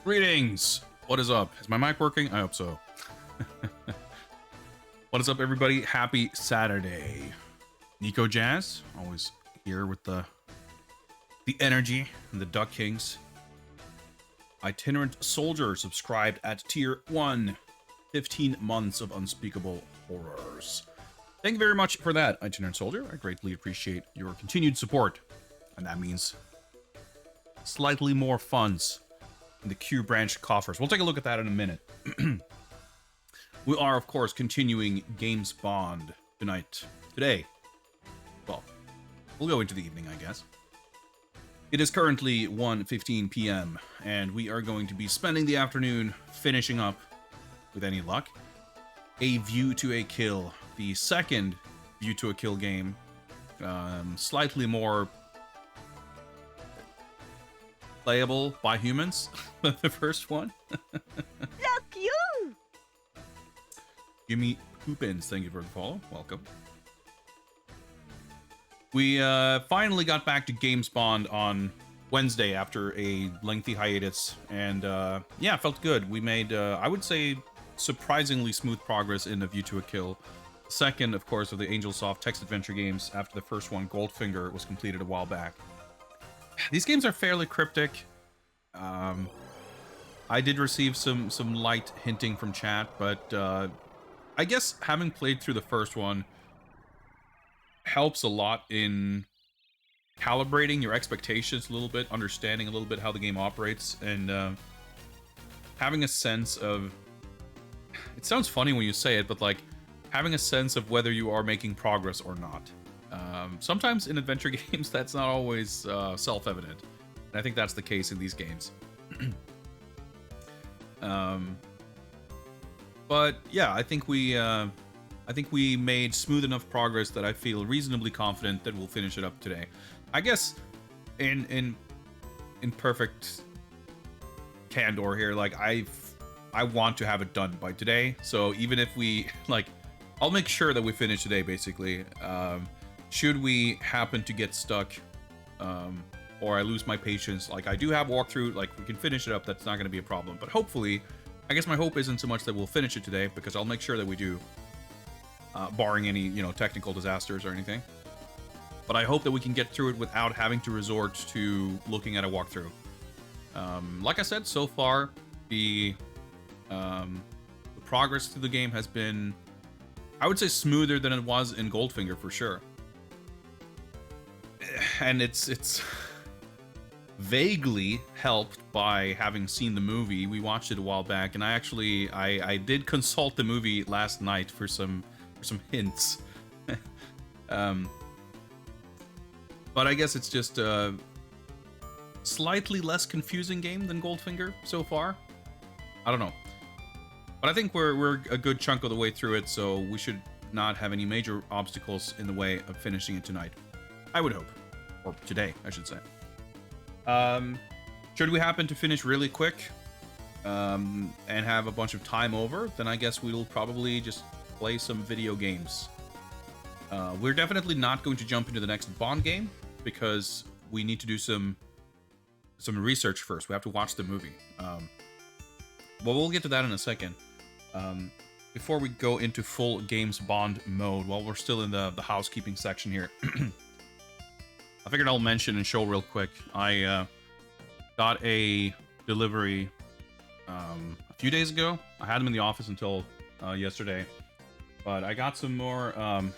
Greetings! What is up? Is my mic working? I hope so. What is up, everybody? Happy Saturday. Nico Jazz, always here with the energy and the Duck Kings. Itinerant Soldier subscribed at tier 1. 15 months of unspeakable horrors. Thank you very much for that, Itinerant Soldier. I greatly appreciate your continued support. And that means slightly more funds in the Q branch coffers. We'll take a look at that in a minute. We are, of course, continuing Games Bond tonight. Today. Well, we'll go into the evening, I guess. It is currently 1:15 p.m., and we are going to be spending the afternoon finishing up, with any luck, A View to a Kill. The second View to a Kill game. Slightly more playable by humans than the first one. Look you! Jimmy Poopins, thank you for the follow. Welcome. We finally got back to Games Bond on Wednesday after a lengthy hiatus, and yeah, felt good. We made, I would say, surprisingly smooth progress in A View to a Kill. Second, of course, of the Angelsoft text adventure games after the first one, Goldfinger, was completed a while back. These games are fairly cryptic. I did receive some light hinting from chat, but I guess having played through the first one helps a lot in calibrating your expectations a little bit, understanding a little bit how the game operates, and having a sense of... It sounds funny when you say it, but like having a sense of whether you are making progress or not. Sometimes in adventure games, that's not always self-evident. And I think that's the case in these games. But yeah, I think we made smooth enough progress that I feel reasonably confident that we'll finish it up today. I guess in perfect candor here, like I want to have it done by today. So even if we like, I'll make sure that we finish today, basically. Should we happen to get stuck, or I lose my patience, like I do have walkthrough, like we can finish it up, that's not going to be a problem. But hopefully, I guess my hope isn't so much that we'll finish it today, because I'll make sure that we do, barring any, technical disasters or anything. But I hope that we can get through it without having to resort to looking at a walkthrough. Like I said, so far, the progress through the game has been, I would say, smoother than it was in Goldfinger for sure. And it's vaguely helped by having seen the movie. We watched it a while back, and I did consult the movie last night for some hints. But I guess it's just a slightly less confusing game than Goldfinger so far. I don't know. But I think we're a good chunk of the way through it, so we should not have any major obstacles in the way of finishing it tonight. I would hope. Or today, I should say. Should we happen to finish really quick, and have a bunch of time over, then I guess we'll probably just play some video games. We're definitely not going to jump into the next Bond game, because we need to do some research first. We have to watch the movie. Well, we'll get to that in a second. Before we go into full Games Bond mode, while we're still in the housekeeping section here, I figured I'll mention and show real quick. I got a delivery a few days ago. I had them in the office until yesterday, but I got some more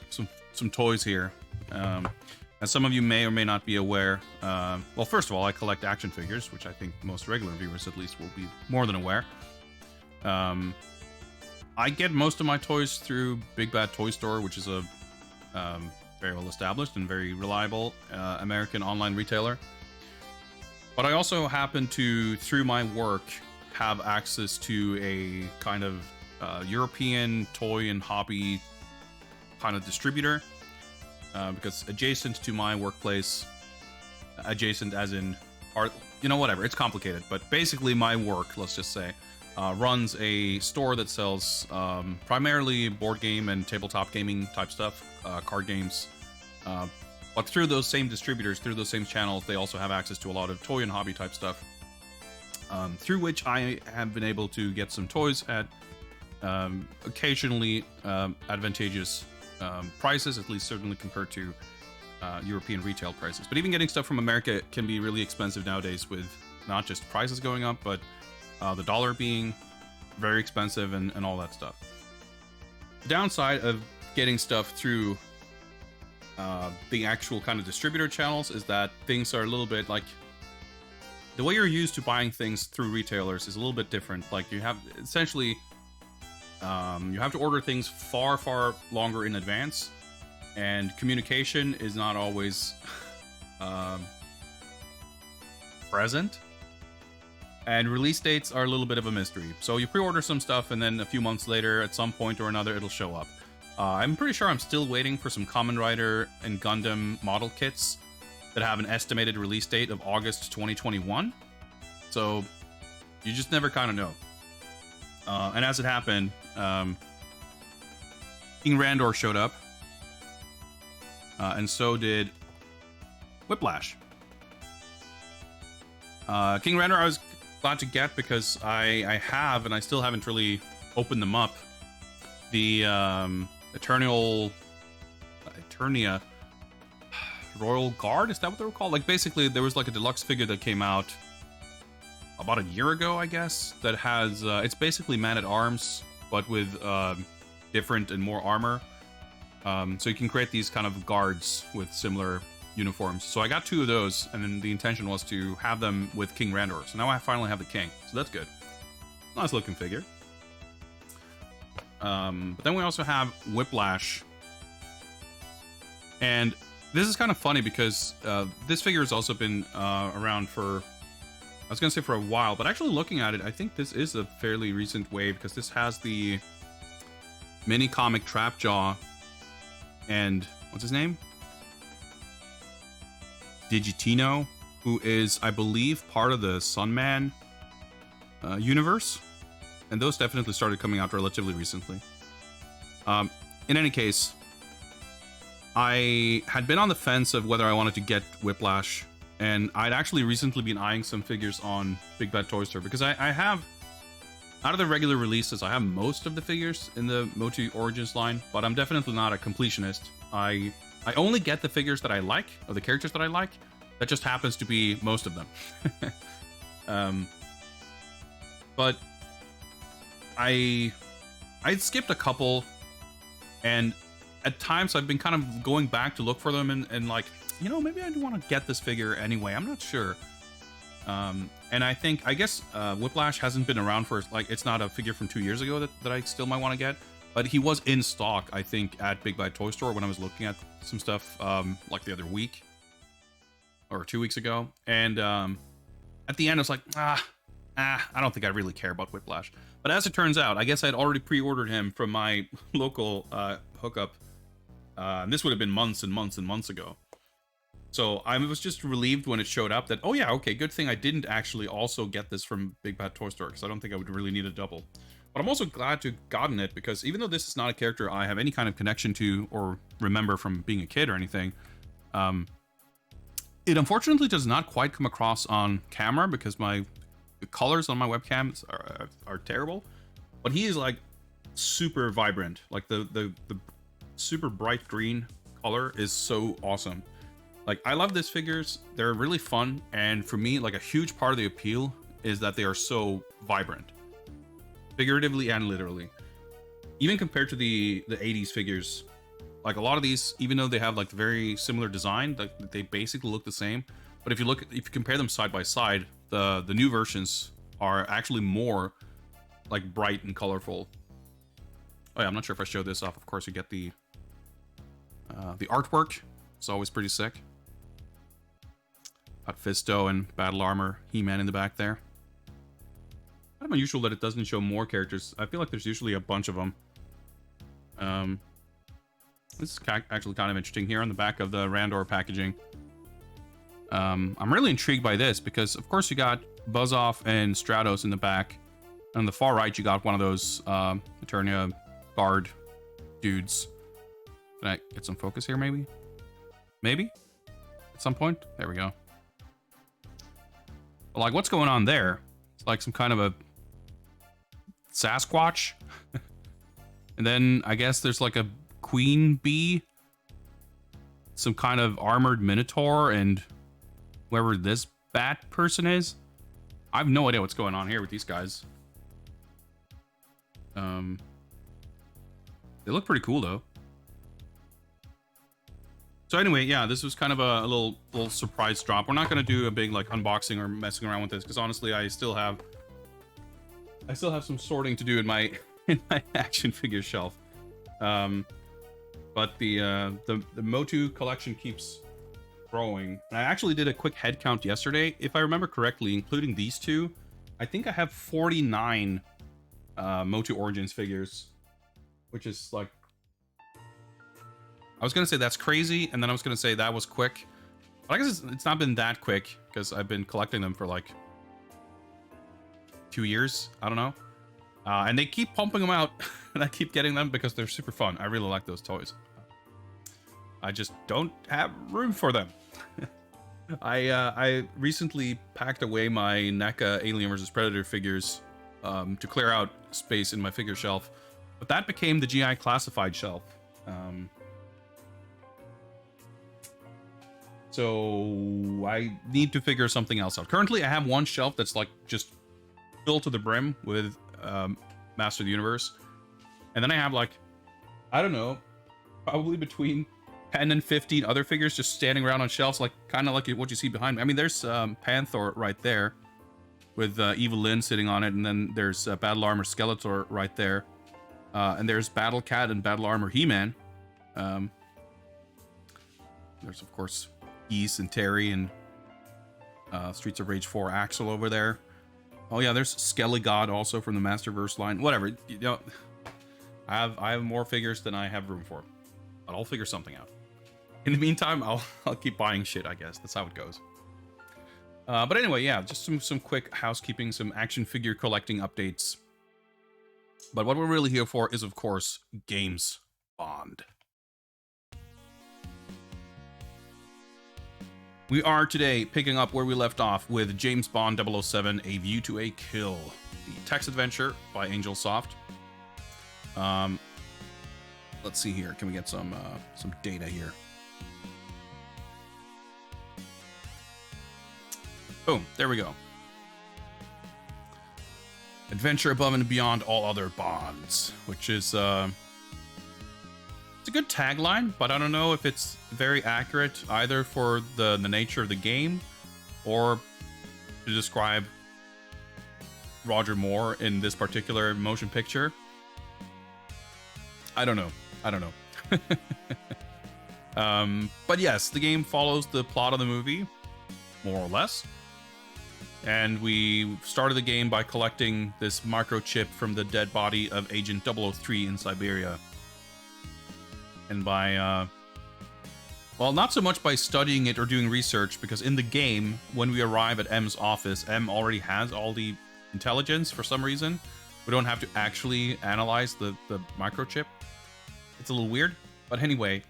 some toys here. As some of you may or may not be aware, well, first of all, I collect action figures, which I think most regular viewers at least will be more than aware. I get most of my toys through Big Bad Toy Store, which is a very well established and very reliable American online retailer. But I also happen to, through my work, have access to a kind of European toy and hobby kind of distributor. Because adjacent to my workplace, adjacent as in art, whatever, it's complicated, but basically my work, let's just say, runs a store that sells primarily board game and tabletop gaming type stuff, card games. But through those same distributors, through those same channels, they also have access to a lot of toy and hobby type stuff. through which I have been able to get some toys at occasionally advantageous prices, at least certainly compared to European retail prices. But even getting stuff from America can be really expensive nowadays, with not just prices going up, but the dollar being very expensive and all that stuff. The downside of getting stuff through the actual kind of distributor channels is that things are a little bit like, the way you're used to buying things through retailers is a little bit different. Like, you have essentially you have to order things far longer in advance, and communication is not always present, and release dates are a little bit of a mystery. So you pre-order some stuff, and then a few months later, at some point or another, it'll show up. I'm pretty sure I'm still waiting for some Kamen Rider and Gundam model kits that have an estimated release date of August 2021. So you just never kind of know. And as it happened, King Randor showed up, and so did Whiplash. King Randor I was glad to get because I have, and I still haven't really opened them up, the Eternia Royal Guard, is that what they were called? Like, basically, there was like a deluxe figure that came out about a year ago, I guess, that has, it's basically Man-at-Arms, but with different and more armor. So you can create these kind of guards with similar uniforms. So I got 2 of those, and then the intention was to have them with King Randor. So now I finally have the King, so that's good. Nice looking figure. But then we also have Whiplash. And this is kind of funny because this figure has also been around for, I was going to say for a while, but actually looking at it, I think this is a fairly recent wave, because this has the mini comic Trapjaw and, what's his name? Digitino, who is, I believe, part of the Sunman universe. And those definitely started coming out relatively recently. In any case, I had been on the fence of whether I wanted to get Whiplash, and I'd actually recently been eyeing some figures on Big Bad Toy Store, because I have, out of the regular releases, I have most of the figures in the Motu Origins line, but I'm definitely not a completionist. I only get the figures that I like, or the characters that I like. That just happens to be most of them. But I skipped a couple, and at times I've been kind of going back to look for them and like, you know, maybe I do want to get this figure anyway. I'm not sure. And I guess Whiplash hasn't been around for, like, it's not a figure from 2 years ago that I still might want to get, but he was in stock, I think, at Big Bad Toy Store when I was looking at some stuff like the other week or 2 weeks ago. And at the end, I was like, I don't think I really care about Whiplash. But as it turns out, I guess I'd already pre-ordered him from my local hookup. And this would have been months and months and months ago. So I was just relieved when it showed up that, oh yeah, okay, good thing I didn't actually also get this from Big Bad Toy Store, because I don't think I would really need a double. But I'm also glad to have gotten it, because even though this is not a character I have any kind of connection to or remember from being a kid or anything, it unfortunately does not quite come across on camera, because the colors on my webcam are terrible. But he is like super vibrant. Like the super bright green color is so awesome. Like, I love these figures. They're really fun, and for me, like, a huge part of the appeal is that they are so vibrant, figuratively and literally. Even compared to the 80s figures, like, a lot of these, even though they have like very similar design, like, they basically look the same. But if you compare them side by side, the new versions are actually more like bright and colorful. Oh yeah, I'm not sure if I showed this off. Of course, you get the artwork. It's always pretty sick. Got Fisto and Battle Armor He-Man in the back there. Kind of unusual that it doesn't show more characters. I feel like there's usually a bunch of them. This is actually kind of interesting here on the back of the Randor packaging. I'm really intrigued by this because, of course, you got Buzz-Off and Stratos in the back. And on the far right, you got one of those Eternia Guard dudes. Can I get some focus here, maybe? Maybe? At some point? There we go. But, like, what's going on there? It's like some kind of a Sasquatch. And then I guess there's like a queen bee, some kind of armored minotaur, and whoever this bat person is. I have no idea what's going on here with these guys. They look pretty cool though. So anyway, yeah, this was kind of a little surprise drop. We're not gonna do a big like unboxing or messing around with this because honestly, I still have some sorting to do in my action figure shelf. But the Motu collection keeps growing. And I actually did a quick head count yesterday. If I remember correctly, including these two, I think I have 49 Motu Origins figures, which is like, I was gonna say that's crazy, and then I was gonna say that was quick, but I guess it's not been that quick because I've been collecting them for like 2 years. I don't know, and they keep pumping them out, and I keep getting them because they're super fun. I really like those toys. I just don't have room for them. I recently packed away my NECA Alien vs Predator figures to clear out space in my figure shelf, but that became the GI classified shelf. So I need to figure something else out. Currently, I have one shelf that's like just filled to the brim with Master of the Universe, and then I have like, I don't know, probably between 10 and 15 other figures just standing around on shelves, like kind of like what you see behind me. I mean, there's Panther right there with Evil Lyn sitting on it, and then there's Battle Armor Skeletor right there, and there's Battle Cat and Battle Armor He-Man. There's of course Geese and Terry and Streets of Rage 4 Axel over there. Oh yeah, there's Skelly God also from the Masterverse line. Whatever, you know, I have more figures than I have room for, but I'll figure something out. In the meantime, I'll keep buying shit, I guess. That's how it goes. But anyway, yeah, just some quick housekeeping, some action figure collecting updates. But what we're really here for is, of course, James Bond. We are today picking up where we left off with James Bond 007, A View to a Kill, the text adventure by Angel Soft. Let's see here. Can we get some data here? Boom, there we go. Adventure above and beyond all other bonds, which is it's a good tagline, but I don't know if it's very accurate either for the nature of the game or to describe Roger Moore in this particular motion picture. I don't know. But yes, the game follows the plot of the movie, more or less. And we started the game by collecting this microchip from the dead body of Agent 003 in Siberia. And by, well, not so much by studying it or doing research, because in the game, when we arrive at M's office, M already has all the intelligence for some reason. We don't have to actually analyze the microchip. It's a little weird, but anyway,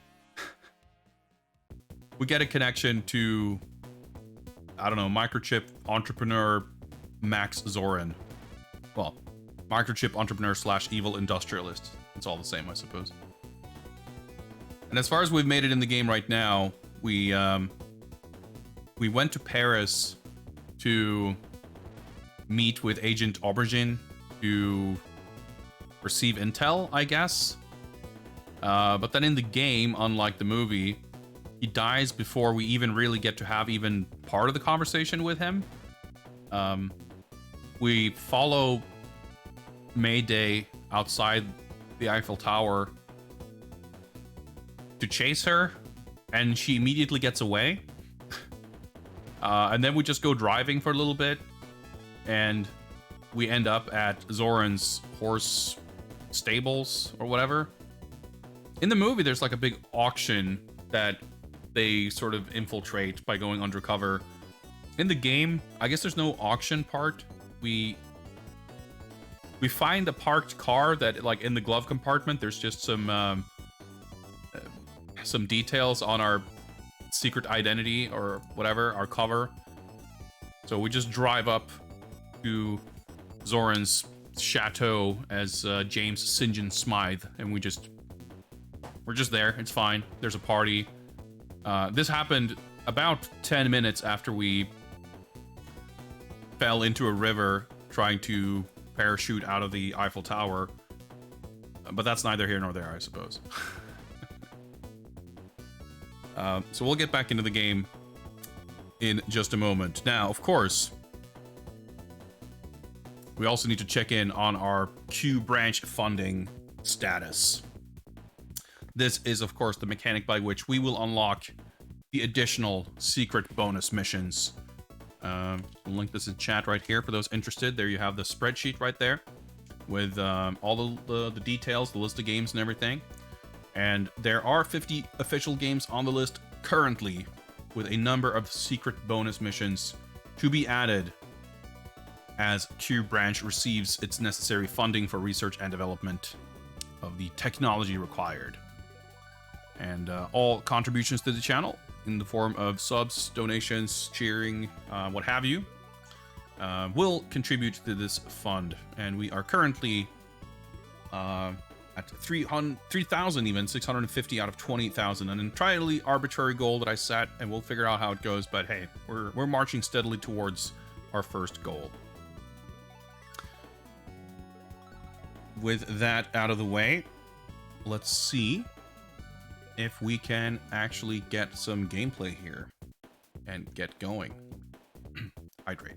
we get a connection to, I don't know, microchip entrepreneur Max Zorin. Well, microchip entrepreneur / evil industrialist. It's all the same, I suppose. And as far as we've made it in the game right now, we went to Paris to meet with Agent Aubergine to receive intel, I guess. But then in the game, unlike the movie, he dies before we even really get to have even part of the conversation with him. We follow Mayday outside the Eiffel Tower to chase her, and she immediately gets away. And then we just go driving for a little bit, and we end up at Zorin's horse stables or whatever. In the movie, there's like a big auction that they sort of infiltrate by going undercover. In the game, I guess there's no auction part. We find a parked car that, like, in the glove compartment, there's just some details on our secret identity or whatever, our cover. So we just drive up to Zoran's chateau as James St. John Smythe, and we're just there. It's fine. There's a party. This happened about 10 minutes after we fell into a river trying to parachute out of the Eiffel Tower. But that's neither here nor there, I suppose. So we'll get back into the game in just a moment. Now, of course, we also need to check in on our Q branch funding status. This is, of course, the mechanic by which we will unlock the additional secret bonus missions. We'll link this in chat right here for those interested. There you have the spreadsheet right there with all the details, the list of games and everything. And there are 50 official games on the list currently, with a number of secret bonus missions to be added as Q Branch receives its necessary funding for research and development of the technology required. And all contributions to the channel in the form of subs, donations, cheering, what have you, will contribute to this fund. And we are currently at 3,000 even, 650 out of 20,000, an entirely arbitrary goal that I set, and we'll figure out how it goes. But hey, we're marching steadily towards our first goal. With that out of the way, let's see if we can actually get some gameplay here and get going. Hydrate.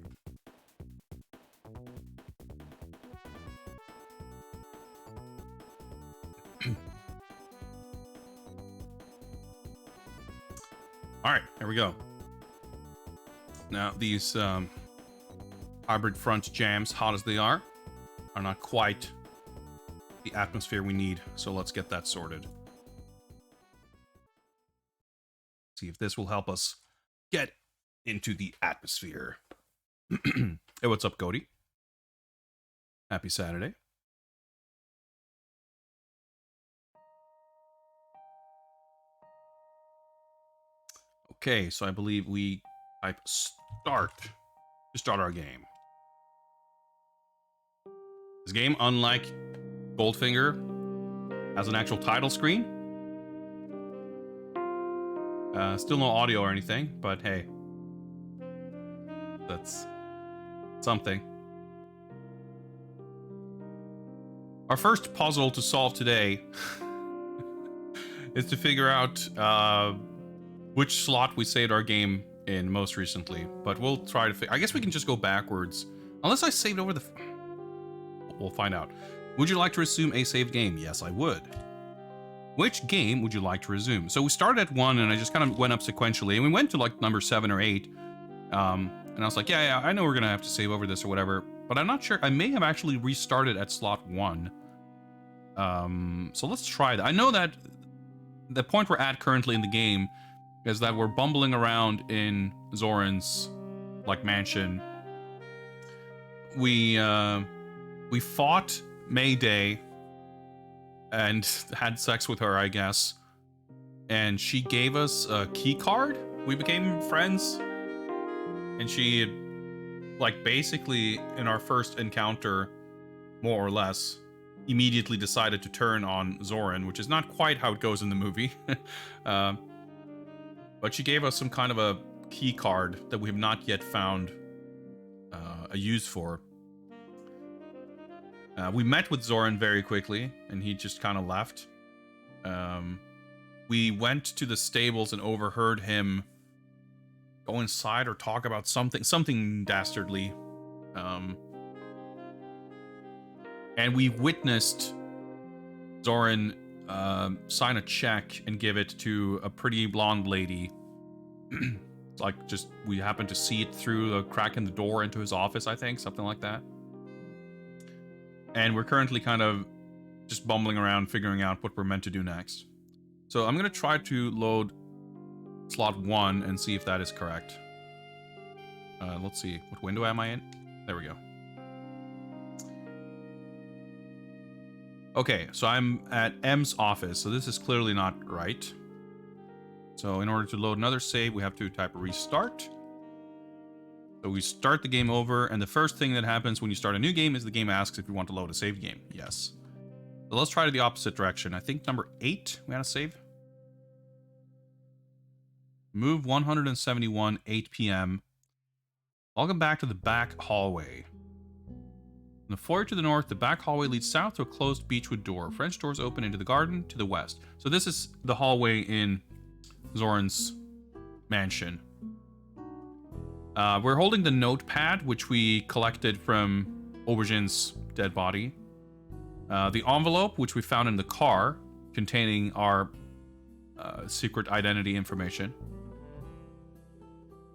All right, here we go. Now, these hybrid front jams, hot as they are not quite the atmosphere we need. So let's get that sorted. See if this will help us get into the atmosphere. Hey, what's up, Cody? Happy Saturday. Okay, so I believe we type start to start our game. This game, unlike Goldfinger, has an actual title screen. Still no audio or anything, but hey, that's something. Our first puzzle to solve today is to figure out which slot we saved our game in most recently, but we'll try to I guess we can just go backwards. Unless I saved over the... We'll find out. Would you like to resume a saved game? Yes, I would. Which game would you like to resume? So we started at 1, and I just kind of went up sequentially, and we went to like number 7 or 8. And I was like, yeah, I know we're gonna have to save over this or whatever, but I'm not sure. I may have actually restarted at slot 1. So let's try that. I know that the point we're at currently in the game is that we're bumbling around in Zoran's like mansion. We fought Mayday and had sex with her, I guess, and she gave us a key card. We became friends, and she had, like, basically in our first encounter, more or less, immediately decided to turn on Zoran, which is not quite how it goes in the movie. But she gave us some kind of a key card that we have not yet found a use for. We met with Zoran very quickly, and he just kind of left. We went to the stables and overheard him go inside or talk about something dastardly. And we witnessed Zoran sign a check and give it to a pretty blonde lady. Like, just, we happened to see it through the crack in the door into his office, I think, something like that. And we're currently kind of just bumbling around figuring out what we're meant to do next. So I'm going to try to load slot 1 and see if that is correct. Let's see. What window am I in? There we go. Okay, so I'm at M's office, so this is clearly not right. So in order to load another save, we have to type restart. So we start the game over, and the first thing that happens when you start a new game is the game asks if you want to load a save game. Yes. So let's try the opposite direction. I think number 8, we had a save. Move 171, 8 p.m. Welcome back to the back hallway. In the foyer to the north, the back hallway leads south to a closed beechwood door. French doors open into the garden to the west. So this is the hallway in Zoran's mansion. We're holding the notepad, which we collected from Aubergine's dead body. The envelope, which we found in the car, containing our secret identity information.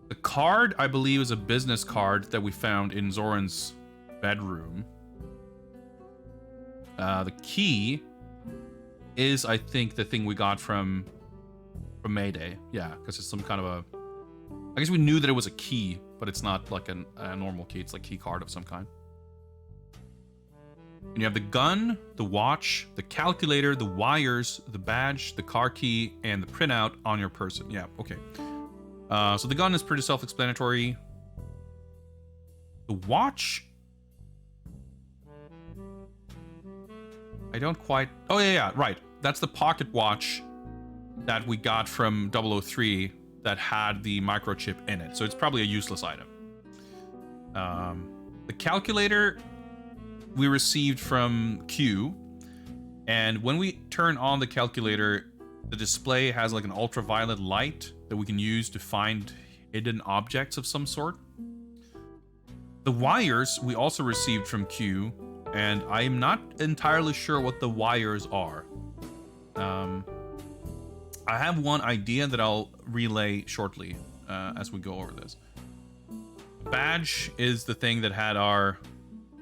The card, I believe, is a business card that we found in Zoran's bedroom. The key is, I think, the thing we got from Mayday. Yeah, because it's some kind of a... I guess we knew that it was a key, but it's not like a normal key. It's like a key card of some kind. And you have the gun, the watch, the calculator, the wires, the badge, the car key, and the printout on your person. Yeah, okay. So the gun is pretty self-explanatory. The watch... I don't quite... Oh, yeah, right. That's the pocket watch that we got from 003 that had the microchip in it. So it's probably a useless item. The calculator we received from Q. And when we turn on the calculator, the display has like an ultraviolet light that we can use to find hidden objects of some sort. The wires we also received from Q, and I am not entirely sure what the wires are. I have one idea that I'll relay shortly as we go over this. The badge is the thing that had our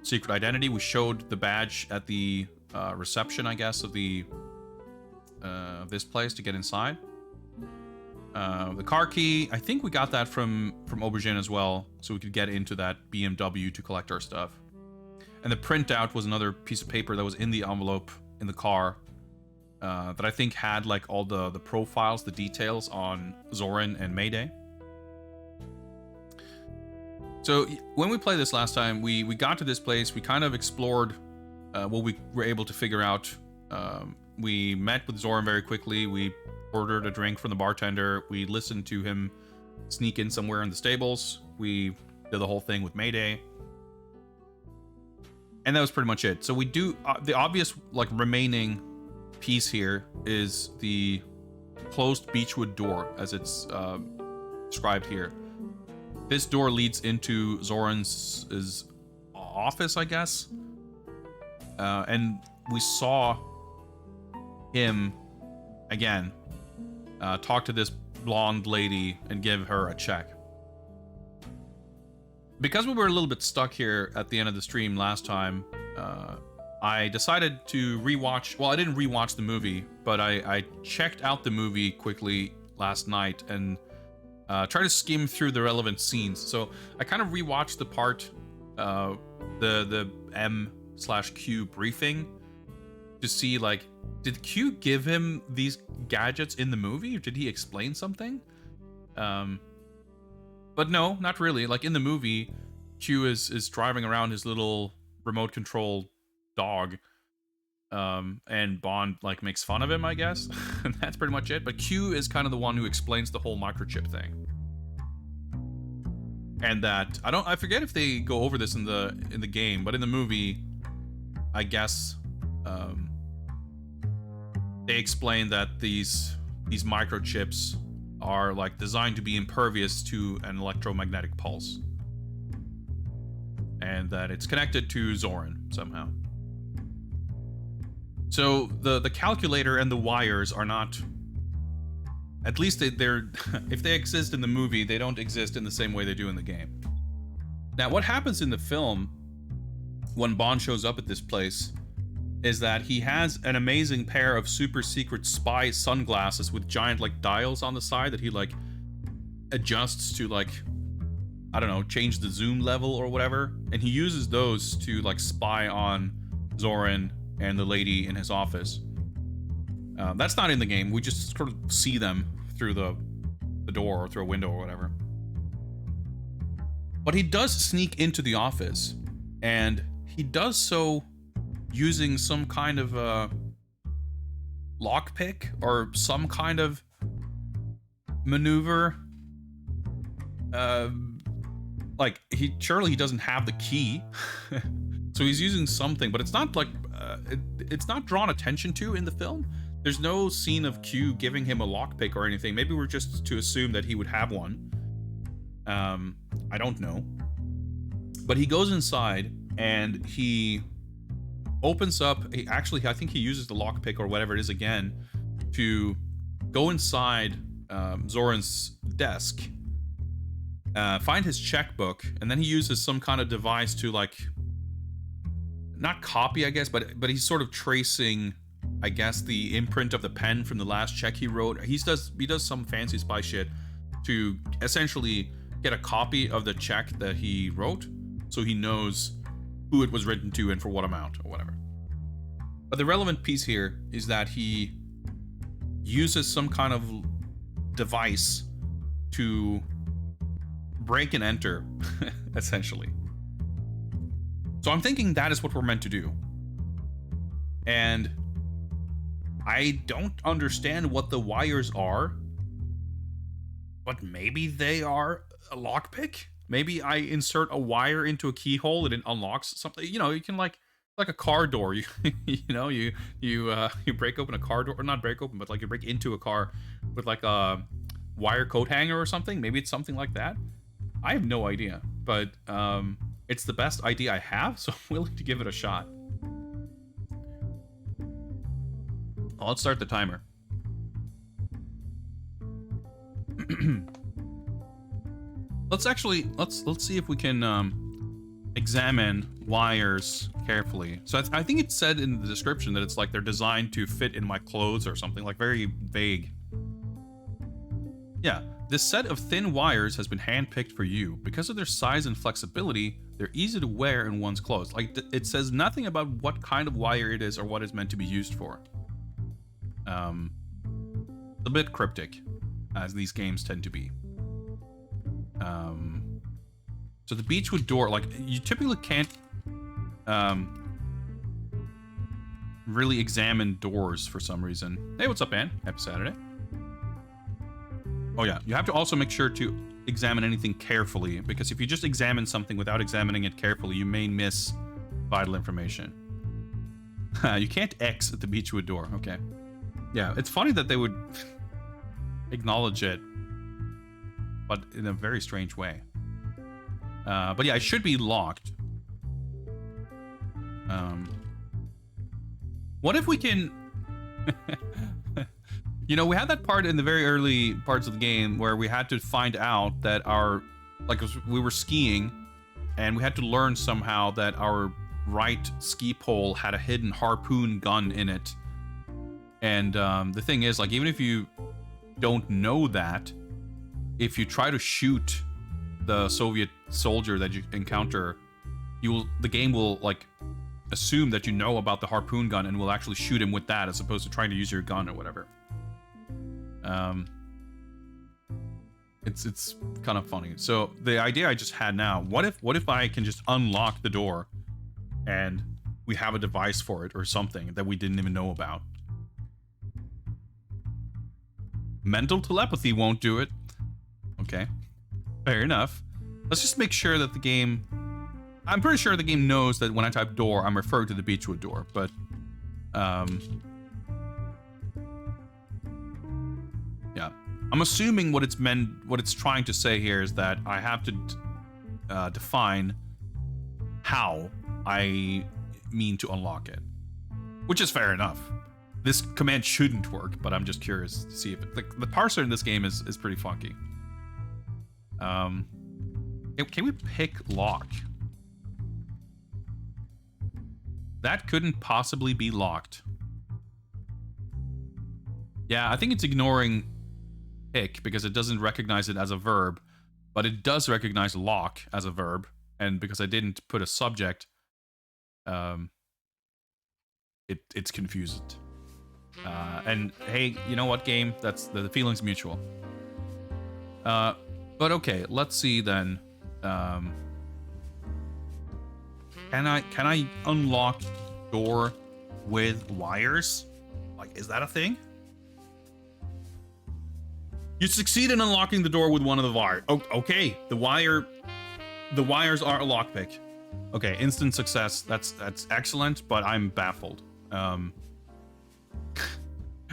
secret identity. We showed the badge at the reception, I guess, of the this place to get inside. The car key, I think we got that from Aubergine as well, so we could get into that BMW to collect our stuff. And the printout was another piece of paper that was in the envelope in the car that I think had like all the profiles, the details on Zoran and Mayday. So when we played this last time, we got to this place, we kind of explored what we were able to figure out. We met with Zoran very quickly, we ordered a drink from the bartender, we listened to him sneak in somewhere in the stables, we did the whole thing with Mayday. And that was pretty much it. So we do, the obvious like remaining piece here is the closed beechwood door as it's described here. This door leads into Zoran's office, I guess. And we saw him, again, talk to this blonde lady and give her a check. Because we were a little bit stuck here at the end of the stream last time, I decided to rewatch... Well, I didn't rewatch the movie, but I checked out the movie quickly last night and tried to skim through the relevant scenes. So I kind of rewatched the part, the M/Q briefing to see, like, did Q give him these gadgets in the movie, or did he explain something? But no, not really. Like, in the movie, Q is driving around his little remote control dog, and Bond, like, makes fun of him, I guess. And that's pretty much it. But Q is kind of the one who explains the whole microchip thing. And that, I forget if they go over this in the game, but in the movie, I guess, they explain that these microchips are like designed to be impervious to an electromagnetic pulse, and that it's connected to Zoran somehow. So the calculator and the wires are not, at least they're if they exist in the movie, they don't exist in the same way they do in the game. Now, what happens in the film when Bond shows up at this place is that he has an amazing pair of super secret spy sunglasses with giant like dials on the side that he like adjusts to, like, I don't know, change the zoom level or whatever, and he uses those to like spy on Zoran and the lady in his office. That's not in the game. We just sort of see them through the door or through a window or whatever. But he does sneak into the office, and he does so using some kind of lockpick or some kind of maneuver. Like surely he doesn't have the key, so he's using something, but it's not like it's not drawn attention to in the film. There's no scene of Q giving him a lockpick or anything. Maybe we're just to assume that he would have one. I don't know. But he goes inside and he opens up. Actually, I think he uses the lockpick or whatever it is again to go inside Zoran's desk, find his checkbook, and then he uses some kind of device to, like, not copy, I guess, but he's sort of tracing, I guess, the imprint of the pen from the last check he wrote. He does some fancy spy shit to essentially get a copy of the check that he wrote, so he knows who it was written to and for what amount or whatever. But the relevant piece here is that he uses some kind of device to break and enter, essentially. So I'm thinking that is what we're meant to do. And I don't understand what the wires are, but maybe they are a lockpick. Maybe I insert a wire into a keyhole and it unlocks something. You know, you can like a car door. You you break open a car door, or not break open, but like you break into a car with like a wire coat hanger or something. Maybe it's something like that. I have no idea, but it's the best idea I have, so I'm willing to give it a shot. Well, let's start the timer. Let's see if we can examine wires carefully. So I think it said in the description that it's like they're designed to fit in my clothes or something, like very vague. Yeah, this set of thin wires has been handpicked for you. Because of their size and flexibility, they're easy to wear in one's clothes. Like, it says nothing about what kind of wire it is or what it's meant to be used for. A bit cryptic, as these games tend to be. So the Beechwood door, like, you typically can't really examine doors for some reason. Hey, what's up, Ann? Happy Saturday. Oh yeah, you have to also make sure to examine anything carefully, because if you just examine something without examining it carefully, you may miss vital information. You can't X at the Beechwood door. Okay. Yeah, it's funny that they would acknowledge it, but in a very strange way. But yeah, it should be locked. What if we can... You know, we had that part in the very early parts of the game where we had to find out that we were skiing, and we had to learn somehow that our right ski pole had a hidden harpoon gun in it. And the thing is, like, even if you don't know that, if you try to shoot the Soviet soldier that you encounter, the game will, like, assume that you know about the harpoon gun and will actually shoot him with that, as opposed to trying to use your gun or whatever. It's kind of funny. So the idea I just had now, what if I can just unlock the door and we have a device for it or something that we didn't even know about? Mental telepathy won't do it. Okay, fair enough. Let's just make sure that the game... I'm pretty sure the game knows that when I type door, I'm referring to the Beechwood door, but... yeah. I'm assuming what it's trying to say here is that I have to define how I mean to unlock it. Which is fair enough. This command shouldn't work, but I'm just curious to see if it... the parser in this game is pretty funky. Can we pick lock? That couldn't possibly be locked. Yeah, I think it's ignoring pick because it doesn't recognize it as a verb, but it does recognize lock as a verb, and because I didn't put a subject, it's confused. And hey, you know what, game? That's the feeling's mutual. But okay, let's see then. Um, can I unlock door with wires? Like, is that a thing? You succeed in unlocking the door with one of the wires. Oh, okay, the wires are a lockpick. Okay, instant success. That's excellent, but I'm baffled.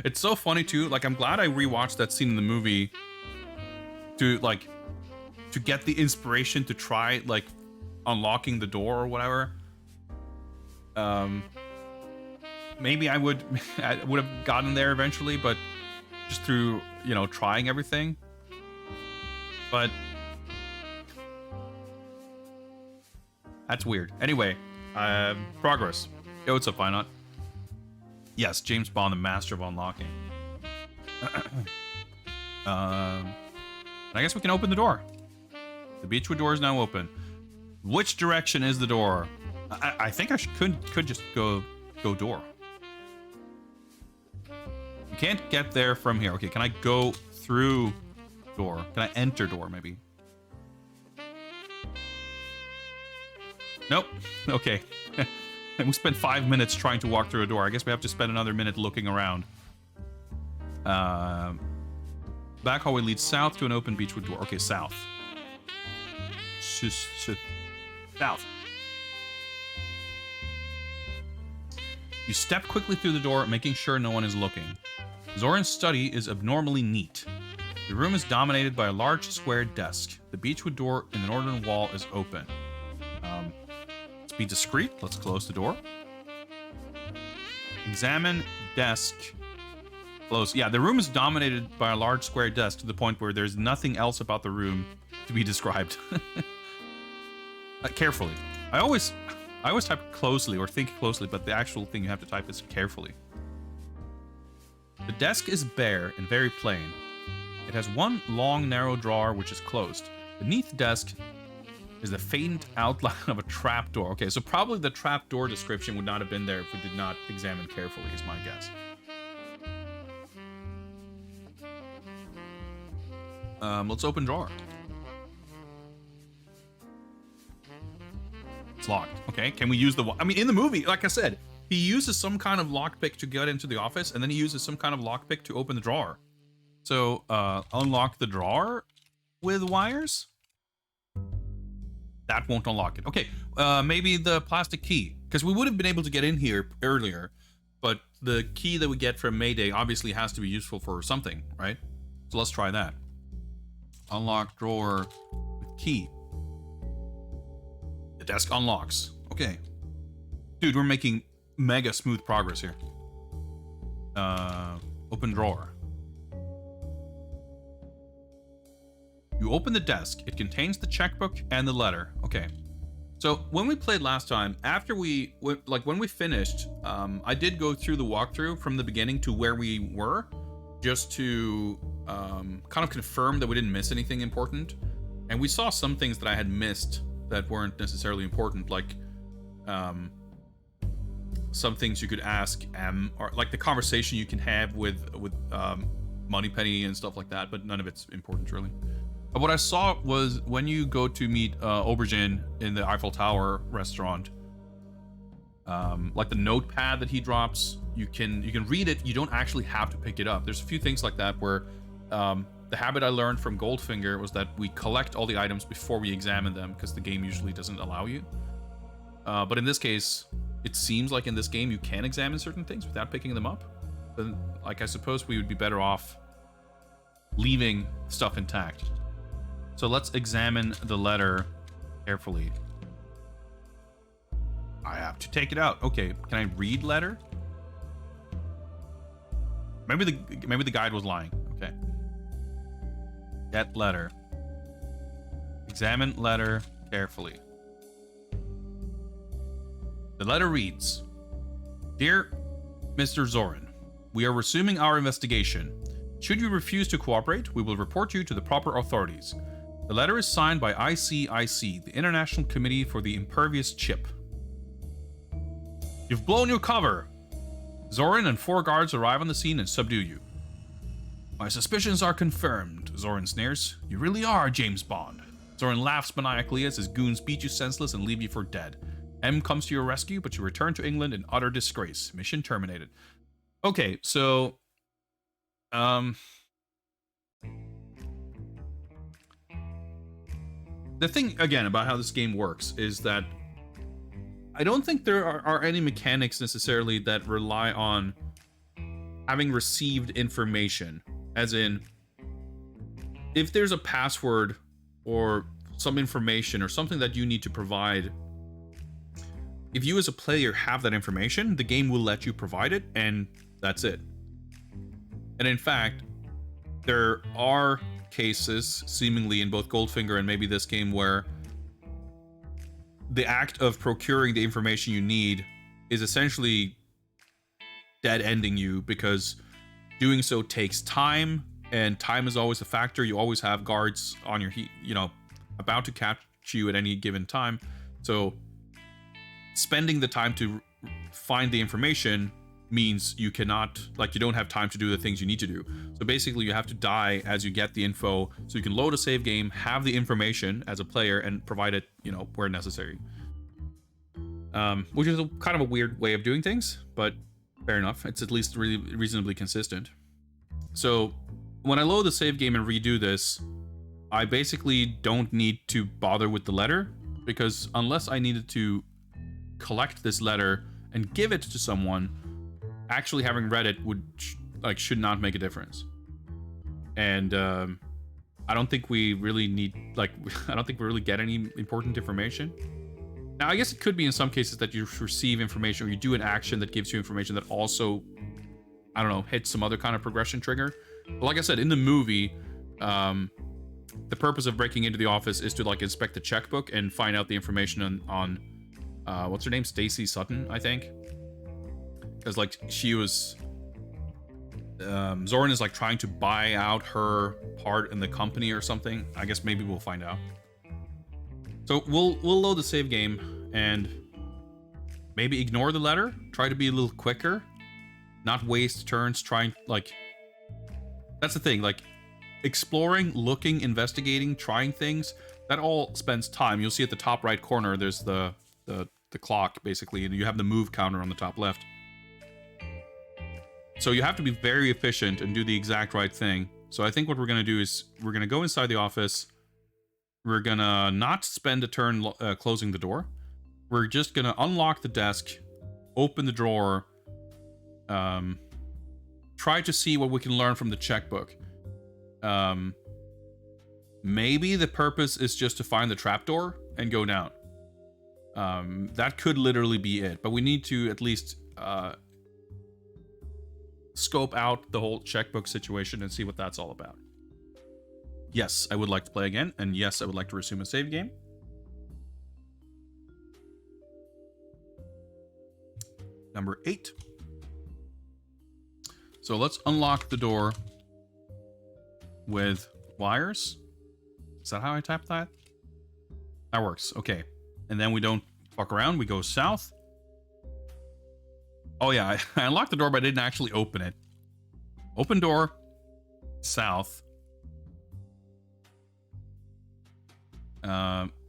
It's so funny too. Like, I'm glad I rewatched that scene in the movie to get the inspiration to try like unlocking the door or whatever. Maybe I would have gotten there eventually, but just through, you know, trying everything. But that's weird. Anyway, progress. Yo, what's up, Why Not? Yes, James Bond, the master of unlocking. I guess we can open the door. The Beechwood door is now open. Which direction is the door? I think I could just go door. You can't get there from here. Okay, can I go through door? Can I enter door, maybe? Nope. Okay. And we spent 5 minutes trying to walk through a door. I guess we have to spend another minute looking around. Back hallway leads south to an open Beechwood door. Okay, south. South. You step quickly through the door, making sure no one is looking. Zoran's study is abnormally neat. The room is dominated by a large square desk. The Beechwood door in the northern wall is open. Let's be discreet. Let's close the door. Examine desk. Close. Yeah, the room is dominated by a large square desk to the point where there's nothing else about the room to be described. Carefully. I always type closely or think closely, but the actual thing you have to type is carefully. The desk is bare and very plain. It has one long, narrow drawer which is closed. Beneath the desk is the faint outline of a trapdoor. Okay, so probably the trapdoor description would not have been there if we did not examine carefully, is my guess. Let's open drawer. It's locked. Okay, can we use the... I mean, in the movie, like I said, he uses some kind of lockpick to get into the office, and then he uses some kind of lockpick to open the drawer. So, unlock the drawer with wires? That won't unlock it. Okay, maybe the plastic key. Because we would have been able to get in here earlier, but the key that we get from Mayday obviously has to be useful for something, right? So let's try that. Unlock drawer with key. The desk unlocks. Okay. Dude, we're making mega smooth progress here. Open drawer. You open the desk. It contains the checkbook and the letter. Okay. So when we played last time, after when we finished, I did go through the walkthrough from the beginning to where we were, just to kind of confirm that we didn't miss anything important. And we saw some things that I had missed that weren't necessarily important, like some things you could ask or like the conversation you can have with Moneypenny and stuff like that, but none of it's important really. But what I saw was when you go to meet Aubergine in the Eiffel Tower restaurant, like the notepad that he drops, you can read it. You don't actually have to pick it up. There's a few things like that where the habit I learned from Goldfinger was that we collect all the items before we examine them, because the game usually doesn't allow you. But in this case, it seems like in this game you can examine certain things without picking them up. Then, like, I suppose we would be better off leaving stuff intact. So let's examine the letter carefully. I have to take it out. Okay, can I read letter? Maybe the guide was lying. Okay. Get letter. Examine letter carefully. The letter reads, Dear Mr. Zoran, we are resuming our investigation. Should you refuse to cooperate, we will report you to the proper authorities. The letter is signed by ICIC, the International Committee for the Impervious Chip. You've blown your cover. Zoran and 4 guards arrive on the scene and subdue you. My suspicions are confirmed, Zoran sneers. You really are James Bond. Zoran laughs maniacally as his goons beat you senseless and leave you for dead. M comes to your rescue, but you return to England in utter disgrace. Mission terminated. Okay, so... The thing, again, about how this game works is that I don't think there are any mechanics necessarily that rely on having received information. As in, if there's a password or some information or something that you need to provide, if you as a player have that information, the game will let you provide it, and that's it. And in fact, there are cases, seemingly in both Goldfinger and maybe this game, where the act of procuring the information you need is essentially dead-ending you, because doing so takes time, and time is always a factor. You always have guards on your about to catch you at any given time. So spending the time to find the information means you cannot, you don't have time to do the things you need to do. So basically you have to die as you get the info, so you can load a save game, have the information as a player, and provide it, where necessary. Which is kind of a weird way of doing things, but fair enough. It's at least really reasonably consistent. So when I load the save game and redo this, I basically don't need to bother with the letter, because unless I needed to collect this letter and give it to someone, actually having read it should not make a difference. And I don't think we really need, I don't think we really get any important information. Now, I guess it could be in some cases that you receive information or you do an action that gives you information that also, I don't know, hits some other kind of progression trigger. But like I said, in the movie, the purpose of breaking into the office is to inspect the checkbook and find out the information on what's her name? Stacy Sutton, I think. Because she was, Zoran is trying to buy out her part in the company or something. I guess maybe we'll find out. So we'll load the save game and maybe ignore the letter. Try to be a little quicker, not waste turns trying. That's the thing. Exploring, looking, investigating, trying things, that all spends time. You'll see at the top right corner there's the clock basically, and you have the move counter on the top left. So you have to be very efficient and do the exact right thing. So I think what we're going to do is we're going to go inside the office. We're going to not spend a turn closing the door. We're just going to unlock the desk, open the drawer, try to see what we can learn from the checkbook. Maybe the purpose is just to find the trapdoor and go down. That could literally be it, but we need to at least scope out the whole checkbook situation and see what that's all about. Yes, I would like to play again, and yes, I would like to resume a save game. Number 8. So let's unlock the door with wires. Is that how I tap that? That works. Okay. And then we don't fuck around. We go south. Oh yeah, I unlocked the door, but I didn't actually open it. Open door. South.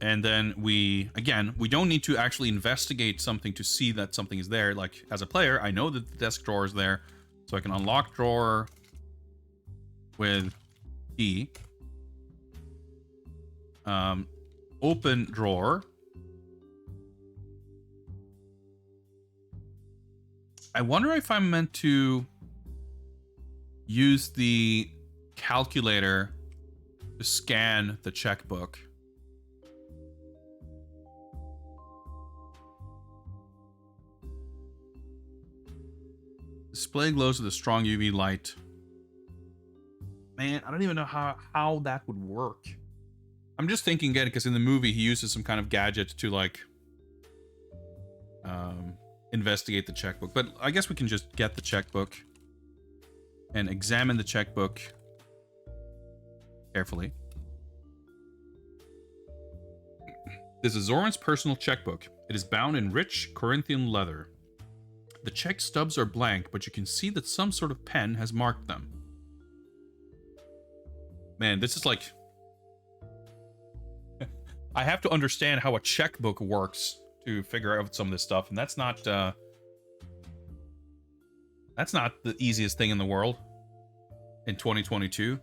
And then we don't need to actually investigate something to see that something is there. As a player, I know that the desk drawer is there. So I can unlock drawer with E. Open drawer. I wonder if I'm meant to use the calculator to scan the checkbook. Display glows with a strong UV light. Man, I don't even know how that would work. I'm just thinking again, because in the movie he uses some kind of gadget to investigate the checkbook. But I guess we can just get the checkbook and examine the checkbook carefully. This is Zoran's personal checkbook. It is bound in rich Corinthian leather. The check stubs are blank, but you can see that some sort of pen has marked them. Man, this is I have to understand how a checkbook works to figure out some of this stuff, and that's not the easiest thing in the world in 2022.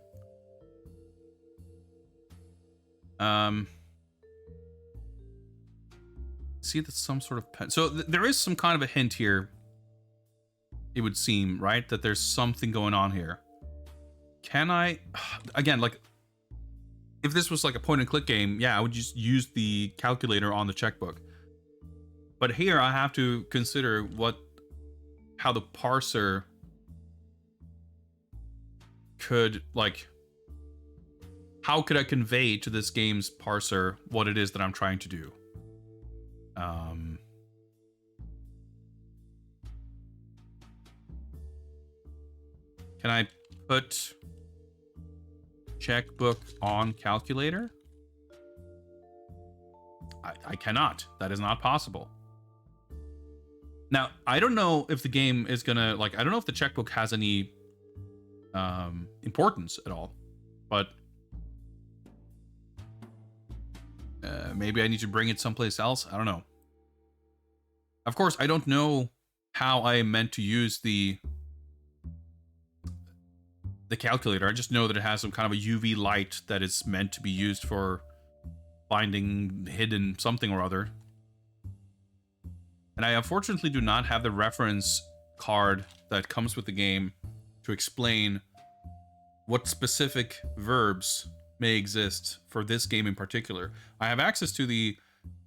See, that's some sort of pen. So there is some kind of a hint here. It would seem, right, that there's something going on here. Can I, again, like, if this was like a point and click game, yeah, I would just use the calculator on the checkbook. But here I have to consider how the parser could, like, how could I convey to this game's parser what it is that I'm trying to do? Can I put checkbook on calculator? I cannot. That is not possible. Now, I don't know if the game is gonna, like, I don't know if the checkbook has any importance at all, but maybe I need to bring it someplace else. I don't know. Of course, I don't know how I am meant to use the calculator. I just know that it has some kind of a UV light that is meant to be used for finding hidden something or other. And I unfortunately do not have the reference card that comes with the game to explain what specific verbs may exist for this game in particular. I have access to the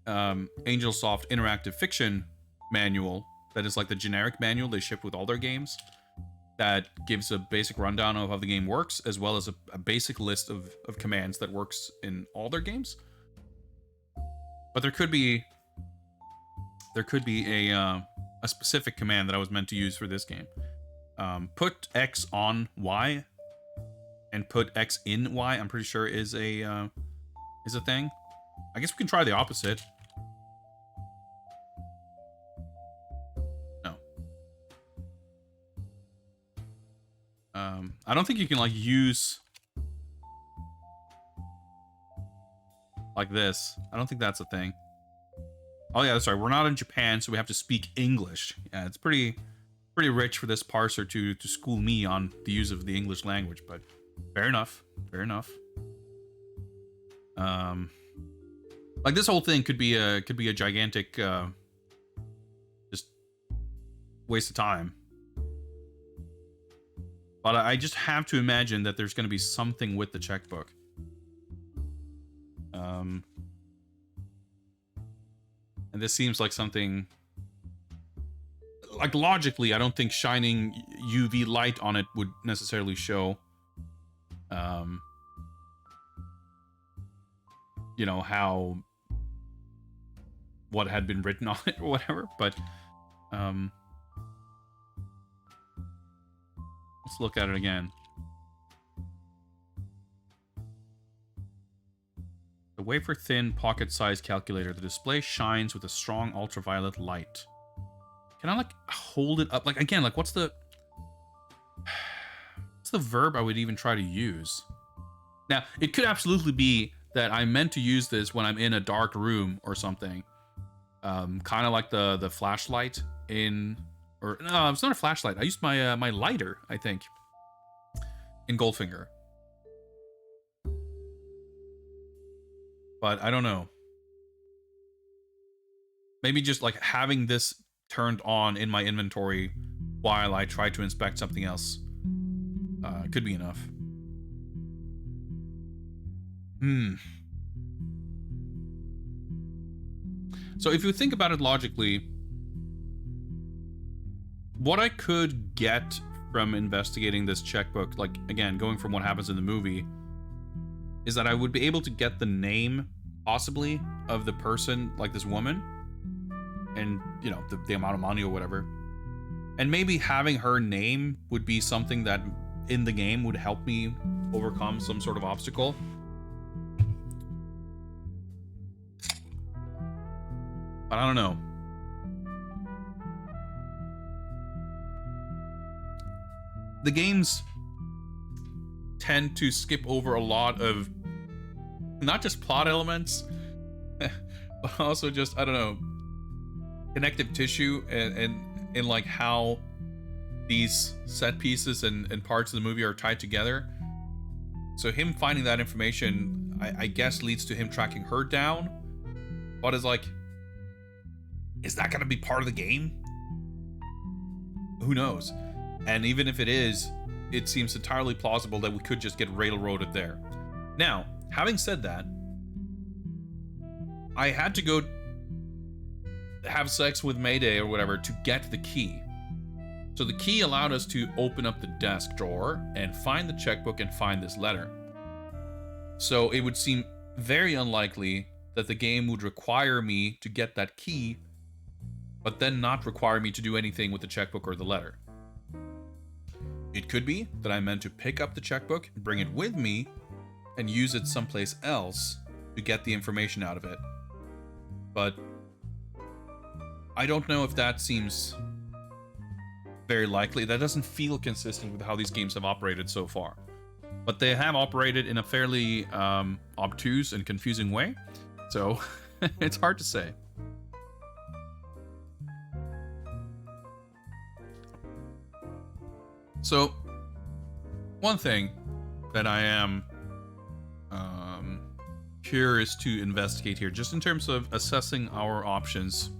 Angelsoft Interactive Fiction manual that is like the generic manual they ship with all their games, that gives a basic rundown of how the game works, as well as a basic list of commands that works in all their games. But there could be a specific command that I was meant to use for this game. Put X on Y and put X in Y, I'm pretty sure is a thing. I guess we can try the opposite. No. I don't think you can, like, use like this. I don't think that's a thing. Oh yeah, that's right. We're not in Japan, so we have to speak English. Yeah, it's pretty rich for this parser to school me on the use of the English language, but fair enough. Fair enough. Like, this whole thing could be a gigantic just waste of time. But I just have to imagine that there's going to be something with the checkbook. And this seems like something, like, logically, I don't think shining UV light on it would necessarily show, you know, what had been written on it or whatever, but, let's look at it again. The wafer-thin, pocket-sized calculator. The display shines with a strong ultraviolet light. Can I, like, hold it up? Like, again, like, what's the verb I would even try to use? Now, it could absolutely be that I meant to use this when I'm in a dark room or something. Kind of like the flashlight in... Or, no, it's not a flashlight. I used my my lighter, I think, in Goldfinger. But I don't know. Maybe just, like, having this turned on in my inventory while I try to inspect something else could be enough. So if you think about it logically, what I could get from investigating this checkbook, like, again, going from what happens in the movie, is that I would be able to get the name, possibly, of the person, like this woman, and, you know, the amount of money or whatever. And maybe having her name would be something that in the game would help me overcome some sort of obstacle. But I don't know. The games tend to skip over a lot of not just plot elements, but also just, I don't know, connective tissue and like how these set pieces and parts of the movie are tied together. So him finding that information, I guess, leads to him tracking her down. But it's like, is that going to be part of the game? Who knows? And even if it is, it seems entirely plausible that we could just get railroaded there. Now, having said that, I had to go have sex with Mayday or whatever to get the key. So the key allowed us to open up the desk drawer and find the checkbook and find this letter. So it would seem very unlikely that the game would require me to get that key, but then not require me to do anything with the checkbook or the letter. It could be that I meant to pick up the checkbook, bring it with me, and use it someplace else to get the information out of it. But I don't know if that seems very likely. That doesn't feel consistent with how these games have operated so far. But they have operated in a fairly obtuse and confusing way. So it's hard to say. So one thing that I am curious to investigate here, just in terms of assessing our options,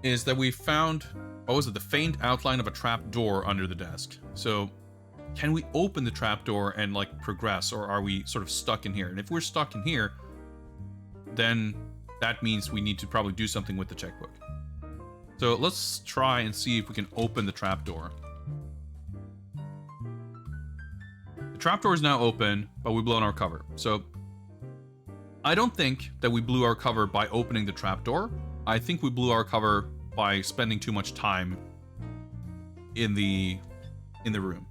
is that we found, what was it, the faint outline of a trap door under the desk. So can we open the trap door and like progress, or are we sort of stuck in here? And if we're stuck in here, then that means we need to probably do something with the checkbook. So let's try and see if we can open the trap door. The trapdoor is now open, but we blown our cover. So I don't think that we blew our cover by opening the trapdoor. I think we blew our cover by spending too much time in the room.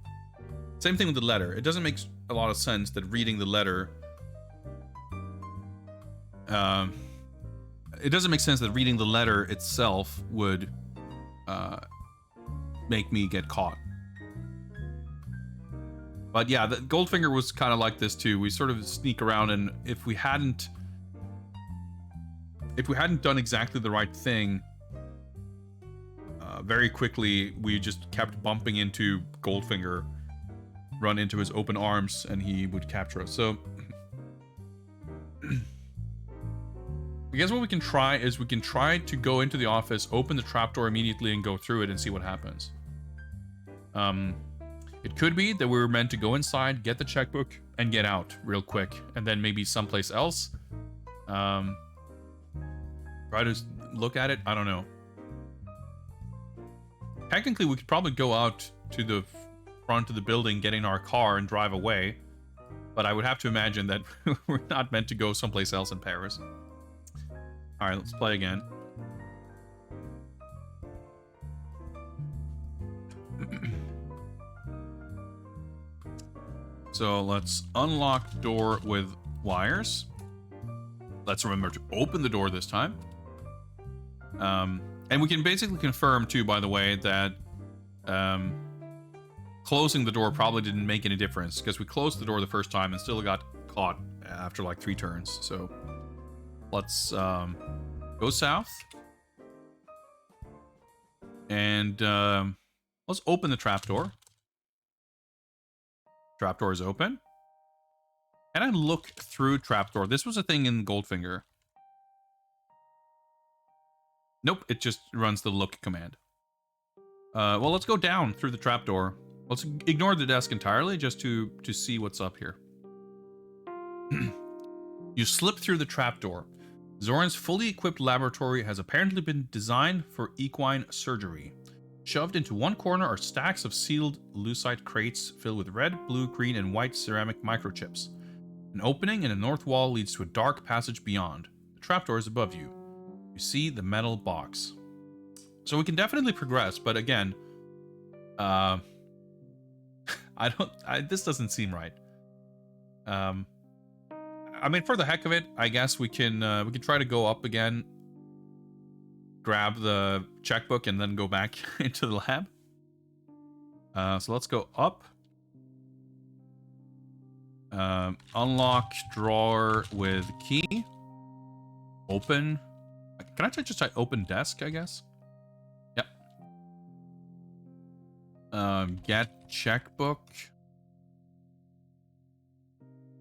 Same thing with the letter. It doesn't make a lot of sense that reading the letter it doesn't make sense that reading the letter itself would make me get caught. But yeah, the Goldfinger was kind of like this too. We sort of sneak around, and if we hadn't done exactly the right thing, very quickly we just kept bumping into Goldfinger, run into his open arms, and he would capture us. So I guess what we can try is we can try to go into the office, open the trapdoor immediately, and go through it and see what happens. It could be that we were meant to go inside, get the checkbook, and get out real quick, and then maybe someplace else. Try to look at it. I don't know. Technically, we could probably go out to the front of the building, get in our car, and drive away. But I would have to imagine that we're not meant to go someplace else in Paris. All right, let's play again. So let's unlock door with wires. Let's remember to open the door this time. And we can basically confirm too, by the way, that closing the door probably didn't make any difference, because we closed the door the first time and still got caught after like 3 turns. So let's go south. And let's open the trapdoor. Trapdoor is open. Can I look through trapdoor? This was a thing in Goldfinger. Nope, it just runs the look command. Well, let's go down through the trapdoor. Let's ignore the desk entirely just to see what's up here. You slip through the trapdoor. Zoran's fully equipped laboratory has apparently been designed for equine surgery. Shoved into one corner are stacks of sealed lucite crates filled with red, blue, green, and white ceramic microchips. An opening in the north wall leads to a dark passage beyond. The trapdoor is above you. You see the metal box. So we can definitely progress, but again, this doesn't seem right. I mean, for the heck of it, I guess we can try to go up again, grab the checkbook, and then go back into the lab. So let's go up. Unlock drawer with key. Open. Can I just type open desk, I guess? Yep. Get checkbook.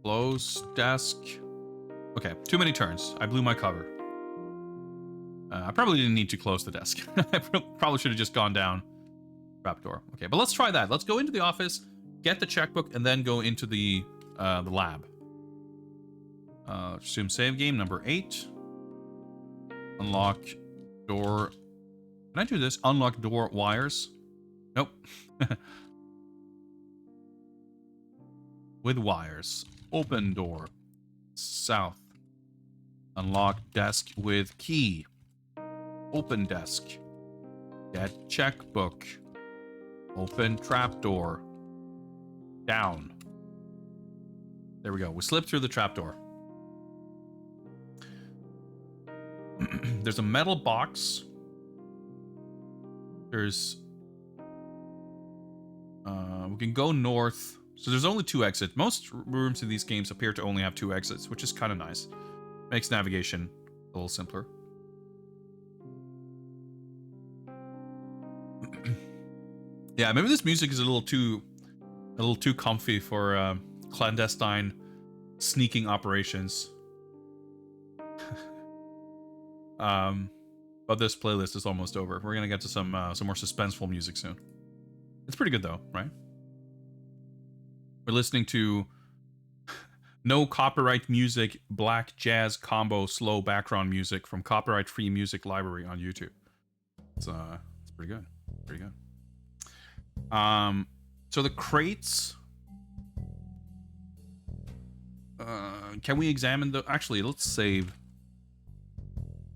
Close desk. Okay, too many turns. I blew my cover. I probably didn't need to close the desk. I probably should have just gone down. Trapdoor. Okay, but let's try that. Let's go into the office, get the checkbook, and then go into the lab. Resume save game number 8. Unlock door. Can I do this? Unlock door wires. Nope. With wires. Open door. South. Unlock desk with key. Open desk. Get checkbook. Open trapdoor. Down. There we go. We slipped through the trapdoor. There's a metal box. There's... we can go north. So there's only 2 exits. Most rooms in these games appear to only have 2 exits, which is kind of nice. Makes navigation a little simpler. Yeah, maybe this music is a little too comfy for clandestine sneaking operations. But this playlist is almost over. We're gonna get to some more suspenseful music soon. It's pretty good though, right? We're listening to no copyright music, black jazz combo slow background music from Copyright Free Music Library on YouTube. It's pretty good. Pretty good. So the crates. Can we examine the? Actually, let's save.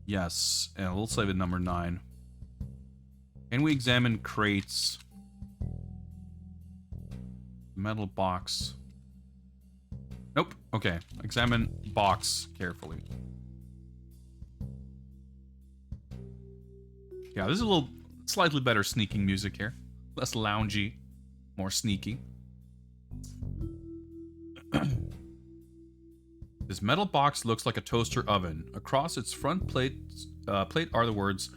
Yes, and we'll save it number 9. Can we examine crates? Metal box. Nope. Okay. Examine box carefully. Yeah, this is a little slightly better sneaking music here. Less loungy, more sneaky. This metal box looks like a toaster oven. Across its front plate are the words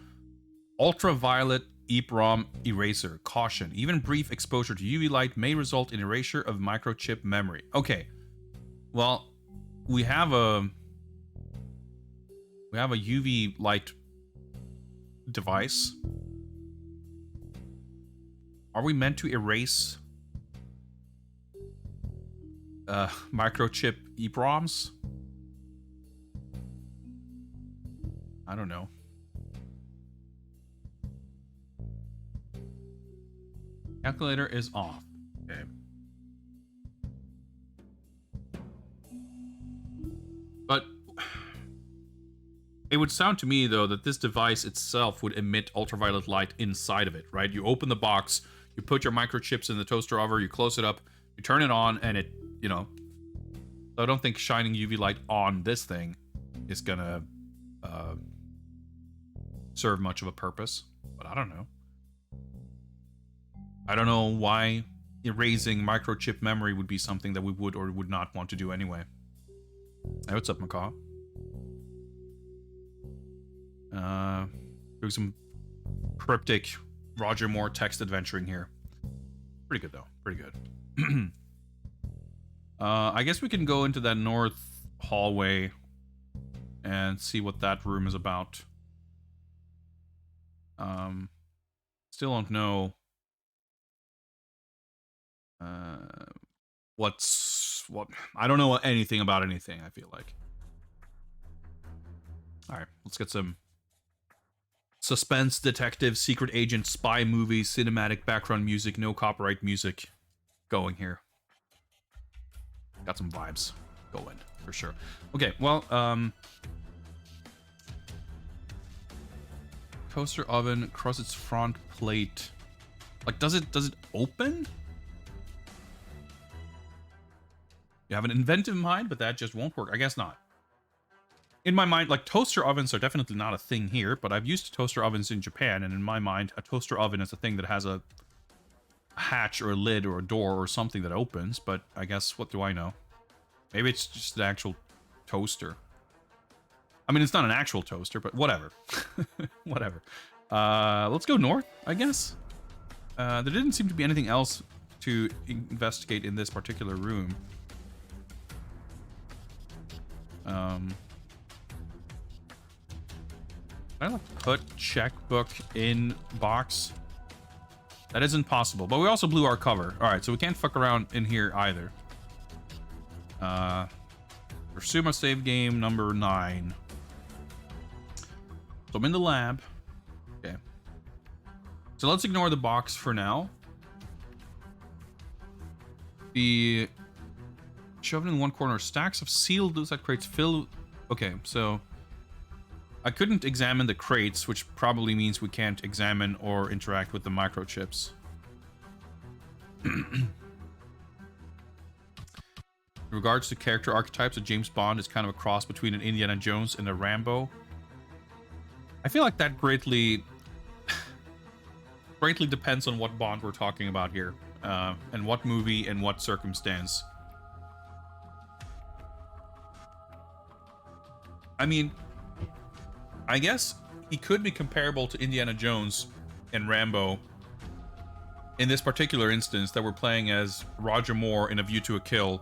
ultraviolet EEPROM eraser. Caution. Even brief exposure to UV light may result in erasure of microchip memory. Okay. Well, we have a UV light device. Are we meant to erase microchip EEPROMs? I don't know. Calculator is off. Okay. But it would sound to me, though, that this device itself would emit ultraviolet light inside of it, right? You open the box, you put your microchips in the toaster oven, you close it up, you turn it on, and it, you know... So I don't think shining UV light on this thing is gonna serve much of a purpose, but I don't know. I don't know why erasing microchip memory would be something that we would or would not want to do anyway. Hey, what's up, Macaw? Doing some cryptic Roger Moore text adventuring here. Pretty good, though. Pretty good. I guess we can go into that north hallway and see what that room is about. Still don't know what. I don't know anything about anything, I feel like. Alright, let's get some suspense, detective, secret agent, spy movie, cinematic background music, no copyright music going here. Got some vibes going, for sure. Okay, well, toaster oven across its front plate. Like, does it open? You have an inventive mind, but that just won't work. I guess not. In my mind, like, toaster ovens are definitely not a thing here, but I've used toaster ovens in Japan, and in my mind, a toaster oven is a thing that has a hatch or a lid or a door or something that opens, but I guess, what do I know? Maybe it's just the actual toaster. I mean, it's not an actual toaster, but whatever. Whatever. Let's go north, I guess. There didn't seem to be anything else to investigate in this particular room. I like put checkbook in box. That isn't possible, but we also blew our cover. All right, so we can't fuck around in here either. Pursue my save game number 9. So I'm in the lab. Okay. So let's ignore the box for now. The shoved in one corner stacks of sealed lucite crates filled. Okay, so I couldn't examine the crates, which probably means we can't examine or interact with the microchips. In regards to character archetypes, a James Bond is kind of a cross between an Indiana Jones and a Rambo. I feel like that greatly depends on what Bond we're talking about here, and what movie and what circumstance. I mean, I guess he could be comparable to Indiana Jones and Rambo in this particular instance that we're playing as Roger Moore in A View to a Kill.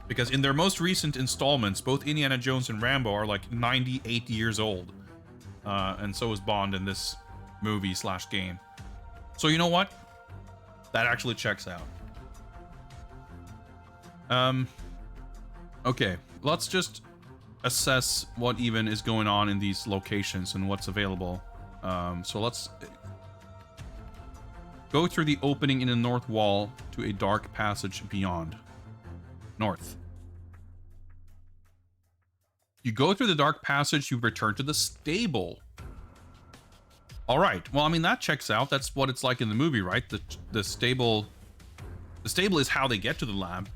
Because in their most recent installments, both Indiana Jones and Rambo are like 98 years old. And so is Bond in this movie / game. So you know what? That actually checks out. Okay, let's just assess what even is going on in these locations and what's available. So let's go through the opening in the north wall to a dark passage beyond. North. You go through the dark passage, you return to the stable. All right. Well, I mean, that checks out. That's what it's like in the movie, right? The stable is how they get to the lab.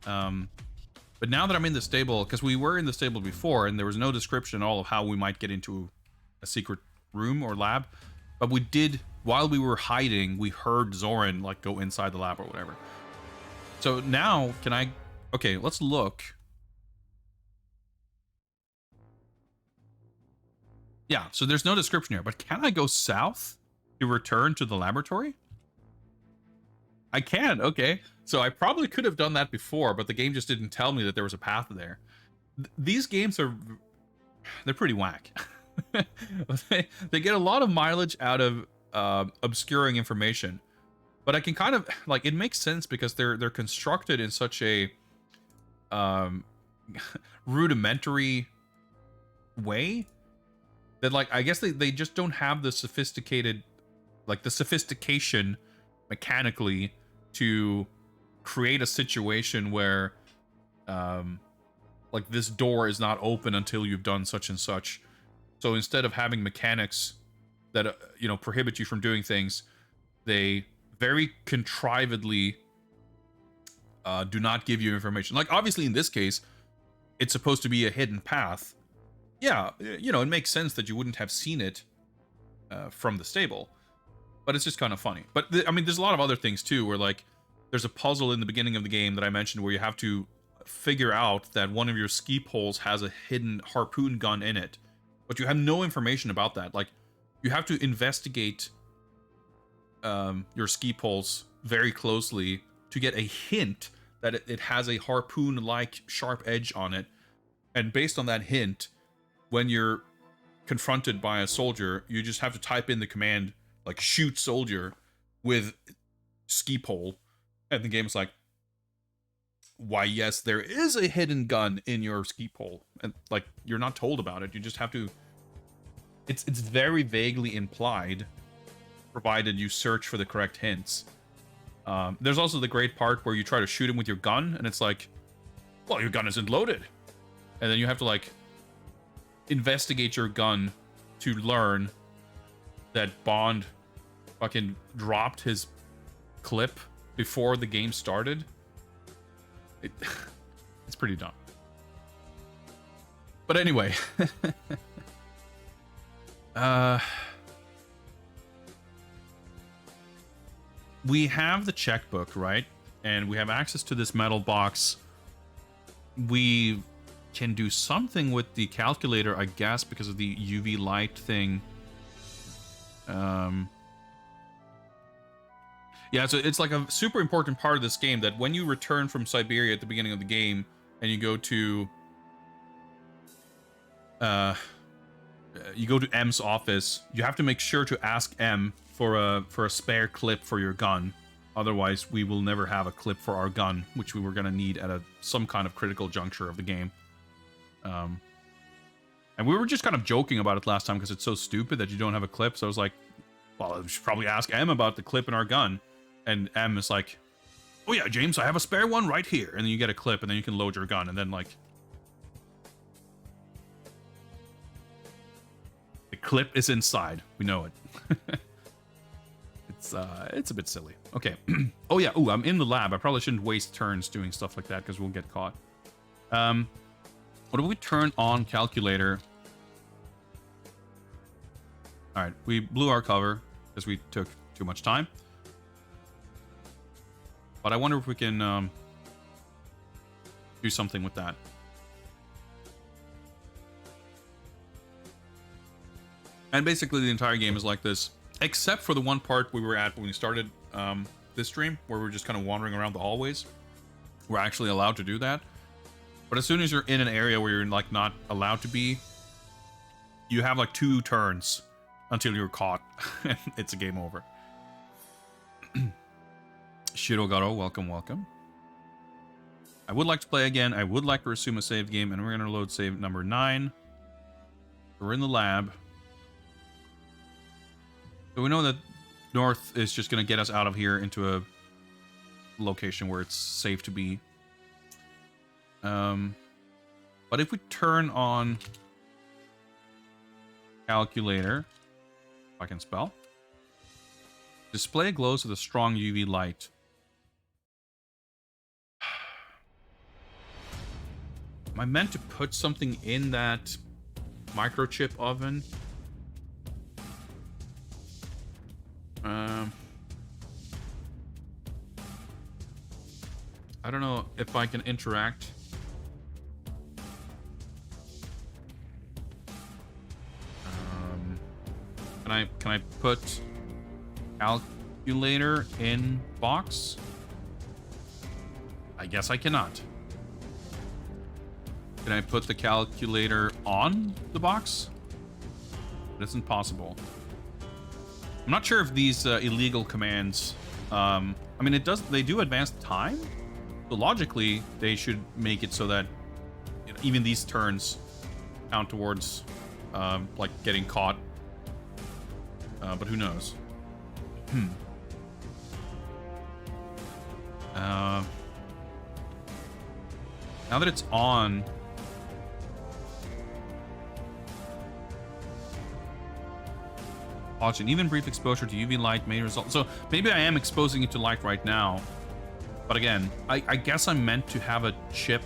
But now that I'm in the stable, because we were in the stable before and there was no description at all of how we might get into a secret room or lab, but we did, while we were hiding, we heard Zoran like go inside the lab or whatever. So now okay, let's look. Yeah, so there's no description here, but can I go south to return to the laboratory? I can, okay. So I probably could have done that before, but the game just didn't tell me that there was a path there. These games they're pretty whack. They get a lot of mileage out of obscuring information, but I can kind of, like, it makes sense because they're constructed in such a rudimentary way that, like, I guess they just don't have the sophistication mechanically to create a situation where like this door is not open until you've done such and such. So instead of having mechanics that prohibit you from doing things, they very contrivedly do not give you information. Like, obviously in this case it's supposed to be a hidden path. Yeah, it makes sense that you wouldn't have seen it from the stable, but it's just kind of funny. But I mean, there's a lot of other things too, where, like, there's a puzzle in the beginning of the game that I mentioned where you have to figure out that one of your ski poles has a hidden harpoon gun in it, but you have no information about that. Like, you have to investigate your ski poles very closely to get a hint that it has a harpoon-like sharp edge on it, and based on that hint, when you're confronted by a soldier, you just have to type in the command, like, shoot soldier with ski pole, and the game's like, why, yes, there is a hidden gun in your ski pole, and, like, you're not told about it. You just have to, it's very vaguely implied, provided you search for the correct hints. There's also the great part where you try to shoot him with your gun, and it's like, well, your gun isn't loaded, and then you have to, like, investigate your gun to learn that Bond fucking dropped his clip before the game started. It's pretty dumb. But anyway, we have the checkbook, right? And we have access to this metal box. We can do something with the calculator, I guess, because of the UV light thing. Yeah, so it's like a super important part of this game that when you return from Siberia at the beginning of the game and you go to M's office, you have to make sure to ask M for a spare clip for your gun. Otherwise, we will never have a clip for our gun, which we were gonna need at some kind of critical juncture of the game. And we were just kind of joking about it last time because it's so stupid that you don't have a clip. So I was like, well, I should probably ask M about the clip in our gun. And M is like, oh yeah, James, I have a spare one right here. And then you get a clip and then you can load your gun. And then like, the clip is inside. We know it. It's a bit silly. Okay. Oh yeah. Oh, I'm in the lab. I probably shouldn't waste turns doing stuff like that because we'll get caught. What if we turn on calculator? All right, we blew our cover because we took too much time. But I wonder if we can do something with that. And basically the entire game is like this, except for the one part we were at when we started this stream, where we're just kind of wandering around the hallways. We're actually allowed to do that. But as soon as you're in an area where you're like not allowed to be, you have like 2 turns until you're caught. It's a game over. Shirogaro, welcome, welcome. I would like to play again. I would like to resume a save game, and we're going to load save number 9. We're in the lab. So we know that North is just going to get us out of here into a location where it's safe to be. But if we turn on calculator, if I can spell, display glows with a strong UV light. Am I meant to put something in that microchip oven? I don't know if I can interact. Can I put calculator in box? I guess I cannot. Can I put the calculator on the box? It isn't possible. I'm not sure if these illegal commands. I mean, they do advance time. So logically, they should make it so that even these turns count towards like getting caught. But who knows? Now that it's on, watch an even brief exposure to UV light may result. So maybe I am exposing it to light right now. But again, I guess I'm meant to have a chip.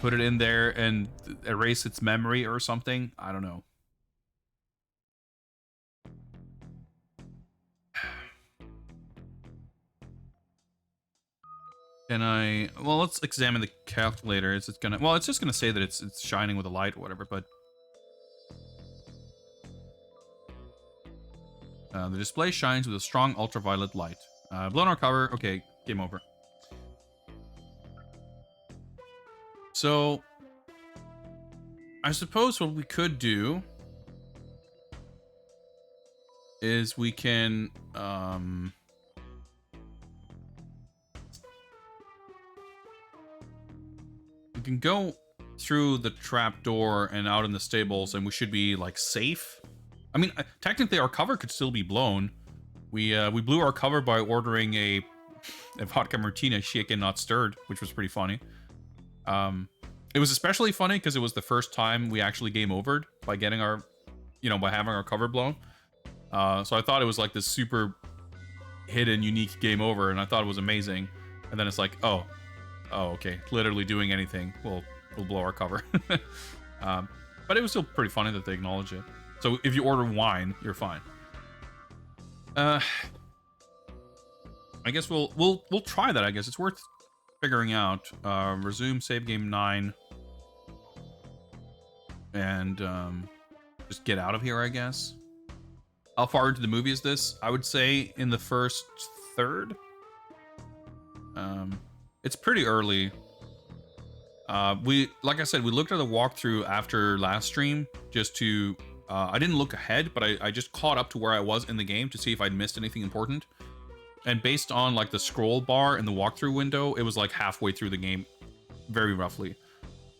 Put it in there and erase its memory or something. I don't know. Can I? Well, let's examine the calculator. Is it gonna? Well, it's just gonna say that it's shining with a light or whatever. But the display shines with a strong ultraviolet light. Blown our cover. Okay, game over. So, I suppose what we could do is we can go through the trap door and out in the stables, and we should be like safe. I mean, technically our cover could still be blown. We blew our cover by ordering a vodka martini, shaken not stirred, which was pretty funny. It was especially funny because it was the first time we actually game overed by getting our, by having our cover blown. So I thought it was like this super hidden, unique game over, and I thought it was amazing. And then it's like, oh, okay, literally doing anything will blow our cover. But it was still pretty funny that they acknowledge it. So if you order wine, you're fine. I guess we'll try that. I guess it's worth figuring out. Resume save game 9, and just get out of here. I guess. How far into the movie is this? I would say in the first third. It's pretty early. Like I said, we looked at the walkthrough after last stream just to. I didn't look ahead, but I just caught up to where I was in the game to see if I'd missed anything important. And based on like the scroll bar in the walkthrough window, it was like halfway through the game, very roughly.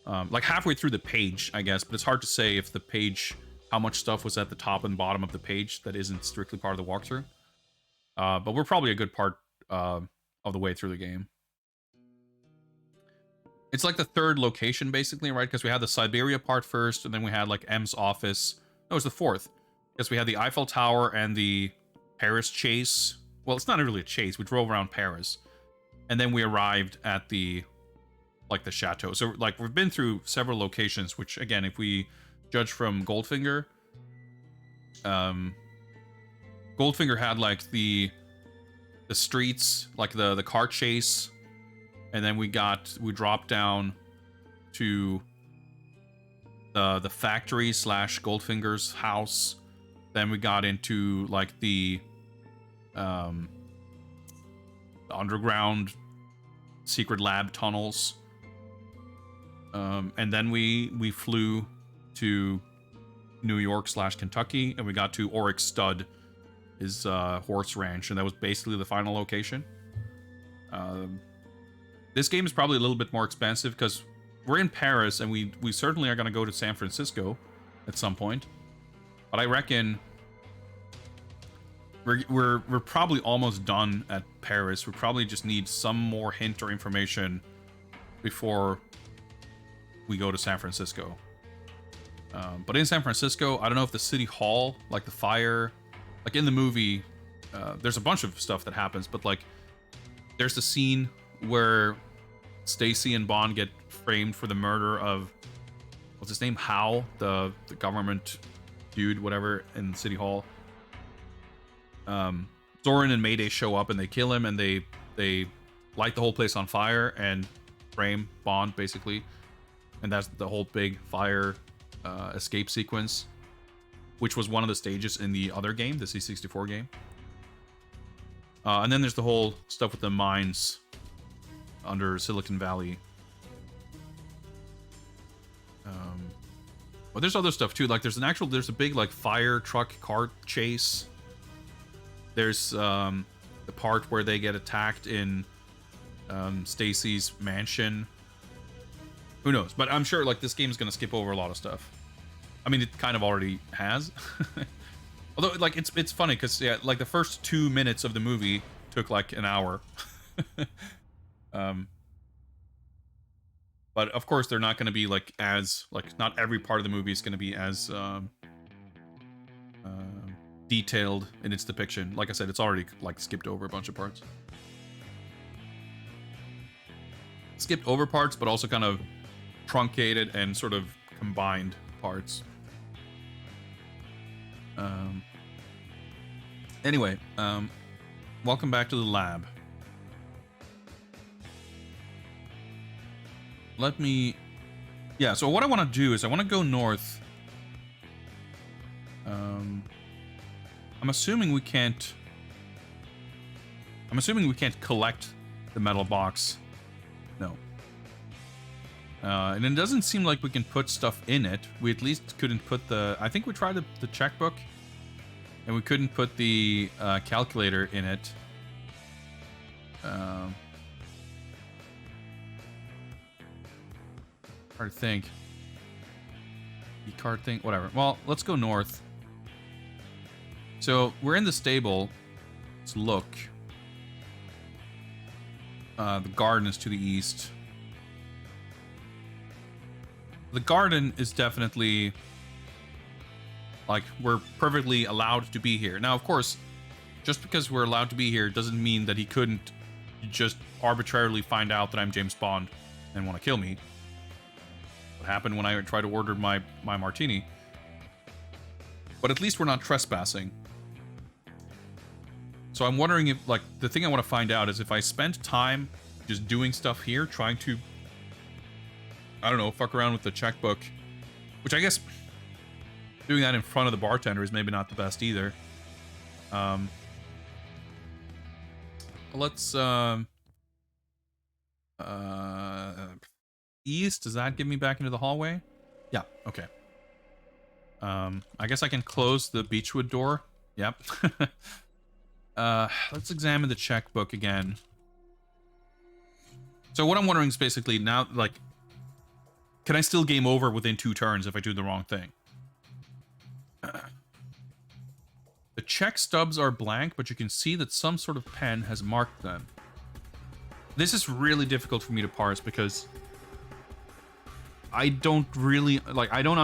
Like halfway through the page, I guess. But it's hard to say if the page, how much stuff was at the top and bottom of the page that isn't strictly part of the walkthrough. But we're probably a good part of the way through the game. It's like the third location, basically, right? Because we had the Siberia part first, and then we had like M's office. No, it was the fourth. Because we had the Eiffel Tower and the Paris chase. Well, it's not really a chase. We drove around Paris. And then we arrived at the chateau. So, like, we've been through several locations, which, again, if we judge from Goldfinger, Goldfinger had, like, the streets, like the car chase. And then we dropped down to the factory / Goldfinger's house. Then we got into like the underground secret lab tunnels. And then we flew to New York / Kentucky, and we got to Oryx Stud, his horse ranch, and that was basically the final location. This game is probably a little bit more expensive because we're in Paris, and we certainly are going to go to San Francisco at some point. But I reckon we're probably almost done at Paris. We probably just need some more hint or information before we go to San Francisco. But in San Francisco, I don't know if the city hall, like the fire, like in the movie, there's a bunch of stuff that happens, but like there's the scene where Stacy and Bond get framed for the murder of, what's his name? Howe, the government dude, whatever, in City Hall. Zorin and Mayday show up and they kill him, and they light the whole place on fire and frame Bond, basically. And that's the whole big fire escape sequence, which was one of the stages in the other game, the C64 game. And then there's the whole stuff with the mines under Silicon Valley. But there's other stuff too. Like there's a big like fire truck cart chase. There's the part where they get attacked in Stacy's mansion. Who knows? But I'm sure like this game is gonna skip over a lot of stuff. I mean, it kind of already has. Although like it's funny because yeah, like the first 2 minutes of the movie took like an hour. But of course they're not going to be like as like not every part of the movie is going to be as detailed in its depiction. Like I said, it's already like skipped over a bunch of parts. Skipped over parts, but also kind of truncated and sort of combined parts. Anyway, welcome back to the lab. Yeah, so what I want to do is I want to go north. I'm assuming we can't collect the metal box. No. And it doesn't seem like we can put stuff in it. We at least couldn't put I think we tried the checkbook, and we couldn't put the calculator in it. Hard to think. The card thing, whatever. Well, let's go north. So we're in the stable. Let's look. The garden is to the east. The garden is definitely like we're perfectly allowed to be here. Now, of course, just because we're allowed to be here doesn't mean that he couldn't just arbitrarily find out that I'm James Bond and want to kill me. What happened when I tried to order my martini. But at least we're not trespassing. So I'm wondering if, like, the thing I want to find out is if I spend time just doing stuff here, trying to, I don't know, fuck around with the checkbook, which I guess doing that in front of the bartender is maybe not the best either. Let's, east, does that get me back into the hallway? Yeah, okay. I guess I can close the Beechwood door. Yep. Let's examine the checkbook again. So what I'm wondering is basically now, like, can I still game over within 2 turns if I do the wrong thing? The check stubs are blank, but you can see that some sort of pen has marked them. This is really difficult for me to parse because I don't really, like, I don't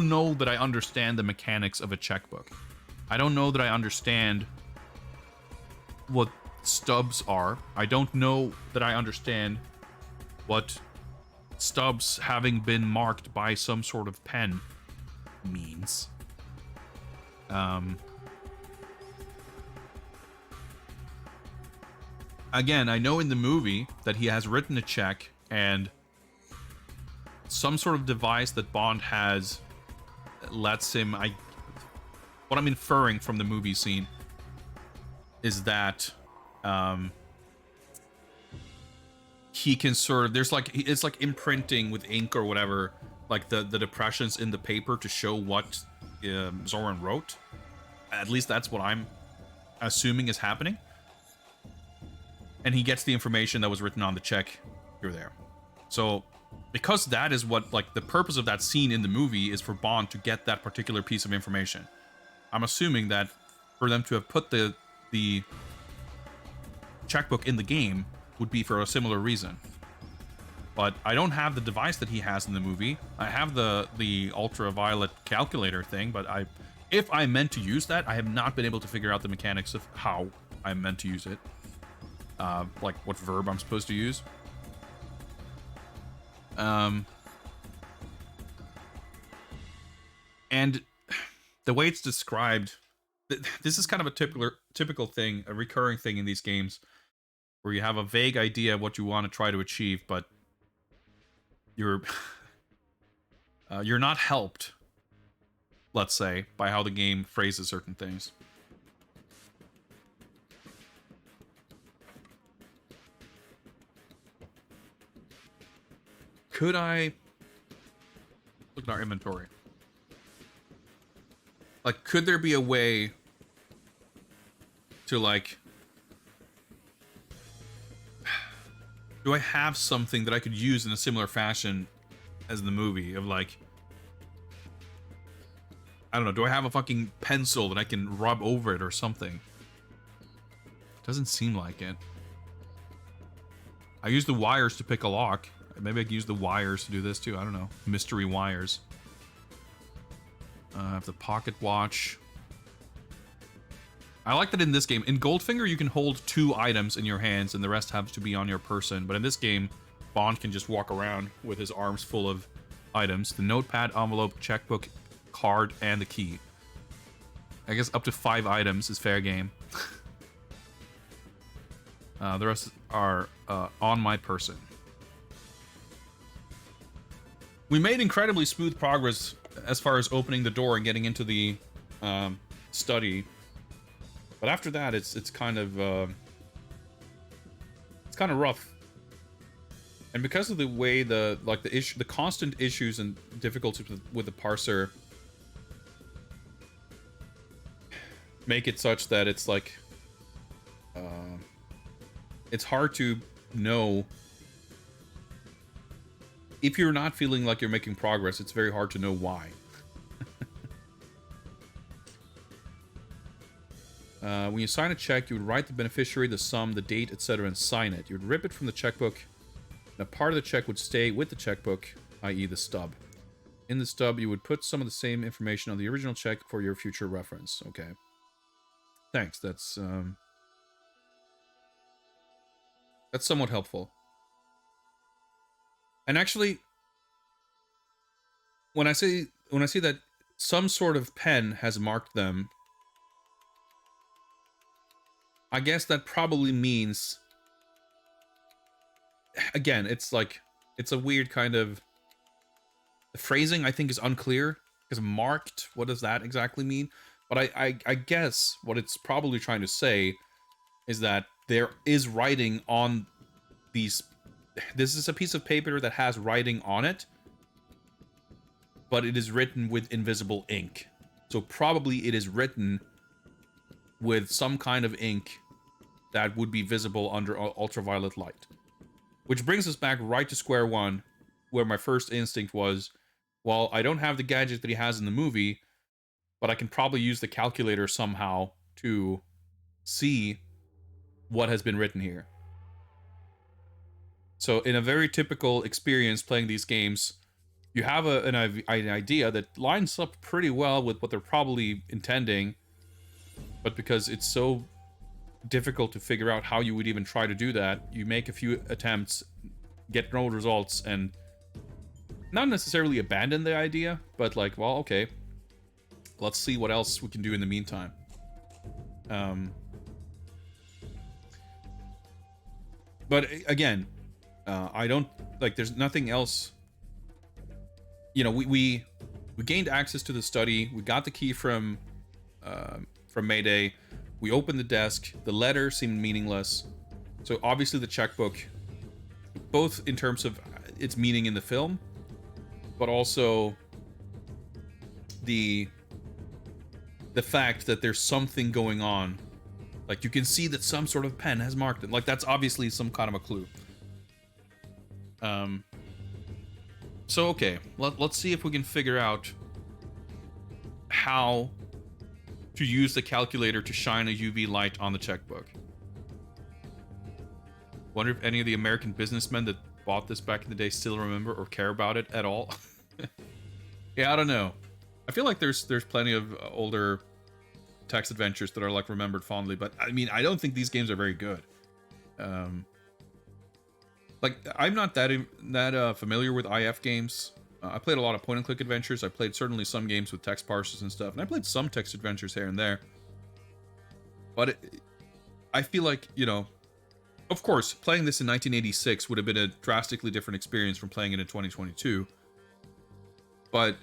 know that I understand the mechanics of a checkbook. I don't know that I understand what stubs are. I don't know that I understand what stubs having been marked by some sort of pen means. Again, I know in the movie that he has written a check and some sort of device that Bond has lets him, what I'm inferring from the movie scene is that he can sort of, there's like, it's like imprinting with ink or whatever, like the depressions in the paper to show what Zoran wrote. At least that's what I'm assuming is happening. And he gets the information that was written on the check through there. So because that is what, like, the purpose of that scene in the movie is for Bond to get that particular piece of information. I'm assuming that for them to have put the checkbook in the game would be for a similar reason. But I don't have the device that he has in the movie. I have the ultraviolet calculator thing, but if I meant to use that, I have not been able to figure out the mechanics of how I'm meant to use it. Like what verb I'm supposed to use. And the way it's described, this is kind of a typical thing, a recurring thing in these games, where you have a vague idea of what you want to try to achieve, but you're not helped, let's say, by how the game phrases certain things. Could I look at our inventory? Like, could there be a way to, like, do I have something that I could use in a similar fashion as in the movie of, like, I don't know, do I have a fucking pencil that I can rub over it or something? Doesn't seem like it. I use the wires to pick a lock. Maybe I could use the wires to do this too. I don't know. Mystery wires. I have the pocket watch. I like that in this game. In Goldfinger, you can hold 2 items in your hands and the rest have to be on your person. But in this game, Bond can just walk around with his arms full of items. The notepad, envelope, checkbook, card, and the key. I guess up to 5 items is fair game. The rest are on my person. We made incredibly smooth progress as far as opening the door and getting into the study, but after that, it's kind of rough. And because of the way the constant issues and difficulties with the parser make it such that it's like it's hard to know. If you're not feeling like you're making progress, it's very hard to know why. When you sign a check, you would write the beneficiary, the sum, the date, etc., and sign it. You would rip it from the checkbook, and a part of the check would stay with the checkbook, i.e. the stub. In the stub, you would put some of the same information on the original check for your future reference. Okay. Thanks, that's somewhat helpful. And actually, when I see that some sort of pen has marked them, I guess that probably means, again, it's like, it's a weird kind of, the phrasing I think is unclear, because marked, what does that exactly mean? But I guess what it's probably trying to say is that there is writing on these, this is a piece of paper that has writing on it, but it is written with invisible ink. So probably it is written with some kind of ink that would be visible under ultraviolet light. Which brings us back right to square one, where my first instinct was, well, I don't have the gadget that he has in the movie, but I can probably use the calculator somehow to see what has been written here. So in a very typical experience playing these games, you have an idea that lines up pretty well with what they're probably intending, but because it's so difficult to figure out how you would even try to do that, you make a few attempts, get no results, and not necessarily abandon the idea, but like, well, okay, let's see what else we can do in the meantime. But again, I don't, like, there's nothing else. You know, we gained access to the study. We got the key from Mayday. We opened the desk. The letter seemed meaningless. So obviously the checkbook, both in terms of its meaning in the film, but also the fact that there's something going on. Like, you can see that some sort of pen has marked it. Like, that's obviously some kind of a clue. So, okay, let's see if we can figure out how to use the calculator to shine a UV light on the checkbook. Wonder if any of the American businessmen that bought this back in the day still remember or care about it at all. Yeah, I don't know. I feel like there's plenty of older text adventures that are like remembered fondly, but I mean, I don't think these games are very good. Like, I'm not that familiar with IF games. I played a lot of point-and-click adventures. I played certainly some games with text parsers and stuff, and I played some text adventures here and there. But I feel like, you know, of course, playing this in 1986 would have been a drastically different experience from playing it in 2022. But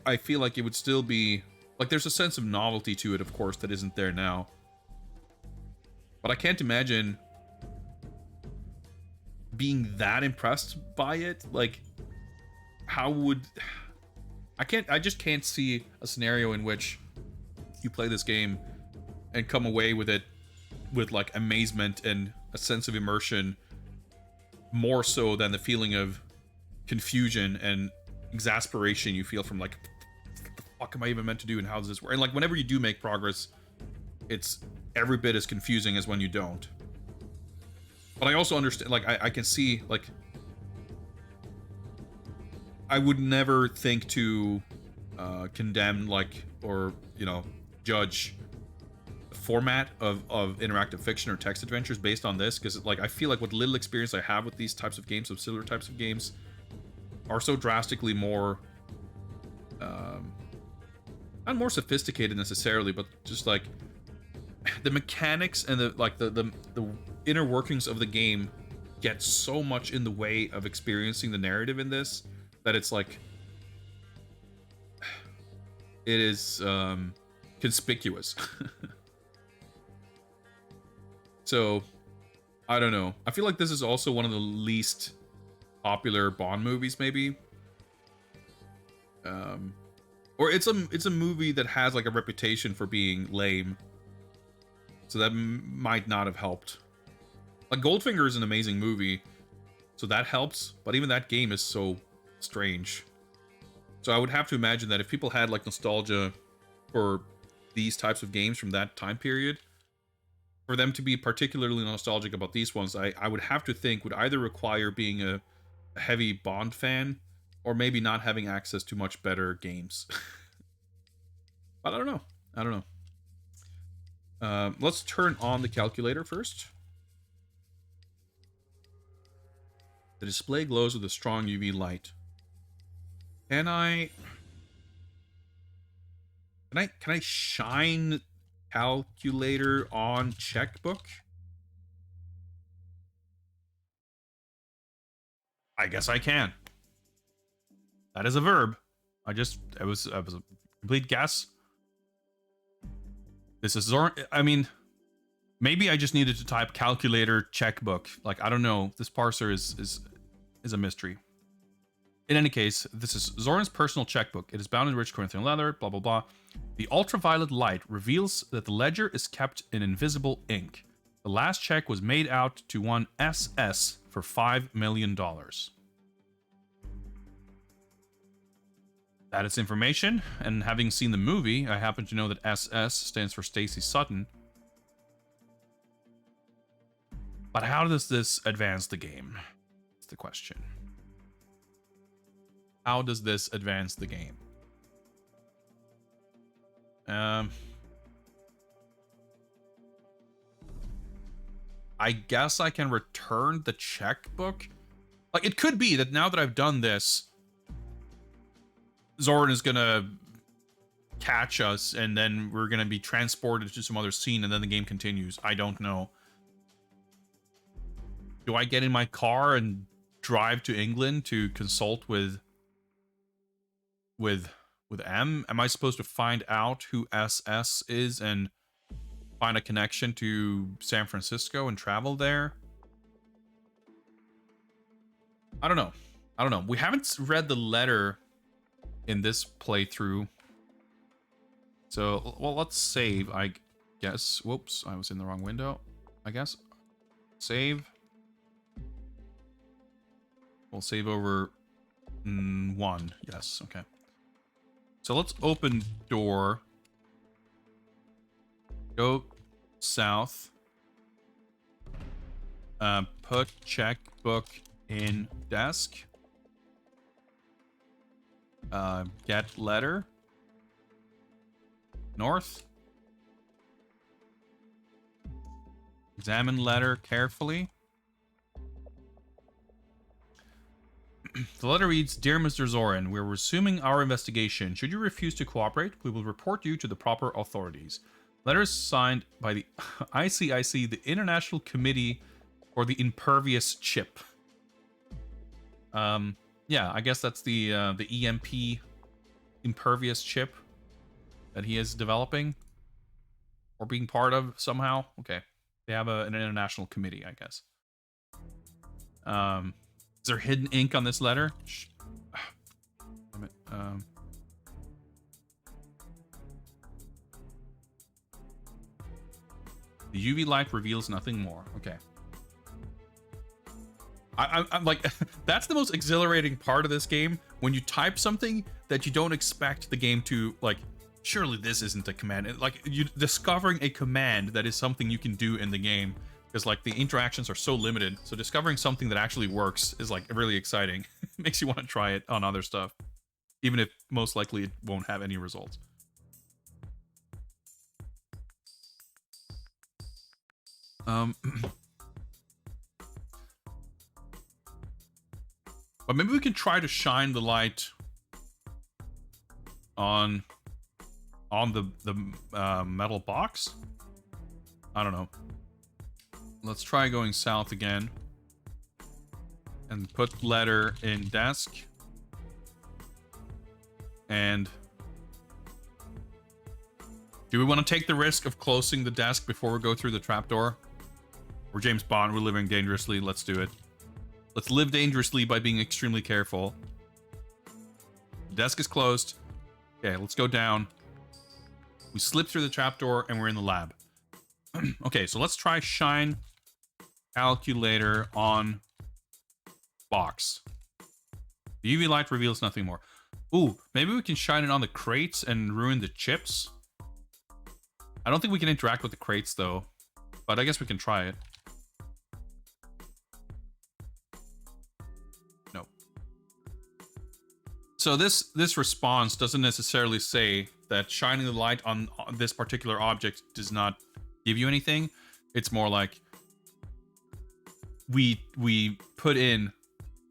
I feel like it would still be, like, there's a sense of novelty to it, of course, that isn't there now. But I can't imagine being that impressed by it. Like, how would... I just can't see a scenario in which you play this game and come away with it with, like, amazement and a sense of immersion, more so than the feeling of confusion and exasperation you feel from, like, what the fuck am I even meant to do and how does this work? And, like, whenever you do make progress, it's every bit as confusing as when you don't. But I also understand, like, I can see, like, I would never think to condemn, like, or, you know, judge the format of interactive fiction or text adventures based on this, because, like, I feel like what little experience I have with these types of games, of similar types of games, are so drastically more, not more sophisticated necessarily, but just, like, the mechanics and the inner workings of the game get so much in the way of experiencing the narrative in this that it's like, it is conspicuous. So I don't know, I feel like this is also one of the least popular Bond movies, maybe, or it's a movie that has, like, a reputation for being lame, so that might not have helped. Like, Goldfinger is an amazing movie, so that helps, but even that game is so strange. So I would have to imagine that if people had, like, nostalgia for these types of games from that time period, for them to be particularly nostalgic about these ones, I would have to think would either require being a heavy Bond fan, or maybe not having access to much better games. But I don't know. Let's turn on the calculator first. The display glows with a strong UV light. Can I shine calculator on checkbook? I guess I can. That is a verb. It was a complete guess. This is Zoran. I mean, maybe I just needed to type calculator checkbook. Like, I don't know. This parser is a mystery. In any case, this is Zoran's personal checkbook. It is bound in rich Corinthian leather, blah, blah, blah. The ultraviolet light reveals that the ledger is kept in invisible ink. The last check was made out to one SS for $5 million. That is information, and having seen the movie, I happen to know that SS stands for Stacy Sutton. But how does this advance the game? That's the question. How does this advance the game? I guess I can return the checkbook. Like, it could be that now that I've done this, Zoran is gonna catch us, and then we're gonna be transported to some other scene, and then the game continues. I don't know. Do I get in my car and drive to England to consult with M? Am I supposed to find out who SS is and find a connection to San Francisco and travel there? I don't know. I don't know. We haven't read the letter in this playthrough. So, well, let's save, I guess. Whoops, I was in the wrong window, I guess. Save. We'll save over 1. Yes, okay. So let's open door. Go south. Put checkbook in desk. Get letter. North. Examine letter carefully. The letter reads, Dear Mr. Zoran, we're resuming our investigation. Should you refuse to cooperate, we will report you to the proper authorities. Letter is signed by the ICIC, the International Committee for the Impervious Chip. Yeah, I guess that's the EMP impervious chip that he is developing or being part of somehow. Okay, they have an international committee, I guess. Is there hidden ink on this letter? Damn it. The UV light reveals nothing more. Okay. I'm like, that's the most exhilarating part of this game, when you type something that you don't expect the game to, like, surely this isn't a command. Like, you discovering a command that is something you can do in the game, because, like, the interactions are so limited. So discovering something that actually works is, like, really exciting. It makes you want to try it on other stuff, even if most likely it won't have any results. But maybe we can try to shine the light on the metal box. I don't know. Let's try going south again and put letter in desk. And do we want to take the risk of closing the desk before we go through the trapdoor? We're James Bond. We're living dangerously. Let's do it. Let's live dangerously by being extremely careful. The desk is closed. Okay, let's go down. We slip through the trapdoor and we're in the lab. Okay, so let's try shine calculator on box. The UV light reveals nothing more. Ooh, maybe we can shine it on the crates and ruin the chips. I don't think we can interact with the crates though, but I guess we can try it. No. So this response doesn't necessarily say that shining the light on this particular object does not give you anything. It's more like we put in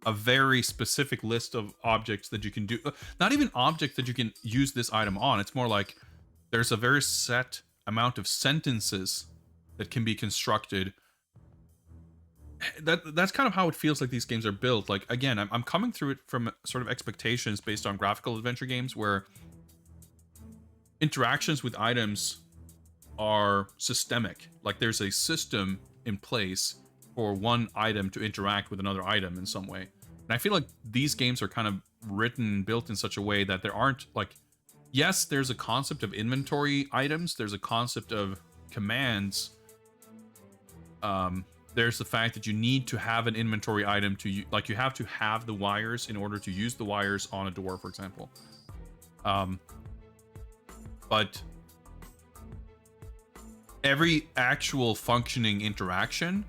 a very specific list of objects that you can do. Not even objects that you can use this item on. It's more like there's a very set amount of sentences that can be constructed. That's kind of how it feels like these games are built. Like, again, I'm coming through it from sort of expectations based on graphical adventure games where interactions with items are systemic. Like, there's a system in place for one item to interact with another item in some way. And I feel like these games are kind of written, built in such a way that there aren't, like, yes, there's a concept of inventory items, there's a concept of commands. There's the fact that you need to have an inventory item to, like, you have to have the wires in order to use the wires on a door, for example. But every actual functioning interaction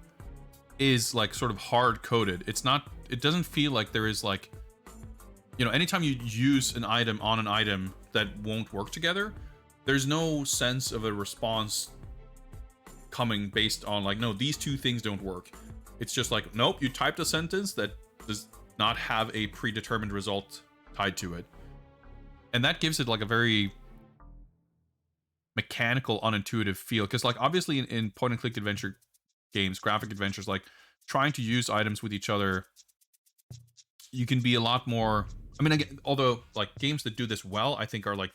is like sort of hard coded. It's not, it doesn't feel like there is, like, you know, anytime you use an item on an item that won't work together, there's no sense of a response coming based on, like, no, these two things don't work. It's just like, nope, you typed a sentence that does not have a predetermined result tied to it. And that gives it like a very mechanical, unintuitive feel. Because, like, obviously in point and click adventure games, graphic adventures, like, trying to use items with each other, you can be a lot more, I mean, again, although, like, games that do this well, I think, are like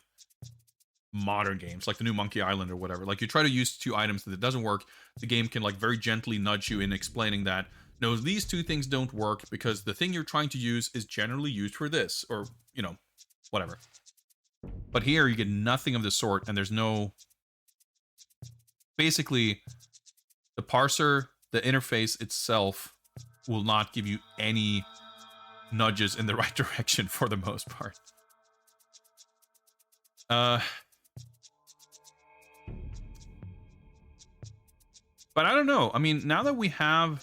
modern games, like the new Monkey Island or whatever. Like, you try to use two items that it doesn't work, the game can, like, very gently nudge you in explaining that, no, these two things don't work because the thing you're trying to use is generally used for this, or, you know, whatever. But here you get nothing of the sort, and there's no, basically, the parser, the interface itself will not give you any nudges in the right direction for the most part. But I don't know. I mean, now that we found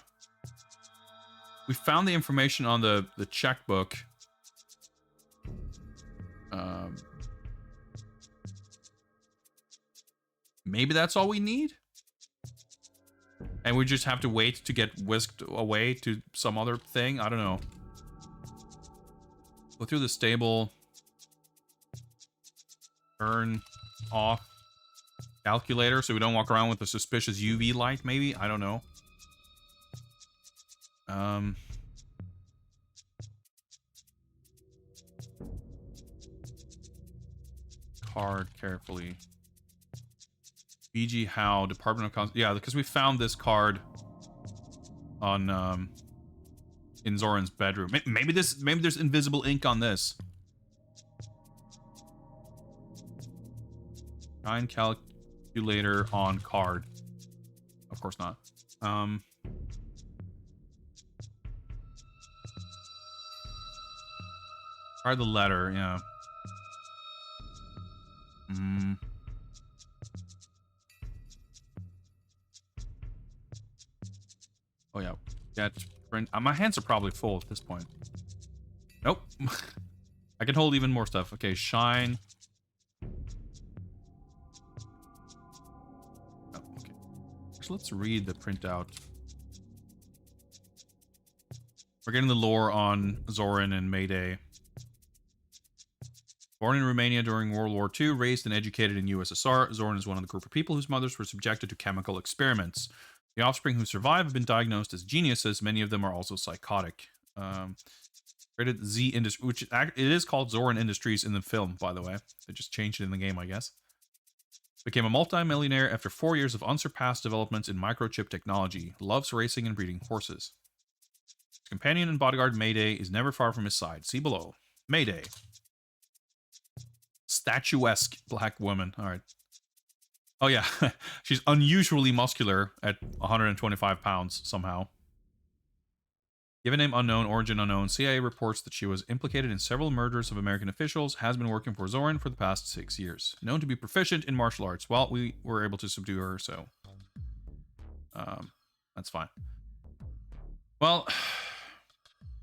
the information on the checkbook. Maybe that's all we need? And we just have to wait to get whisked away to some other thing? I don't know. Go through the stable. Turn off calculator so we don't walk around with a suspicious UV light, maybe? I don't know. Card carefully. BG Howe, Department of yeah, because we found this card on in Zoran's bedroom. Maybe there's invisible ink on this. Shine calculator on card. Of course not. Try the letter, yeah. Oh yeah, get print. My hands are probably full at this point. Nope. I can hold even more stuff. Okay, shine. Oh, okay. So let's read the printout. We're getting the lore on Zoran and Mayday. Born in Romania during World War II, raised and educated in USSR, Zoran is one of the group of people whose mothers were subjected to chemical experiments. The offspring who survive have been diagnosed as geniuses. Many of them are also psychotic. Rated Z Industries, which it is called Zoran Industries in the film, by the way. They just changed it in the game, I guess. Became a multi-millionaire after 4 years of unsurpassed developments in microchip technology. Loves racing and breeding horses. His companion and bodyguard Mayday is never far from his side. See below. Mayday. Statuesque black woman. All right. Oh, yeah. She's unusually muscular at 125 pounds somehow. Given name unknown, origin unknown, CIA reports that she was implicated in several murders of American officials, has been working for Zoran for the past 6 years. Known to be proficient in martial arts. Well, we were able to subdue her, so that's fine. Well,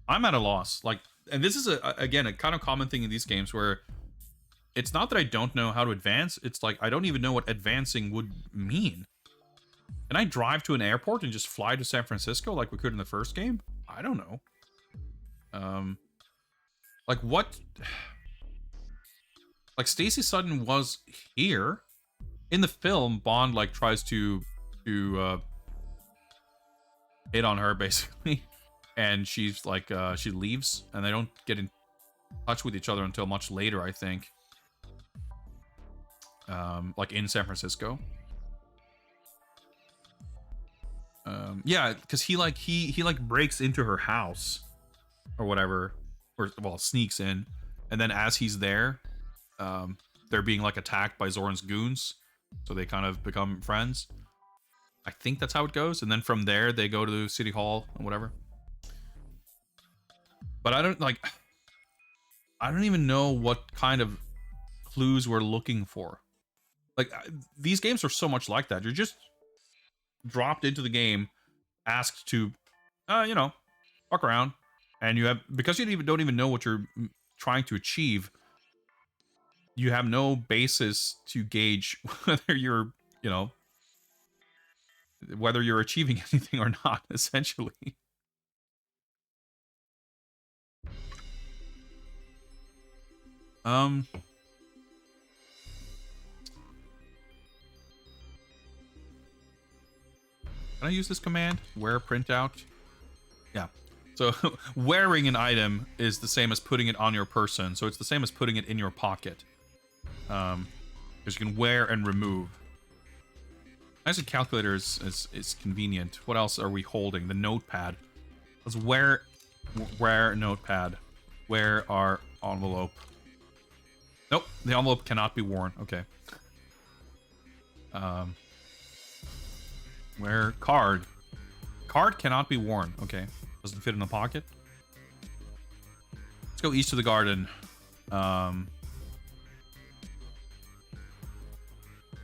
I'm at a loss. Like, and this is, again, a kind of common thing in these games where it's not that I don't know how to advance, it's like I don't even know what advancing would mean. Can I drive to an airport and just fly to San Francisco like we could in the first game? I don't know. Like what? Like Stacey Sutton was here in the film, Bond like tries to hit on her basically, and she's like she leaves, and they don't get in touch with each other until much later, I think. Like in San Francisco. Yeah, because he breaks into her house or whatever, or well, sneaks in, and then as he's there, they're being like attacked by Zoran's goons, so they kind of become friends. I think that's how it goes, and then from there they go to City Hall and whatever. But I don't even know what kind of clues we're looking for. Like, these games are so much like that. You're just dropped into the game, asked to, fuck around, and you have, because you don't even know what you're trying to achieve, you have no basis to gauge whether you're, whether you're achieving anything or not, essentially. Can I use this command? Wear printout? Yeah. So wearing an item is the same as putting it on your person. So it's the same as putting it in your pocket. Because you can wear and remove. As a calculator is convenient. What else are we holding? The notepad. Let's wear notepad. Wear our envelope. Nope, the envelope cannot be worn. Okay. Wear card. Card cannot be worn. Okay. Doesn't fit in the pocket. Let's go east of the garden.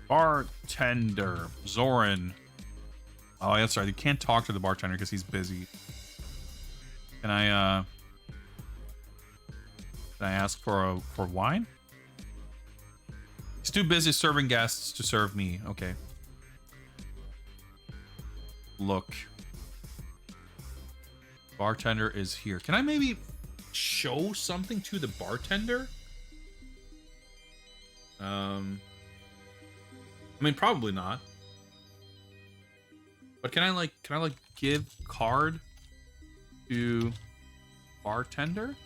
Bartender. Zoran. Oh, that's right. You can't talk to the bartender because he's busy. Can I ask for wine? He's too busy serving guests to serve me. Okay. Look. Bartender is here. Can I maybe show something to the bartender? I mean, probably not. But can I like give card to bartender?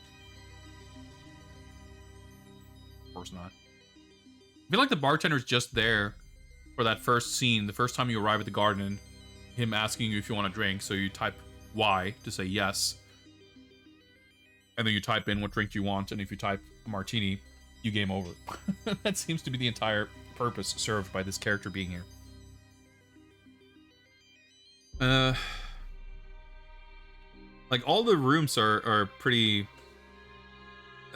Of course not. I feel like the bartender's just there for that first scene, the first time you arrive at the garden, him asking you if you want a drink, so you type Y to say yes. And then you type in what drink you want, and if you type a martini, you game over. That seems to be the entire purpose served by this character being here. Like, all the rooms are pretty...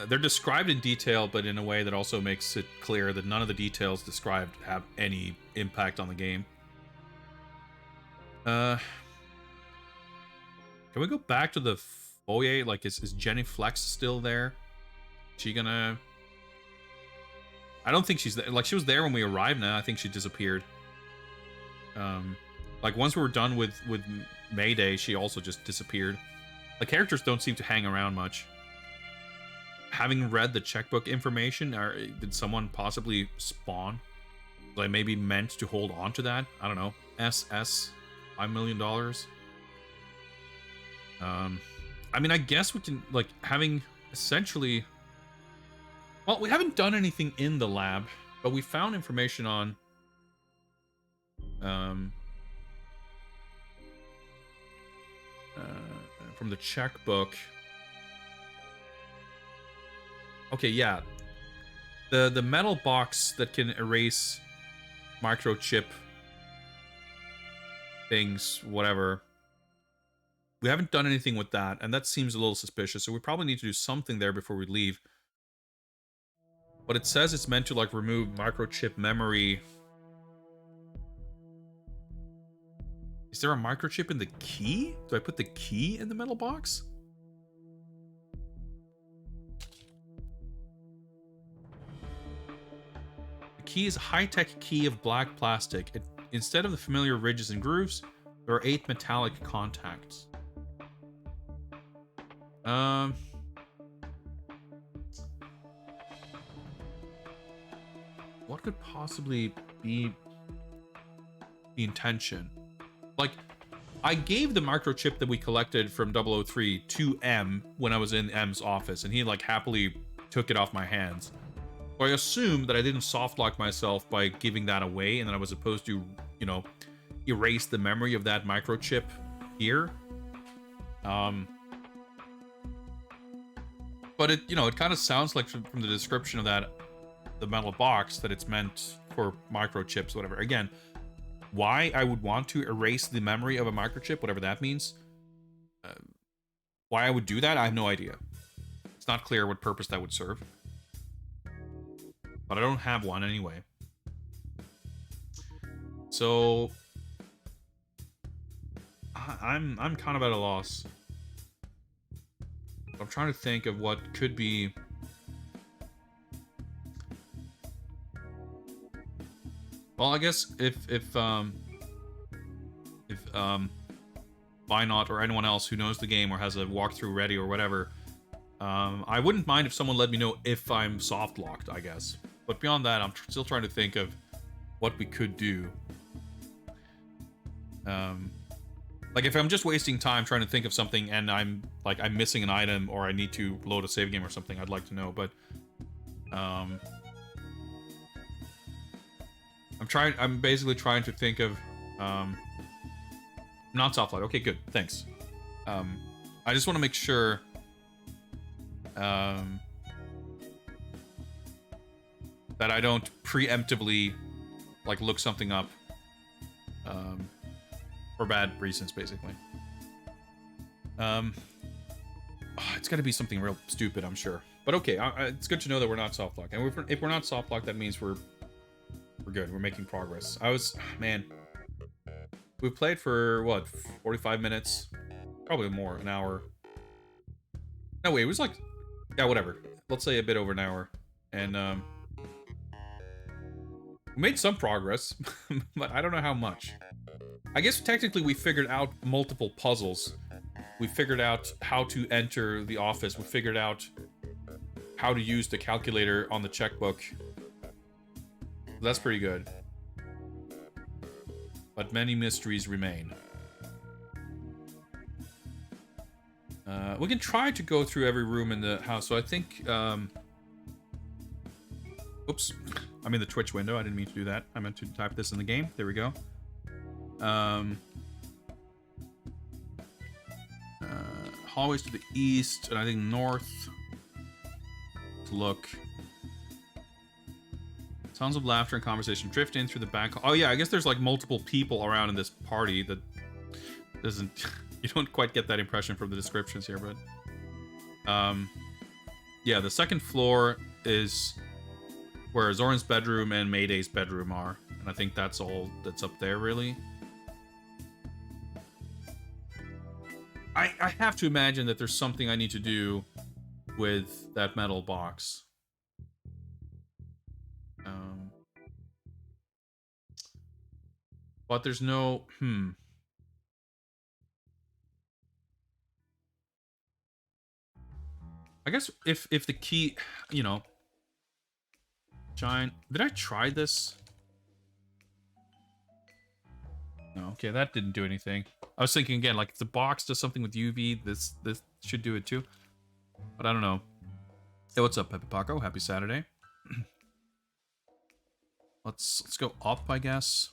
they're described in detail, but in a way that also makes it clear that none of the details described have any impact on the game. Can we go back to the foyer? Like, is Jenny Flex still there? She gonna... I don't think she's there. Like, she was there when we arrived now. I think she disappeared. Like, once we were done with Mayday, she also just disappeared. The characters don't seem to hang around much. Having read the checkbook information, did someone possibly spawn? Like, maybe meant to hold on to that? I don't know. SS, $5 million. I mean, I guess we can, like, having essentially... Well, we haven't done anything in the lab, but we found information on... from the checkbook. Okay, yeah. The metal box that can erase microchip things, whatever. We haven't done anything with that, and that seems a little suspicious, so we probably need to do something there before we leave. But it says it's meant to, like, remove microchip memory. Is there a microchip in the key? Do I put the key in the metal box? The key is a high-tech key of black plastic. Instead of the familiar ridges and grooves, there are 8 metallic contacts. What could possibly be the intention? Like, I gave the microchip that we collected from 003 to M when I was in M's office, and he like happily took it off my hands. So I assume that I didn't softlock myself by giving that away, and that I was supposed to, you know, erase the memory of that microchip here. But it, you know, it kind of sounds like from the description of that, the metal box, that it's meant for microchips, whatever. Again, why I would want to erase the memory of a microchip, whatever that means, why I would do that, I have no idea. It's not clear what purpose that would serve. But I don't have one anyway. So I'm kind of at a loss. I'm trying to think of what could be. Well, I guess if Bynot or anyone else who knows the game or has a walkthrough ready or whatever, I wouldn't mind if someone let me know if I'm soft locked, I guess. But beyond that, I'm still trying to think of what we could do. Like if I'm just wasting time trying to think of something and I'm missing an item or I need to load a save game or something, I'd like to know. But I'm basically trying to think of not soft lock. Okay, good. Thanks. I just want to make sure that I don't preemptively like look something up for bad reasons, basically. It's got to be something real stupid, I'm sure. But okay, it's good to know that we're not soft locked. And if we're not soft locked, that means we're good. We're making progress. Man, we've played for what, 45 minutes, probably more, an hour. No, wait, it was like, yeah, whatever. Let's say a bit over an hour, and we made some progress, but I don't know how much. I guess technically we figured out multiple puzzles. We figured out how to enter the office. We figured out how to use the calculator on the checkbook. That's pretty good. But many mysteries remain. We can try to go through every room in the house. So I think... Oops. I'm in the Twitch window. I didn't mean to do that. I meant to type this in the game. There we go. Hallways to the east, and I think north. To look. Sounds of laughter and conversation drift in through the back. Oh yeah, I guess there's like multiple people around in this party that doesn't. You don't quite get that impression from the descriptions here, but yeah, the second floor is where Zoran's bedroom and Mayday's bedroom are, and I think that's all that's up there, really. I have to imagine that there's something I need to do with that metal box. But there's no... I guess if the key... You know... Giant... Did I try this? No, okay, that didn't do anything. I was thinking again, like, if the box does something with UV, this should do it too. But I don't know. Hey, what's up, Pepe Paco? Happy Saturday. Let's go up, I guess.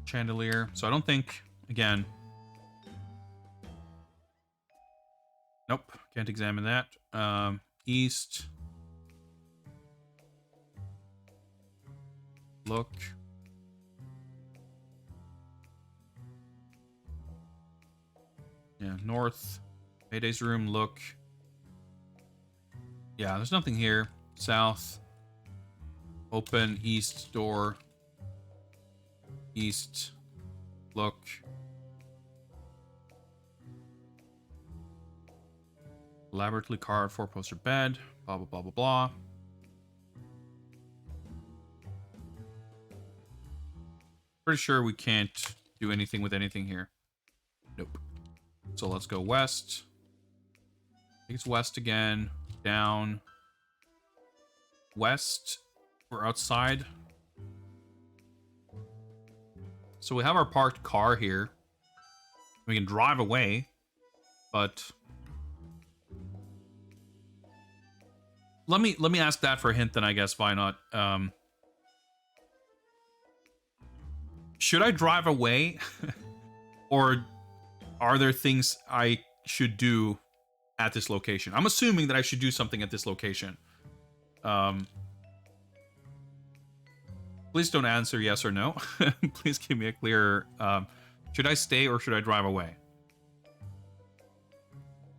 Chandelier. So I don't think, again... Nope, can't examine that. East. Look. Yeah, north. Mayday's room, look. Yeah, there's nothing here. South. Open, east door. East. Look. Elaborately carved four-poster bed. Blah, blah, blah, blah, blah. Pretty sure we can't do anything with anything here. Nope. So let's go west. think it's west again. Down. West. We're outside. So we have our parked car here. We can drive away, but let me ask that for a hint then, I guess. Why not? Should I drive away? Or are there things I should do at this location? I'm assuming that I should do something at this location. Please don't answer yes or no. Please give me a clear... should I stay or should I drive away?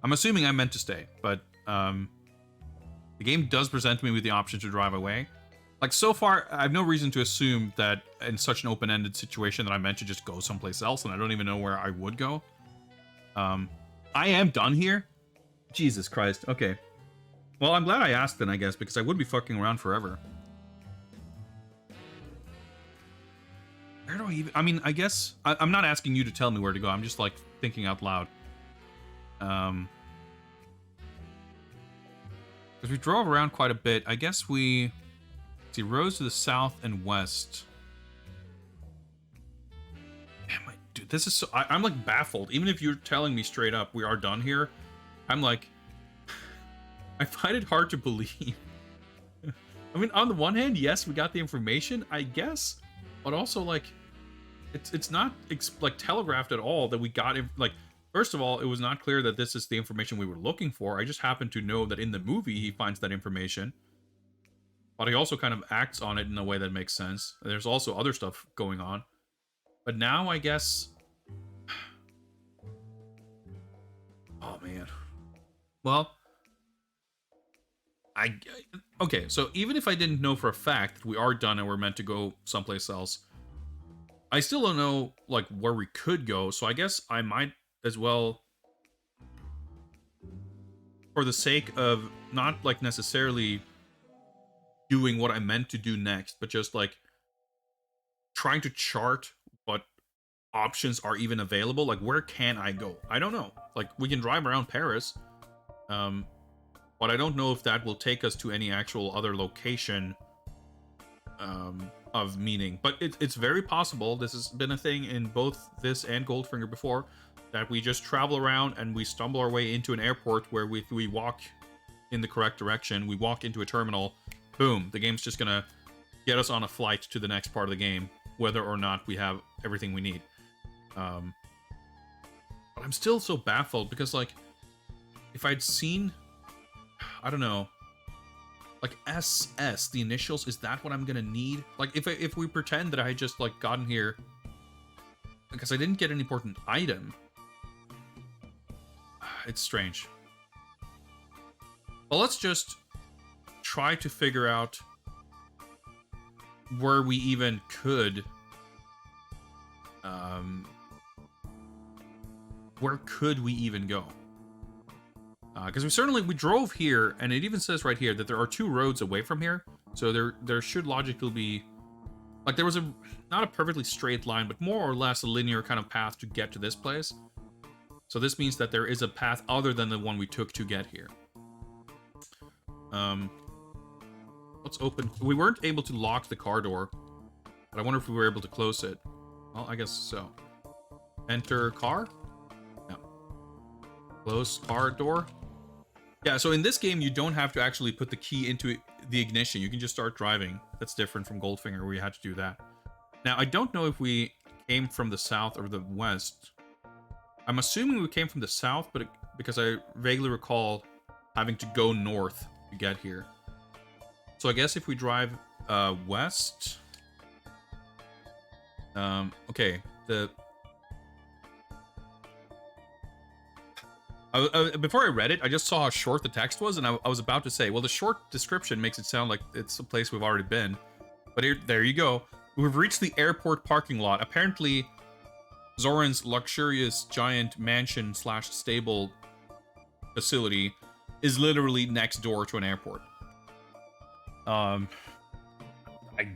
I'm assuming I meant to stay, but the game does present me with the option to drive away. Like, so far, I have no reason to assume that in such an open-ended situation that I meant to just go someplace else, and I don't even know where I would go. I am done here. Jesus Christ. Okay. Well, I'm glad I asked then, I guess, because I would be fucking around forever. Where do I even... I mean, I guess... I'm not asking you to tell me where to go. I'm just, like, thinking out loud. Because we drove around quite a bit. I guess we... see, roads to the south and west. Damn, dude, this is so... I'm, like, baffled. Even if you're telling me straight up we are done here, I'm, like... I find it hard to believe. I mean, on the one hand, yes, we got the information, I guess... But also, like, it's not, like, telegraphed at all that we got it. Like, first of all, it was not clear that this is the information we were looking for. I just happen to know that in the movie, he finds that information. But he also kind of acts on it in a way that makes sense. There's also other stuff going on. But now, I guess... Oh, man. Well... Okay, so even if I didn't know for a fact that we are done and we're meant to go someplace else, I still don't know, like, where we could go, so I guess I might as well, for the sake of not, like, necessarily doing what I meant to do next, but just, like, trying to chart what options are even available. Like, where can I go? I don't know. Like, we can drive around Paris, but I don't know if that will take us to any actual other location of meaning. But it's very possible, this has been a thing in both this and Goldfinger before, that we just travel around and we stumble our way into an airport where we walk in the correct direction, we walk into a terminal, boom, the game's just gonna get us on a flight to the next part of the game, whether or not we have everything we need. But I'm still so baffled, because, like, if I'd seen... I don't know. Like, SS, the initials, is that what I'm gonna need? Like, if we pretend that I had just, like, gotten here... Because I didn't get an important item. It's strange. Well, let's just try to figure out where we even could... where could we even go? Because we drove here, and it even says right here that there are 2 roads away from here, so there should logically be, like, there was not a perfectly straight line, but more or less a linear kind of path to get to this place. So this means that there is a path other than the one we took to get here. Let's open. We weren't able to lock the car door, but I wonder if we were able to close it. Well, I guess so. Enter car. No. Close car door. Yeah, so in this game, you don't have to actually put the key into the ignition. You can just start driving. That's different from Goldfinger, where you had to do that. Now, I don't know if we came from the south or the west. I'm assuming we came from the south, but because I vaguely recall having to go north to get here. So I guess if we drive west... okay, before I read it, I just saw how short the text was, and I was about to say, well, the short description makes it sound like it's a place we've already been. But there you go. We've reached the airport parking lot. Apparently, Zoran's luxurious giant mansion/stable facility is literally next door to an airport. I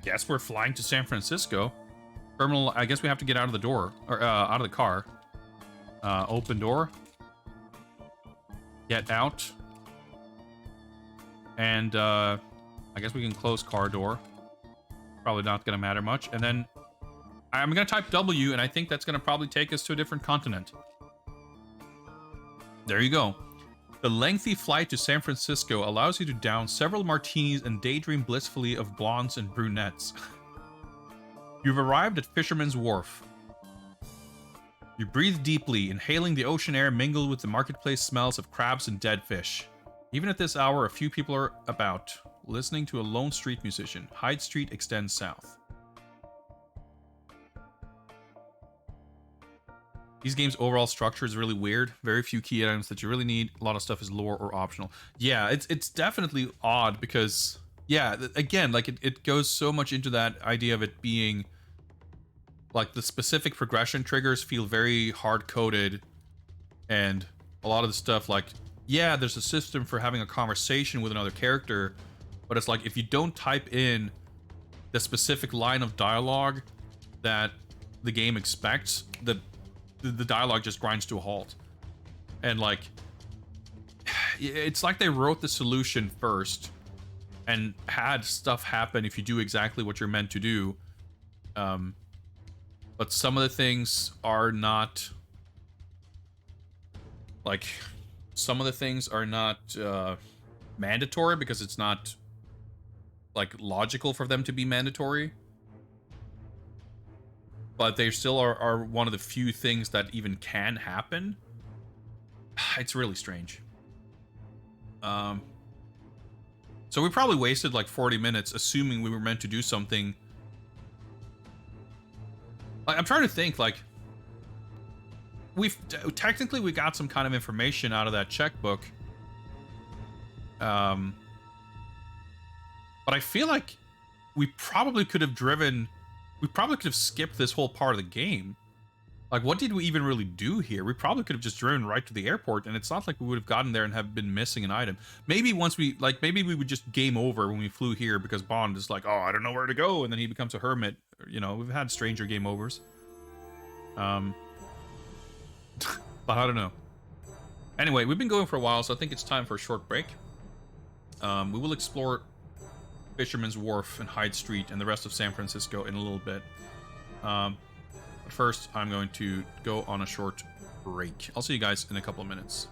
guess we're flying to San Francisco. Terminal, I guess we have to get out of the door, or out of the car. Open door. Get out. And I guess we can close car door. Probably not going to matter much. And then I'm going to type W, and I think that's going to probably take us to a different continent. There you go. The lengthy flight to San Francisco allows you to down several martinis and daydream blissfully of blondes and brunettes. You've arrived at Fisherman's Wharf. You breathe deeply, inhaling the ocean air mingled with the marketplace smells of crabs and dead fish. Even at this hour, a few people are about, listening to a lone street musician. Hyde Street extends south. These games' overall structure is really weird. Very few key items that you really need. A lot of stuff is lore or optional. Yeah, it's definitely odd because, yeah, again, like it goes so much into that idea of it being, like, the specific progression triggers feel very hard-coded, and a lot of the stuff, like, yeah, there's a system for having a conversation with another character, but it's like if you don't type in the specific line of dialogue that the game expects, the dialogue just grinds to a halt. And like, it's like they wrote the solution first and had stuff happen if you do exactly what you're meant to do. But some of the things are not, like, some of the things are not mandatory because it's not, like, logical for them to be mandatory. But they still are one of the few things that even can happen. It's really strange. So we probably wasted like 40 minutes assuming we were meant to do something. Like, I'm trying to think, like, technically we got some kind of information out of that checkbook. But I feel like we probably could have skipped this whole part of the game. Like, what did we even really do here? We probably could have just driven right to the airport, and it's not like we would have gotten there and have been missing an item. Maybe once we, like, maybe we would just game over when we flew here because Bond is like, oh, I don't know where to go, and then he becomes a hermit. You know, we've had stranger game overs. But I don't know. Anyway, we've been going for a while, so I think it's time for a short break. We will explore Fisherman's Wharf and Hyde Street and the rest of San Francisco in a little bit. But first, I'm going to go on a short break. I'll see you guys in a couple of minutes.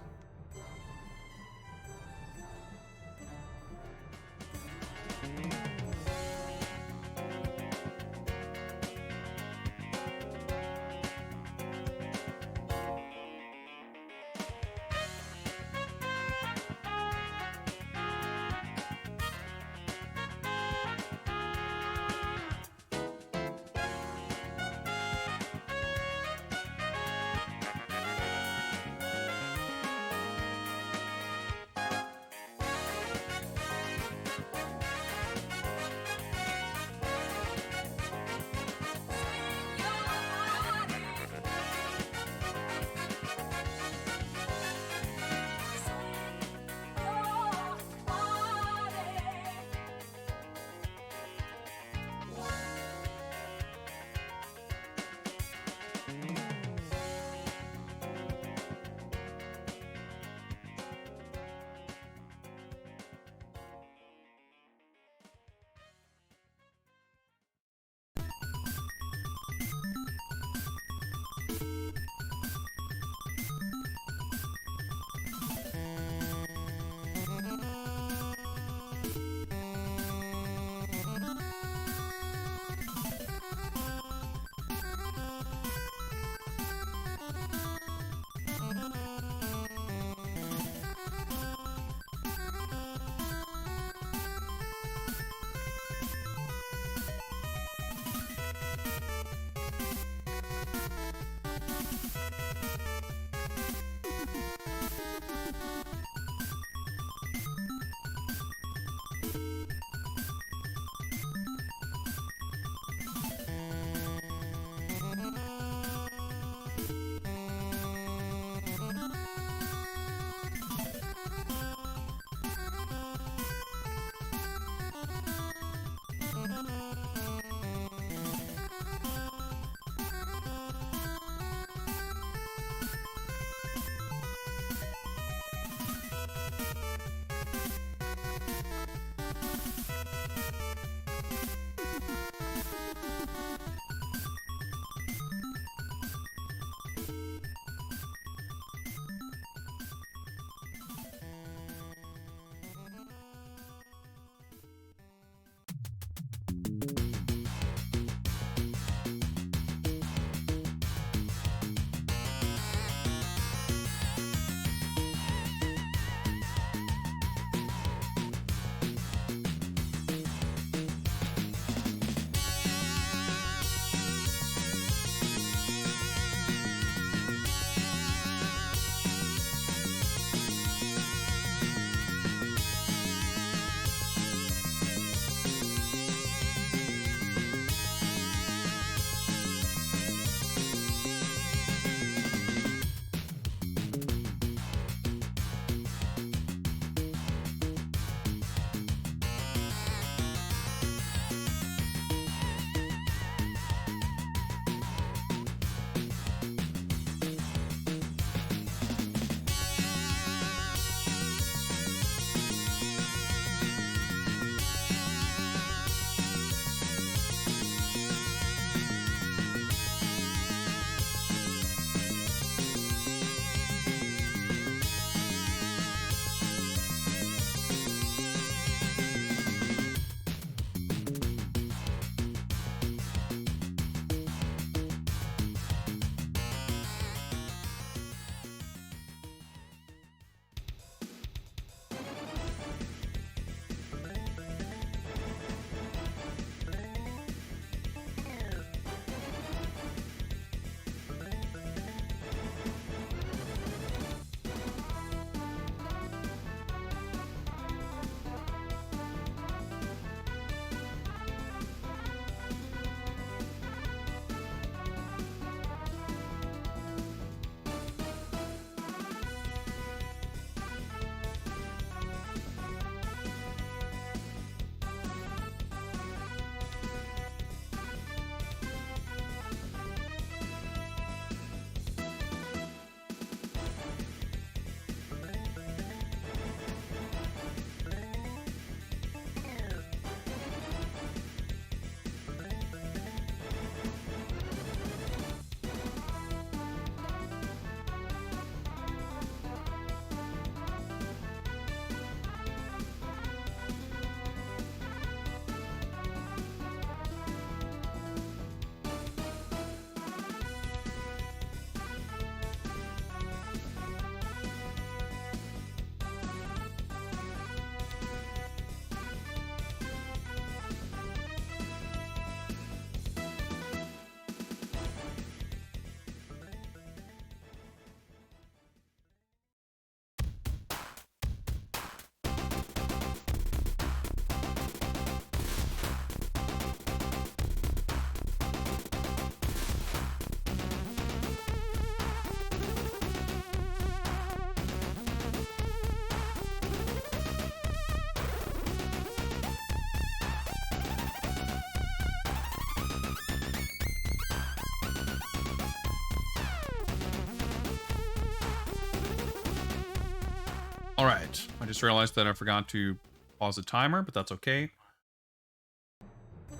All right. I just realized that I forgot to pause the timer, but that's okay.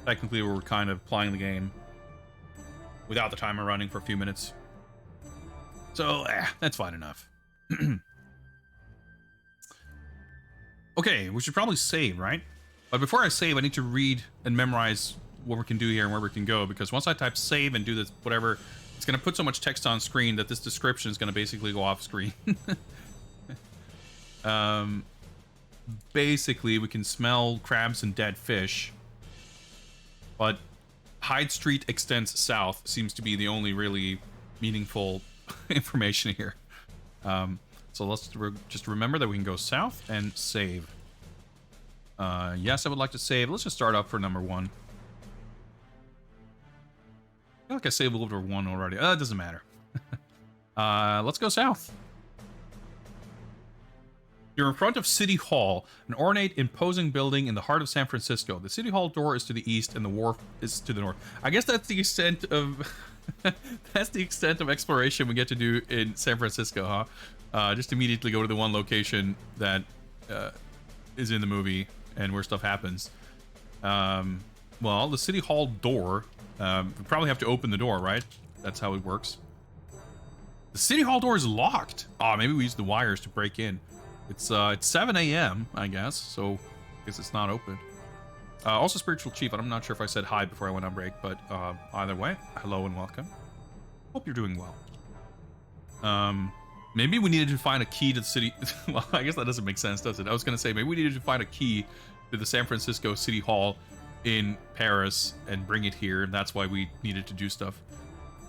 Technically, we're kind of playing the game without the timer running for a few minutes. So, that's fine enough. Okay, we should probably save, right? But before I save, I need to read and memorize what we can do here and where we can go, because once I type save and do this, whatever, it's going to put so much text on screen that this description is going to basically go off screen. Basically, we can smell crabs and dead fish, but Hyde Street extends south seems to be the only really meaningful information here. So let's just remember that we can go south and save. Yes, I would like to save. Let's just start up for number 1. I feel like I saved over 1 already. It doesn't matter. Let's go south. You're in front of City Hall, an ornate, imposing building in the heart of San Francisco. The City Hall door is to the east and the wharf is to the north. I guess that's the extent of that's the extent of exploration we get to do in San Francisco, huh? Just immediately go to the one location that is in the movie and where stuff happens. Well, the City Hall door, we probably have to open the door, right? That's how it works. The City Hall door is locked. Oh, maybe we use the wires to break in. It's 7 a.m., I guess, so I guess it's not open. Also, Spiritual Chief, I'm not sure if I said hi before I went on break, but either way, hello and welcome. Hope you're doing well. Maybe we needed to find a key to the city. Well, I guess that doesn't make sense, does it? I was going to say, maybe we needed to find a key to the San Francisco City Hall in Paris and bring it here, and that's why we needed to do stuff.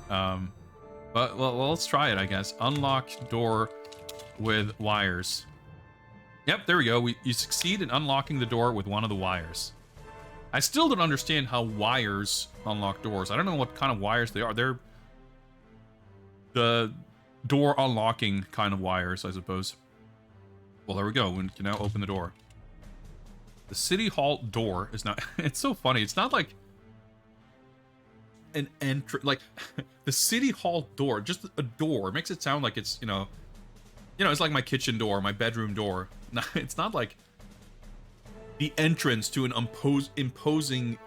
But, well, let's try it, I guess. Unlock door with wires. Yep, there we go. You succeed in unlocking the door with one of the wires. I still don't understand how wires unlock doors. I don't know what kind of wires they are. They're the door unlocking kind of wires, I suppose. Well, there we go. We can now open the door. The City Hall door is not... It's so funny. It's not like an entry... Like, the City Hall door, just a door, makes it sound like it's, you know, it's like my kitchen door, my bedroom door. It's not like the entrance to an imposing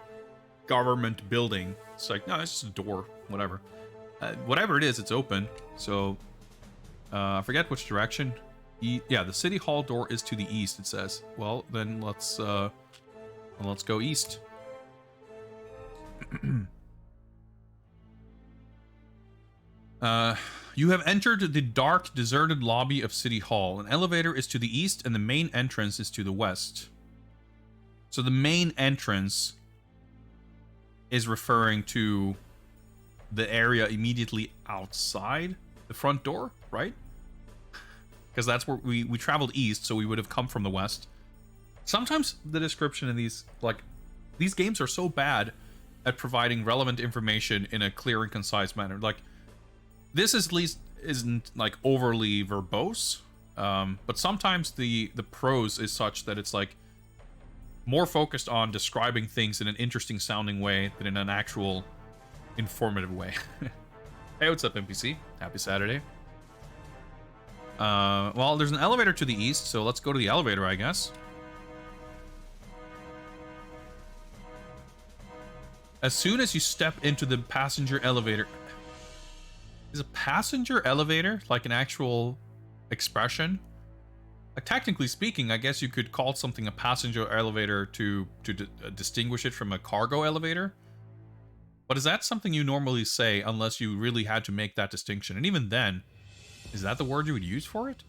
government building. It's like, no, it's just a door, whatever. Whatever it is, it's open. So, I forget which direction. Yeah, the City Hall door is to the east, it says. Well, then let's go east. You have entered the dark, deserted lobby of City Hall. An elevator is to the east, and the main entrance is to the west. So the main entrance is referring to the area immediately outside the front door, right? Because that's where we traveled east, so we would have come from the west. Sometimes the description in these games are so bad at providing relevant information in a clear and concise manner. Like, this at least isn't like overly verbose, but sometimes the prose is such that it's like more focused on describing things in an interesting sounding way than in an actual informative way. Hey, what's up, NPC? Happy Saturday. Well, there's an elevator to the east, so let's go to the elevator, I guess. As soon as you step into the passenger elevator... Is a passenger elevator like an actual expression? Technically speaking, I guess you could call something a passenger elevator to distinguish it from a cargo elevator. But is that something you normally say unless you really had to make that distinction? And even then, is that the word you would use for it?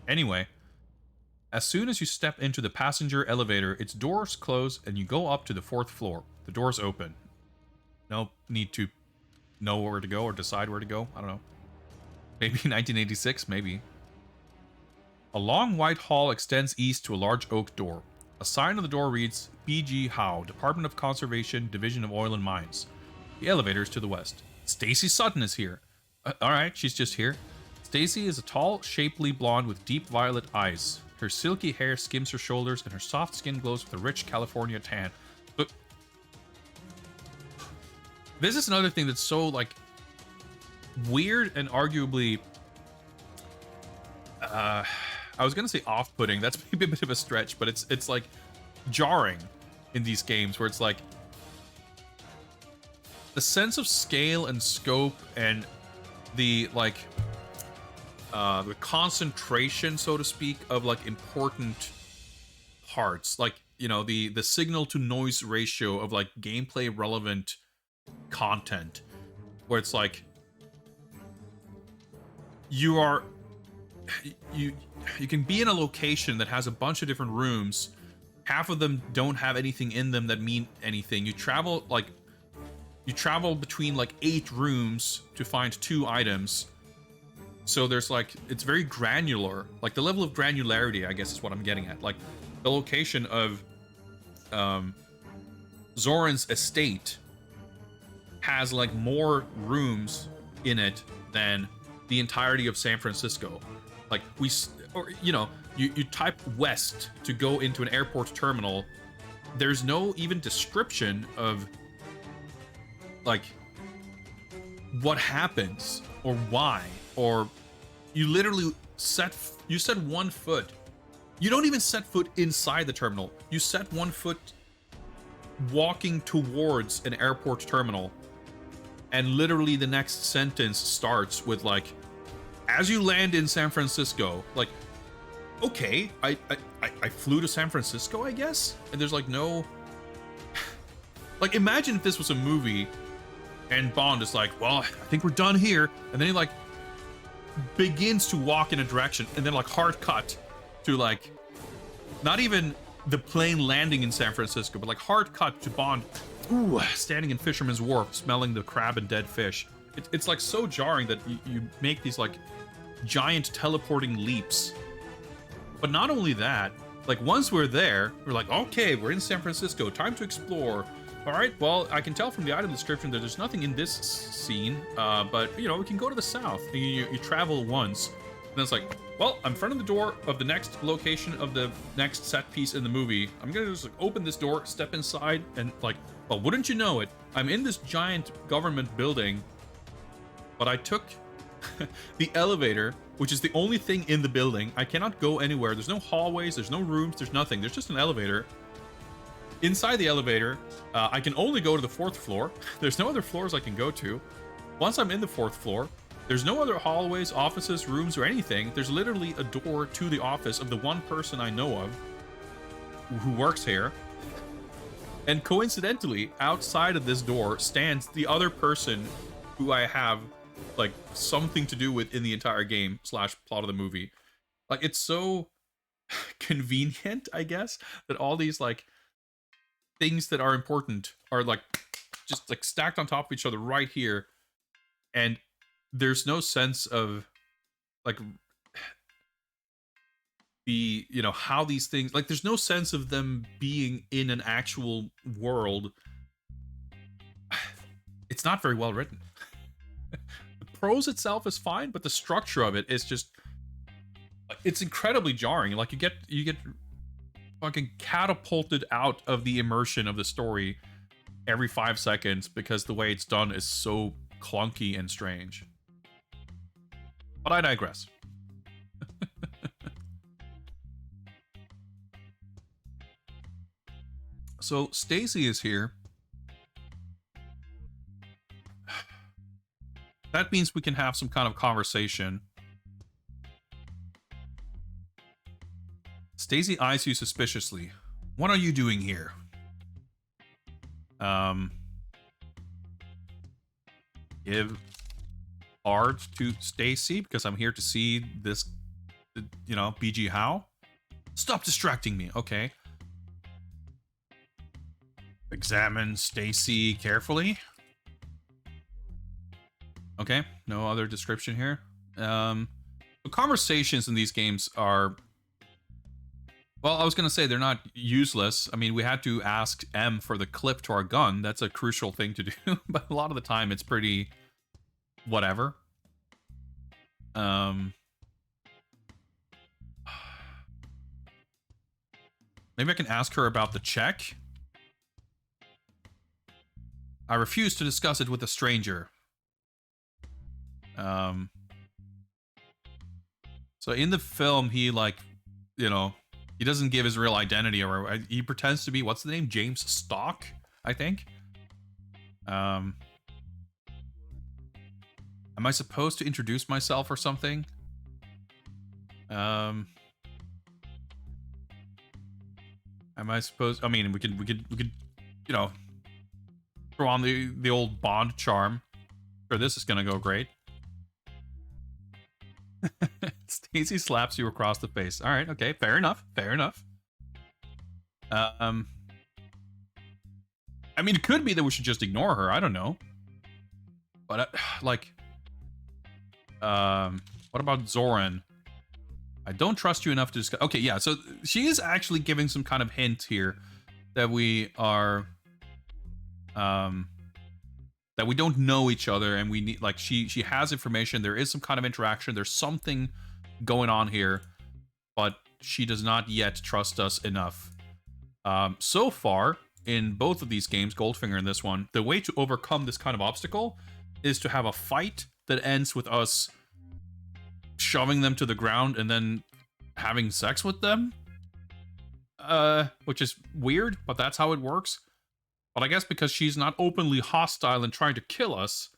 Anyway, as soon as you step into the passenger elevator, its doors close and you go up to the 4th floor. The doors open. No need to know where to go or decide where to go. I don't know. Maybe 1986, maybe. A long white hall extends east to a large oak door. A sign on the door reads, B.G. Howe, Department of Conservation, Division of Oil and Mines. The elevator is to the west. Stacy Sutton is here. Alright, she's just here. Stacy is a tall, shapely blonde with deep violet eyes. Her silky hair skims her shoulders and her soft skin glows with a rich California tan. But this is another thing that's so, like, weird and arguably I was gonna say off-putting. That's maybe a bit of a stretch, but it's like jarring in these games where it's like the sense of scale and scope and the like the concentration, so to speak, of like important parts, like, you know, the signal to noise ratio of like gameplay relevant content, where it's like you are you can be in a location that has a bunch of different rooms. Half of them don't have anything in them that mean anything. You travel between like 8 rooms to find 2 items. So there's like, it's very granular. Like the level of granularity, I guess, is what I'm getting at. Like the location of Zoran's estate has like more rooms in it than the entirety of San Francisco. Like you type west to go into an airport terminal. There's no even description of like what happens or why, or you literally set 1 foot. You don't even set foot inside the terminal. You set 1 foot walking towards an airport terminal, and literally the next sentence starts with like, as you land in San Francisco. Like, okay, I flew to San Francisco, I guess? And there's like no like, imagine if this was a movie and Bond is like, well, I think we're done here, and then he like begins to walk in a direction, and then like hard cut to like not even the plane landing in San Francisco, but like hard cut to Bond standing in Fisherman's Wharf smelling the crab and dead fish. It's like so jarring that you make these like giant teleporting leaps. But not only that, like once we're there, we're like, okay, we're in San Francisco, time to explore. All right, well, I can tell from the item description that there's nothing in this scene, but, you know, we can go to the south. You travel once, and then it's like, well, I'm in front of the door of the next location of the next set piece in the movie. I'm gonna just like open this door, step inside, and like, well, wouldn't you know it, I'm in this giant government building, but I took the elevator, which is the only thing in the building. I cannot go anywhere. There's no hallways, there's no rooms, there's nothing. There's just an elevator. Inside the elevator, I can only go to the 4th floor. There's no other floors I can go to. Once I'm in the 4th floor, there's no other hallways, offices, rooms, or anything. There's literally a door to the office of the one person I know of who works here. And coincidentally, outside of this door stands the other person who I have like something to do with in the entire game / plot of the movie. Like, it's so convenient, I guess, that all these like things that are important are like just like stacked on top of each other right here, and there's no sense of like the, you know, how these things, like there's no sense of them being in an actual world. It's not very well written. The prose itself is fine, but the structure of it is just, it's incredibly jarring. Like you get fucking catapulted out of the immersion of the story every 5 seconds because the way it's done is so clunky and strange. But I digress. So Stacy is here. That means we can have some kind of conversation. Stacy eyes you suspiciously. What are you doing here? Give card to Stacy because I'm here to see this, you know, BG How. Stop distracting me. Okay. Examine Stacy carefully. Okay, no other description here. The conversations in these games are, well, I was gonna say they're not useless. I mean, we had to ask M for the clip to our gun. That's a crucial thing to do, but a lot of the time it's pretty whatever. Maybe I can ask her about the check. I refuse to discuss it with a stranger. So in the film, he like, you know, he doesn't give his real identity, or he pretends to be, what's the name? James Stock, I think. Am I supposed to introduce myself or something? Am I supposed? I mean, we could, you know, throw on the old Bond charm. Sure, this is gonna go great. Stacy slaps you across the face. All right, okay, fair enough. Fair enough. I mean, it could be that we should just ignore her. I don't know. But like, what about Zoran? I don't trust you enough to discuss. Okay, yeah. So she is actually giving some kind of hint here that we are, that we don't know each other, and we need, like, she has information. There is some kind of interaction. There's something going on here, but she does not yet trust us enough. So far in both of these games, Goldfinger and this one, the way to overcome this kind of obstacle is to have a fight that ends with us shoving them to the ground and then having sex with them. Which is weird, but that's how it works. But I guess because she's not openly hostile and trying to kill us,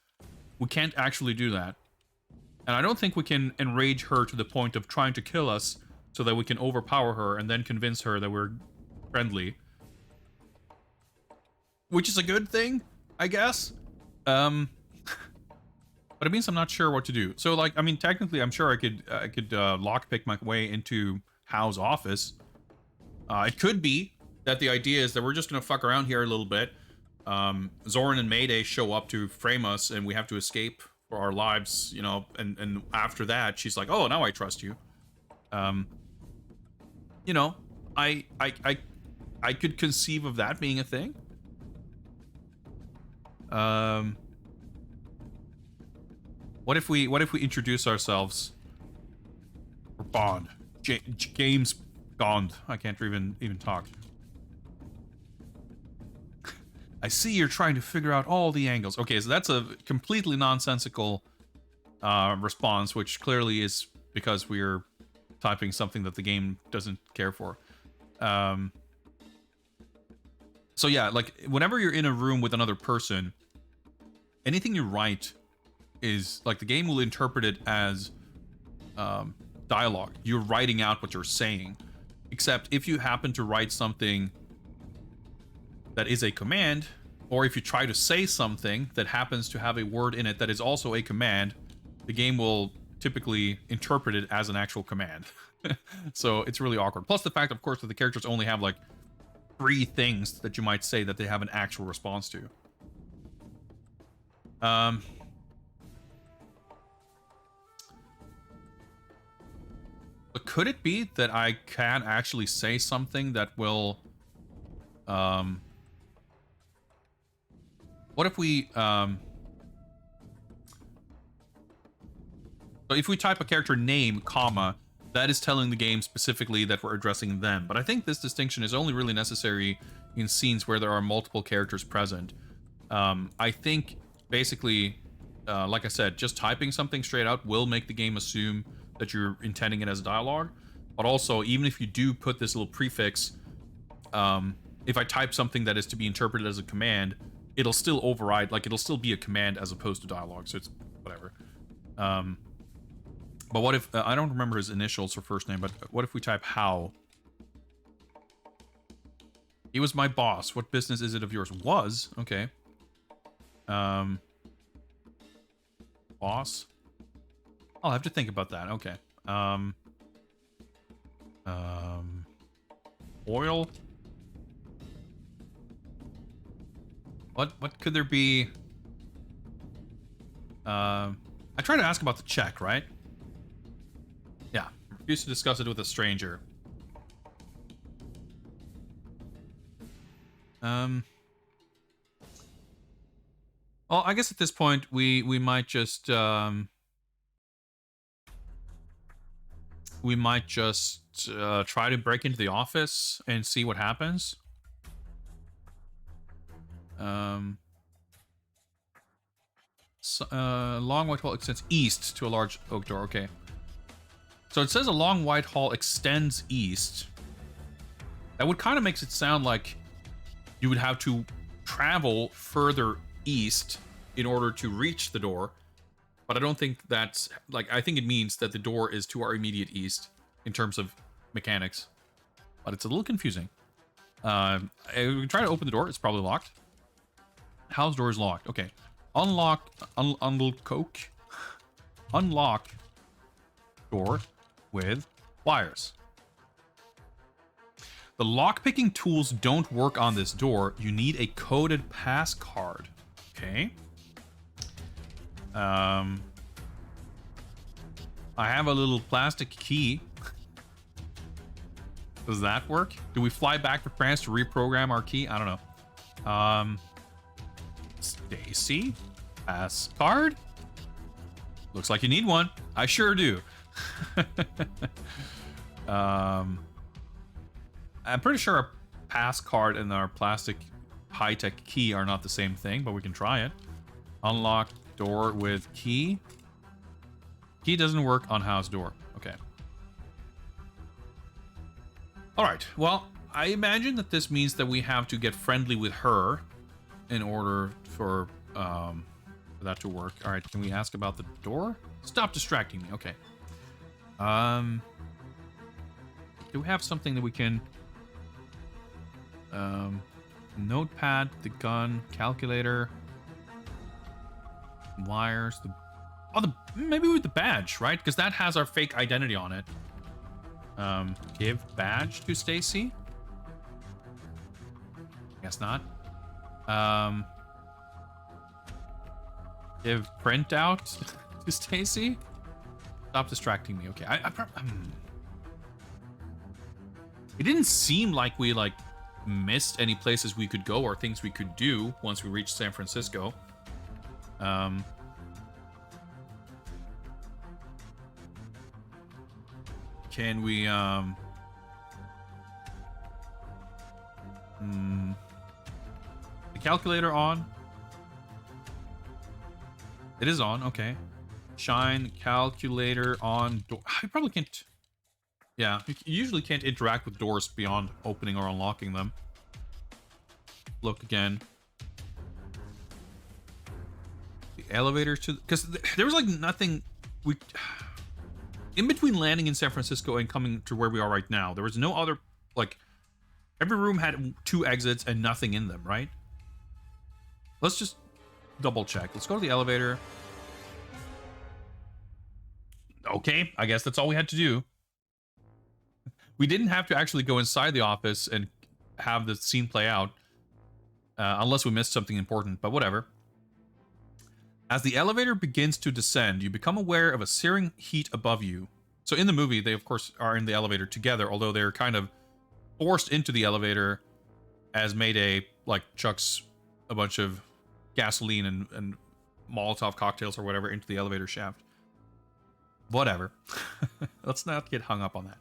we can't actually do that. And I don't think we can enrage her to the point of trying to kill us so that we can overpower her and then convince her that we're friendly. Which is a good thing, I guess. But it means I'm not sure what to do. So, like, I mean, technically, I'm sure I could lockpick my way into Hao's office. It could be that the idea is that we're just gonna fuck around here a little bit. Zoran and Mayday show up to frame us, and we have to escape for our lives, you know. And after that, she's like, "Oh, now I trust you." You know, I could conceive of that being a thing. What if we introduce ourselves? Or Bond, James Bond. I can't even talk. I see you're trying to figure out all the angles. Okay, so that's a completely nonsensical response, which clearly is because we're typing something that the game doesn't care for. So yeah, like, whenever you're in a room with another person, anything you write is, like, the game will interpret it as dialogue. You're writing out what you're saying. Except if you happen to write something that is a command, or if you try to say something that happens to have a word in it that is also a command, the game will typically interpret it as an actual command. So it's really awkward. Plus the fact, of course, that the characters only have, like, 3 things that you might say that they have an actual response to. But could it be that I can actually say something that will, what if we, so if we type a character name, comma, that is telling the game specifically that we're addressing them. But I think this distinction is only really necessary in scenes where there are multiple characters present. I think, basically, like I said, just typing something straight out will make the game assume that you're intending it as dialogue. But also, even if you do put this little prefix, if I type something that is to be interpreted as a command, it'll still override, like, it'll still be a command as opposed to dialogue, so it's whatever. But what if, I don't remember his initials or first name, but what if we type Hao? He was my boss. What business is it of yours? Was? Okay. Boss? I'll have to think about that. Okay. Oil? What could there be? I tried to ask about the check, right? Yeah. Refuse to discuss it with a stranger. Well, I guess at this point we might just try to break into the office and see what happens. Long white wall extends east to a large oak door. Okay. So it says a long white hall extends east. That would kind of makes it sound like you would have to travel further east in order to reach the door. But I don't think that's like, I think it means that the door is to our immediate east in terms of mechanics. But it's a little confusing. We can try to open the door. It's probably locked. House door is locked. Okay. Unlock door with wires. The lockpicking tools don't work on this door. You need a coded pass card. Okay. I have a little plastic key. Does that work? Do we fly back to France to reprogram our key? I don't know. Stacy? Pass card? Looks like you need one. I sure do. I'm pretty sure our pass card and our plastic high-tech key are not the same thing, but we can try it. Unlock door with key. Key doesn't work on house door. Okay. All right. Well, I imagine that this means that we have to get friendly with her in order for that to work. All right. Can we ask about the door? Stop distracting me. Okay. Do we have something that we can... notepad, the gun, calculator, wires, maybe with the badge, right? Because that has our fake identity on it. Give badge to Stacy? Guess not. Give printout to Stacy? Stop distracting me. Okay, it didn't seem like we missed any places we could go or things we could do once we reached San Francisco. Can we the calculator on? It is on. Okay. Shine calculator on door. I probably can't. Yeah, you usually can't interact with doors beyond opening or unlocking them. Look again. The elevator to... Because there was like nothing... In between landing in San Francisco and coming to where we are right now, there was no other... Like, every room had 2 exits and nothing in them, right? Let's just double check. Let's go to the elevator. Okay, I guess that's all we had to do. We didn't have to actually go inside the office and have the scene play out. Unless we missed something important, but whatever. As the elevator begins to descend, you become aware of a searing heat above you. So in the movie, they of course are in the elevator together, although they're kind of forced into the elevator as Mayday, chucks a bunch of gasoline and Molotov cocktails or whatever into the elevator shaft. Whatever. Let's not get hung up on that.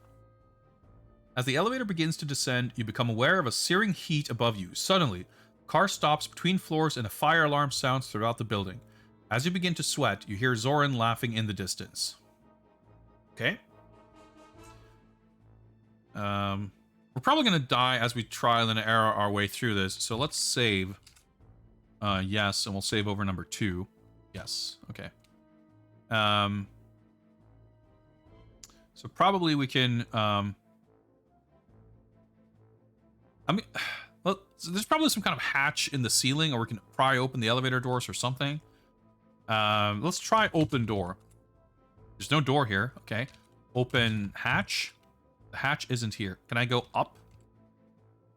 As the elevator begins to descend, you become aware of a searing heat above you. Suddenly, the car stops between floors and a fire alarm sounds throughout the building. As you begin to sweat, you hear Zoran laughing in the distance. Okay. We're probably going to die as we trial and error our way through this, so let's save. Yes, and we'll save over number 2. Yes, okay. So probably we can... I mean, well, so there's probably some kind of hatch in the ceiling, or we can pry open the elevator doors or something. Let's try open door. There's no door here. Okay. Open hatch. The hatch isn't here. Can I go up?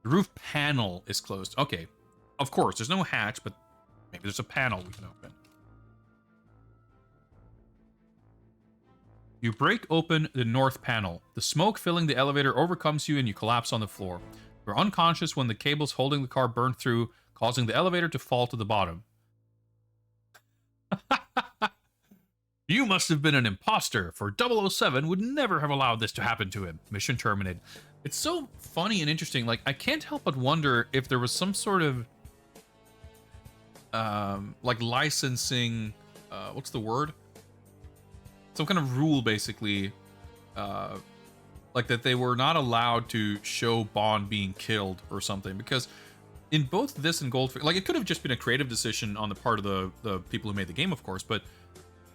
The roof panel is closed. Okay. Of course, there's no hatch, but maybe there's a panel we can open. You break open the north panel. The smoke filling the elevator overcomes you and you collapse on the floor. You're unconscious when the cables holding the car burn through, causing the elevator to fall to the bottom. You must have been an imposter, for 007 would never have allowed this to happen to him. Mission terminated. It's so funny and interesting. I can't help but wonder if there was some sort of licensing, what's the word? Some kind of rule, basically, like that they were not allowed to show Bond being killed or something, because in both this and Goldfinger, like it could have just been a creative decision on the part of the people who made the game, of course, but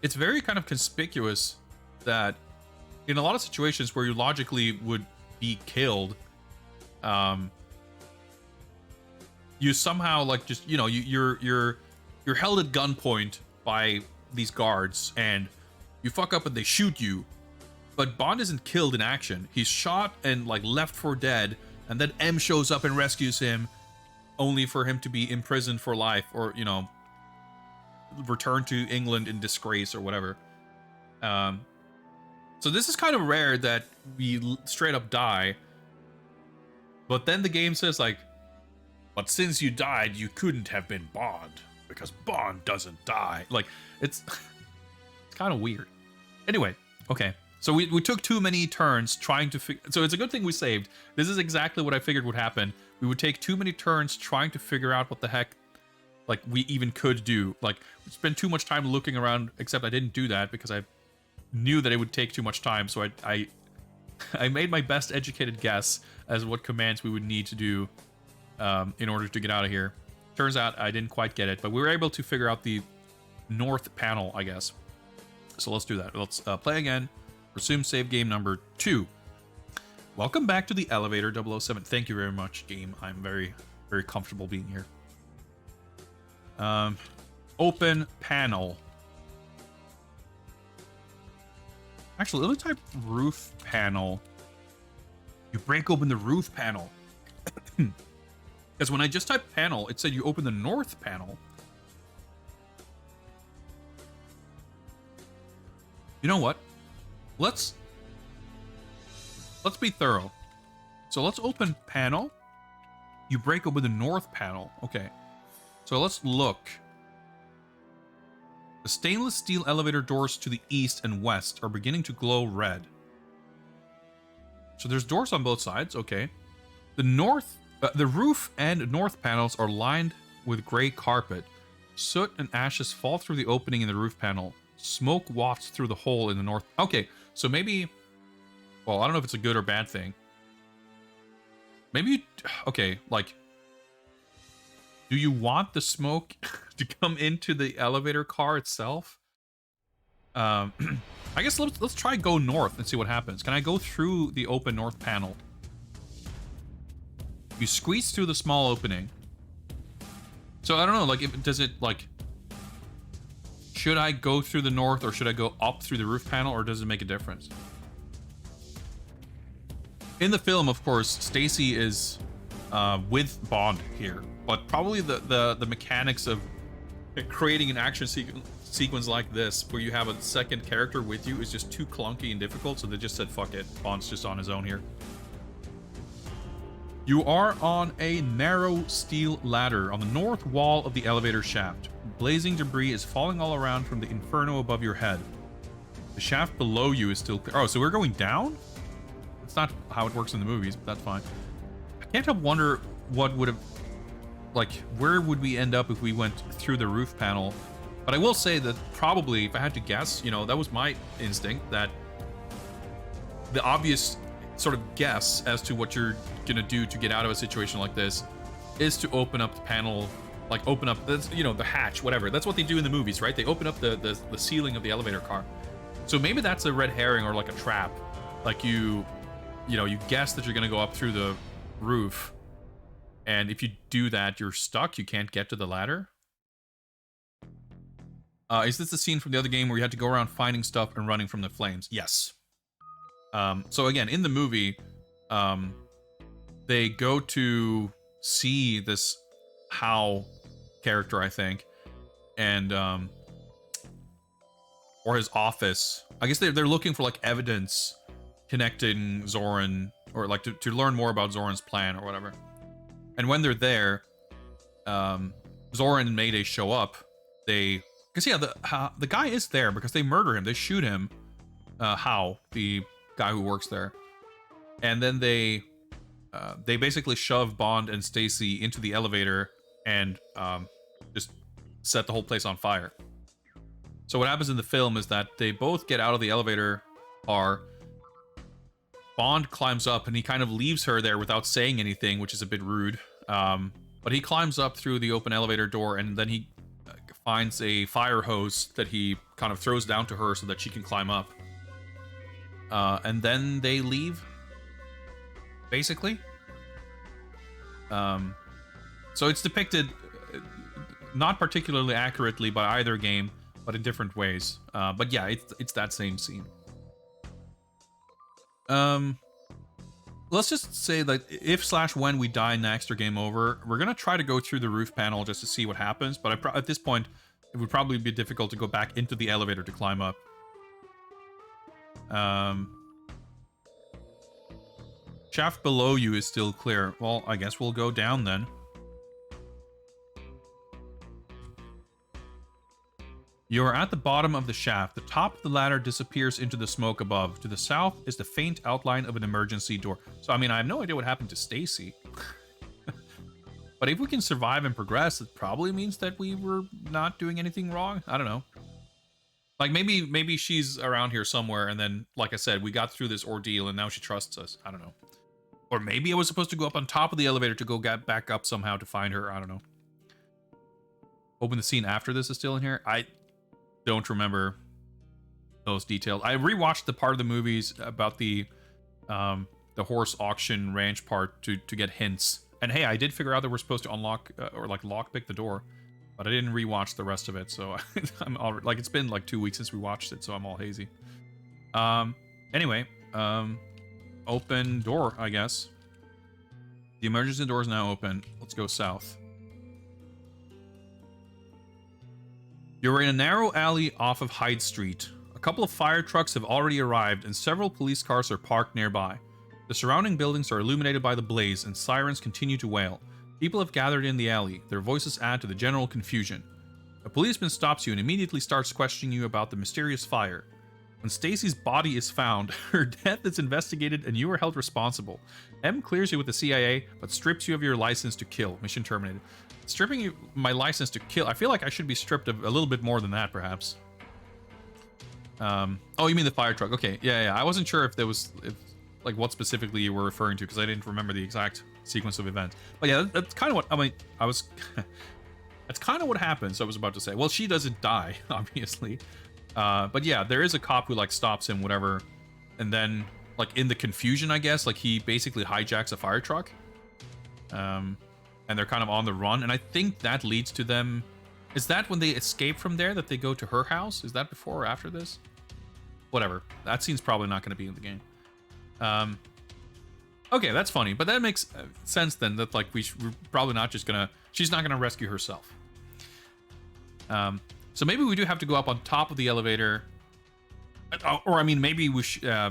it's very kind of conspicuous that in a lot of situations where you logically would be killed, you somehow like just, you know, you're held at gunpoint by these guards and you fuck up and they shoot you. But Bond isn't killed in action. He's shot and like left for dead, and then M shows up and rescues him, only for him to be imprisoned for life, or, you know, returned to England in disgrace or whatever. So this is kind of rare that we straight up die. But then the game says like, but since you died, you couldn't have been Bond, because Bond doesn't die. Like, it's kind of weird. Anyway, okay. So we took too many turns trying to figure... So it's a good thing we saved. This is exactly what I figured would happen. We would take too many turns trying to figure out what the heck, like, we even could do. Like, we spent too much time looking around, except I didn't do that because I knew that it would take too much time. So I made my best educated guess as what commands we would need to do in order to get out of here. Turns out I didn't quite get it, but we were able to figure out the north panel, I guess. So let's do that. Let's play again. Resume save game number 2. Welcome back to the elevator 007. Thank you very much, game. I'm very, very comfortable being here. Open panel. Actually, let me type roof panel. You break open the roof panel. Because when I just typed panel, it said you open the north panel. You know what? Let's be thorough. So let's open panel. You break open the north panel. Okay. So let's look. The stainless steel elevator doors to the east and west are beginning to glow red. So there's doors on both sides. Okay. The roof and north panels are lined with gray carpet. Soot and ashes fall through the opening in the roof panel. Smoke wafts through the hole in the north. Okay, so maybe... Well, I don't know if it's a good or bad thing. Maybe... Okay, like... Do you want the smoke to come into the elevator car itself? I guess let's try go north and see what happens. Can I go through the open north panel? You squeeze through the small opening. So I don't know, like, does it, like... Should I go through the north or should I go up through the roof panel, or does it make a difference? In the film, of course, Stacy is with Bond here, but probably the mechanics of creating an action sequence like this, where you have a second character with you, is just too clunky and difficult, so they just said, fuck it, Bond's just on his own here. You are on a narrow steel ladder on the north wall of the elevator shaft. Blazing debris is falling all around from the inferno above your head. The shaft below you is still clear. Oh, so we're going down? That's not how it works in the movies, but that's fine. I can't help wonder what would have... Like, where would we end up if we went through the roof panel? But I will say that probably, if I had to guess, you know, that was my instinct, that the obvious sort of guess as to what you're gonna do to get out of a situation like this is to open up the panel, like open up, you know, the hatch, whatever. That's what they do in the movies, right? They open up the ceiling of the elevator car. So maybe that's a red herring or like a trap. Like you know, you guess that you're gonna go up through the roof, and if you do that, you're stuck. You can't get to the ladder. Is this the scene from the other game where you had to go around finding stuff and running from the flames? Yes. So again, in the movie, they go to see this Howe character, I think, and or his office. I guess they're looking for like evidence connecting Zoran, or like to learn more about Zoran's plan or whatever. And when they're there, Zoran and Mayday show up. Because yeah, the guy is there because they murder him. They shoot him. Howe, the guy who works there, and then they basically shove Bond and Stacy into the elevator and just set the whole place on fire. So what happens in the film is that they both get out of the elevator car, Bond climbs up and he kind of leaves her there without saying anything, which is a bit rude. But he climbs up through the open elevator door and then he finds a fire hose that he kind of throws down to her so that she can climb up. And then they leave, basically. So it's depicted not particularly accurately by either game, but in different ways. But yeah, it's that same scene. Let's just say that if/when we die next or game over, we're gonna try to go through the roof panel just to see what happens. But at this point, it would probably be difficult to go back into the elevator to climb up. Shaft below you is still clear. Well, I guess we'll go down then. You are at the bottom of the shaft. The top of the ladder disappears into the smoke above. To the south is the faint outline of an emergency door. So, I mean, I have no idea what happened to Stacy. But if we can survive and progress, it probably means that we were not doing anything wrong. I don't know. Like, maybe she's around here somewhere, and then, like I said, we got through this ordeal, and now she trusts us. I don't know. Or maybe I was supposed to go up on top of the elevator to go get back up somehow to find her. I don't know. Hoping the scene after this is still in here. I don't remember those details. I rewatched the part of the movies about the horse auction ranch part to get hints. And hey, I did figure out that we're supposed to unlock or like lockpick the door, but I didn't rewatch the rest of it. So I'm all like, it's been like 2 weeks since we watched it, so I'm all hazy. Anyway, open door, I guess. The emergency door is now open. Let's go south. You're in a narrow alley off of Hyde Street. A couple of fire trucks have already arrived and several police cars are parked nearby. The surrounding buildings are illuminated by the blaze and sirens continue to wail. People have gathered in the alley. Their voices add to the general confusion. A policeman stops you and immediately starts questioning you about the mysterious fire. When Stacy's body is found, her death is investigated and you are held responsible. M clears you with the CIA, but strips you of your license to kill. Mission terminated. Stripping you my license to kill. I feel like I should be stripped of a little bit more than that, perhaps. Oh, you mean the fire truck? Okay, yeah. I wasn't sure if there was, like, what specifically you were referring to because I didn't remember the exact sequence of events. But yeah, that's kind of what I mean. That's kind of what happens. I was about to say. Well, she doesn't die, obviously. But yeah, there is a cop who like stops him, whatever, and then like in the confusion, I guess, like he basically hijacks a fire truck. And they're kind of on the run, and I think that leads to them. Is that when they escape from there that they go to her house? Is that before or after this? Whatever. That scene's probably not going to be in the game. Okay, that's funny, but that makes sense then. That like we're probably not just gonna. She's not gonna rescue herself. So maybe we do have to go up on top of the elevator. Or I mean, maybe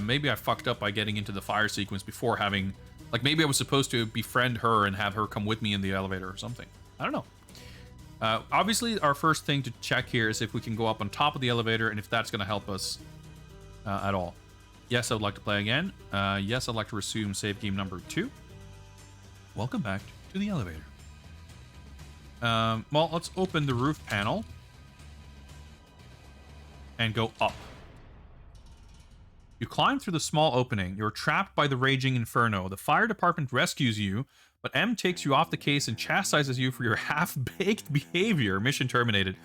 maybe I fucked up by getting into the fire sequence before having. Like, maybe I was supposed to befriend her and have her come with me in the elevator or something. I don't know. Obviously, our first thing to check here is if we can go up on top of the elevator and if that's going to help us at all. Yes, I would like to play again. Yes, I'd like to resume save game number 2. Welcome back to the elevator. Well, let's open the roof panel and go up. You climb through the small opening. You're trapped by the raging inferno. The fire department rescues you, but M takes you off the case and chastises you for your half-baked behavior. Mission terminated.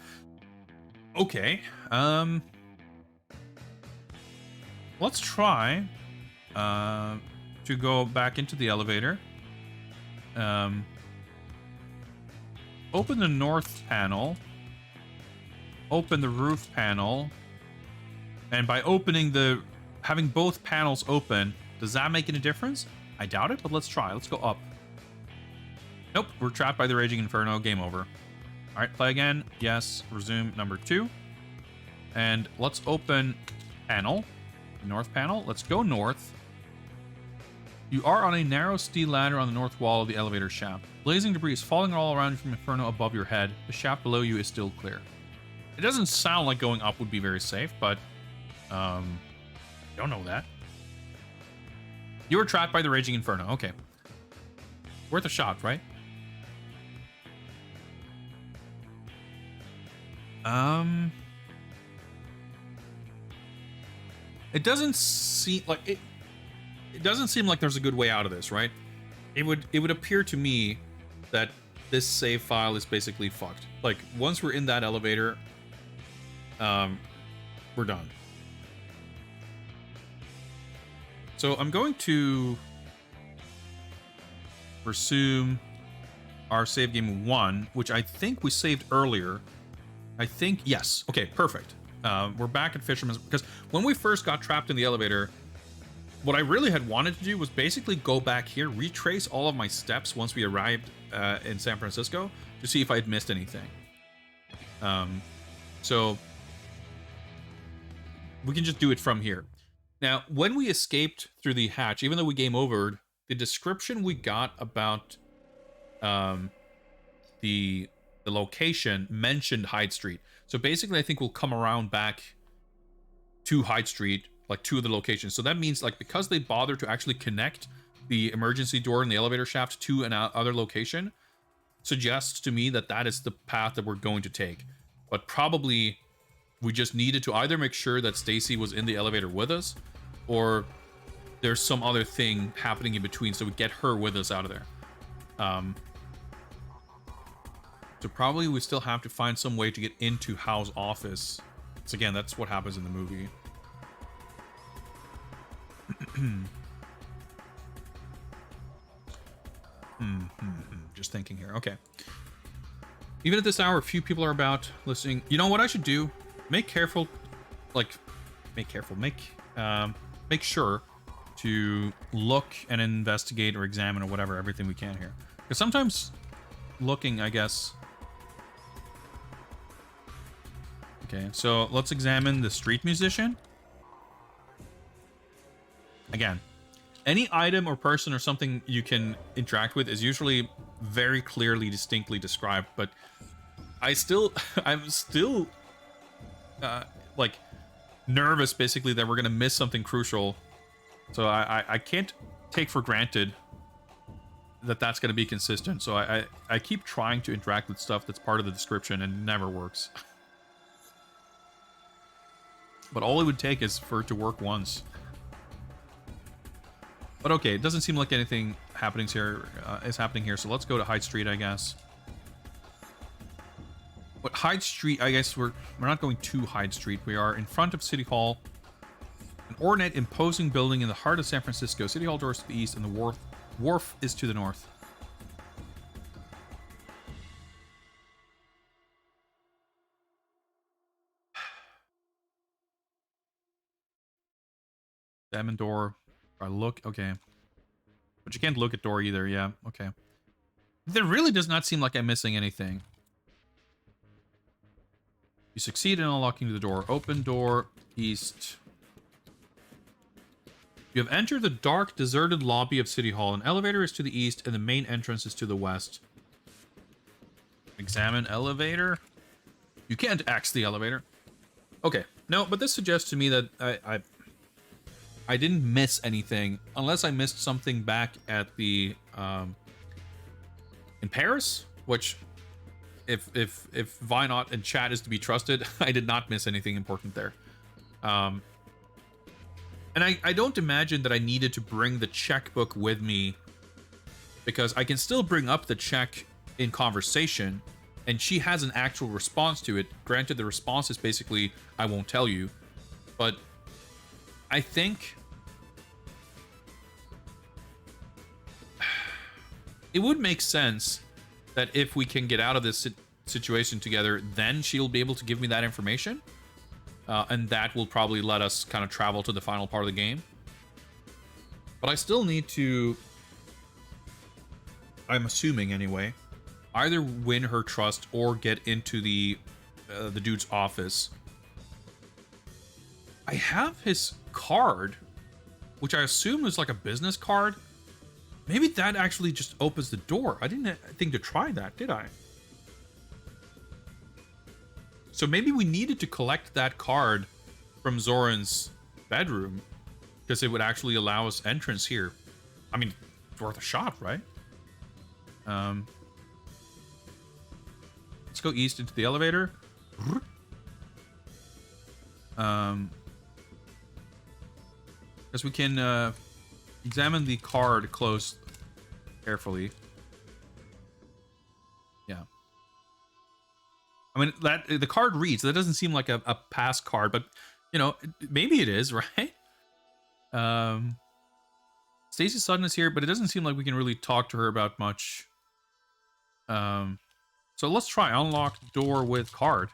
Okay. Let's try to go back into the elevator. Open the north panel. Open the roof panel. And by opening the... having both panels open, does that make any difference? I doubt it, but let's try. Let's go up. Nope, we're trapped by the Raging Inferno. Game over. All right, play again. Yes, resume number 2. And let's open panel. North panel. Let's go north. You are on a narrow steel ladder on the north wall of the elevator shaft. Blazing debris is falling all around you from Inferno above your head. The shaft below you is still clear. It doesn't sound like going up would be very safe, but... don't know that. You were trapped by the Raging Inferno. Okay. Worth a shot, right? It doesn't seem like it. it doesn't seem like there's a good way out of this, right? It would appear to me that this save file is basically fucked. Like, once we're in that elevator, we're done. So I'm going to resume our save game 1, which I think we saved earlier. I think, yes. Okay, perfect. We're back at Fisherman's, because when we first got trapped in the elevator, what I really had wanted to do was basically go back here, retrace all of my steps once we arrived in San Francisco to see if I'd missed anything. So we can just do it from here. Now, when we escaped through the hatch, even though we game overed, the description we got about the location mentioned Hyde Street. So basically, I think we'll come around back to Hyde Street, like to the location. So that means, like, because they bothered to actually connect the emergency door in the elevator shaft to an other location, suggests to me that that is the path that we're going to take. But probably we just needed to either make sure that Stacy was in the elevator with us, or there's some other thing happening in between, so we get her with us out of there. So probably we still have to find some way to get into Howe's office. So again, that's what happens in the movie. Just thinking here. Okay. Even at this hour, a few people are about listening. You know what I should do? Make careful, like, make sure to look and investigate or examine or whatever, everything we can here. Because sometimes looking, I guess. Okay, so let's examine the street musician. Again, any item or person or something you can interact with is usually very clearly, distinctly described, but I'm still like nervous basically that we're gonna miss something crucial. So I can't take for granted that that's gonna be consistent. So I keep trying to interact with stuff that's part of the description and it never works. But all it would take is for it to work once. But okay, it doesn't seem like anything is happening here. So let's go to Hyde Street, I guess. But Hyde Street, I guess we're not going to Hyde Street. We are in front of City Hall, an ornate, imposing building in the heart of San Francisco. City Hall doors to the east, and the wharf is to the north. Diamond door. I look, okay. But you can't look at door either, yeah, okay. There really does not seem like I'm missing anything. You succeed in unlocking the door. Open door, east. You have entered the dark, deserted lobby of City Hall. An elevator is to the east, and the main entrance is to the west. Examine elevator. You can't X the elevator. Okay, no, but this suggests to me that I didn't miss anything, unless I missed something back at the in Paris, which if Vinot and chat is to be trusted, I did not miss anything important there. And I don't imagine that I needed to bring the checkbook with me, because I can still bring up the check in conversation, and she has an actual response to it. Granted, the response is basically, I won't tell you, but I think it would make sense that if we can get out of this situation together, then she'll be able to give me that information. And that will probably let us kind of travel to the final part of the game. But I still need to, I'm assuming anyway, either win her trust or get into the dude's office. I have his card, which I assume is like a business card. Maybe that actually just opens the door. I didn't think to try that, did I? So maybe we needed to collect that card from Zoran's bedroom, because it would actually allow us entrance here. I mean, it's worth a shot, right? Let's go east into the elevator. Because we can Examine the card close carefully. Yeah. I mean, that the card reads. That doesn't seem like a pass card, but you know, maybe it is, right? Stacy Sutton is here, but it doesn't seem like we can really talk to her about much. So let's try unlock door with card.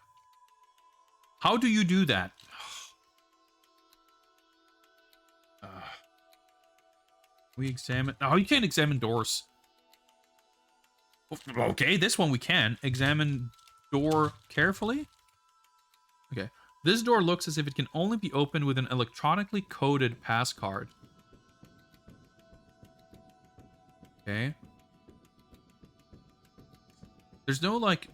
How do you do that? We examine. Oh, you can't examine doors. Okay, this one we can. Examine door carefully. Okay. This door looks as if it can only be opened with an electronically coded pass card. Okay. There's no, like,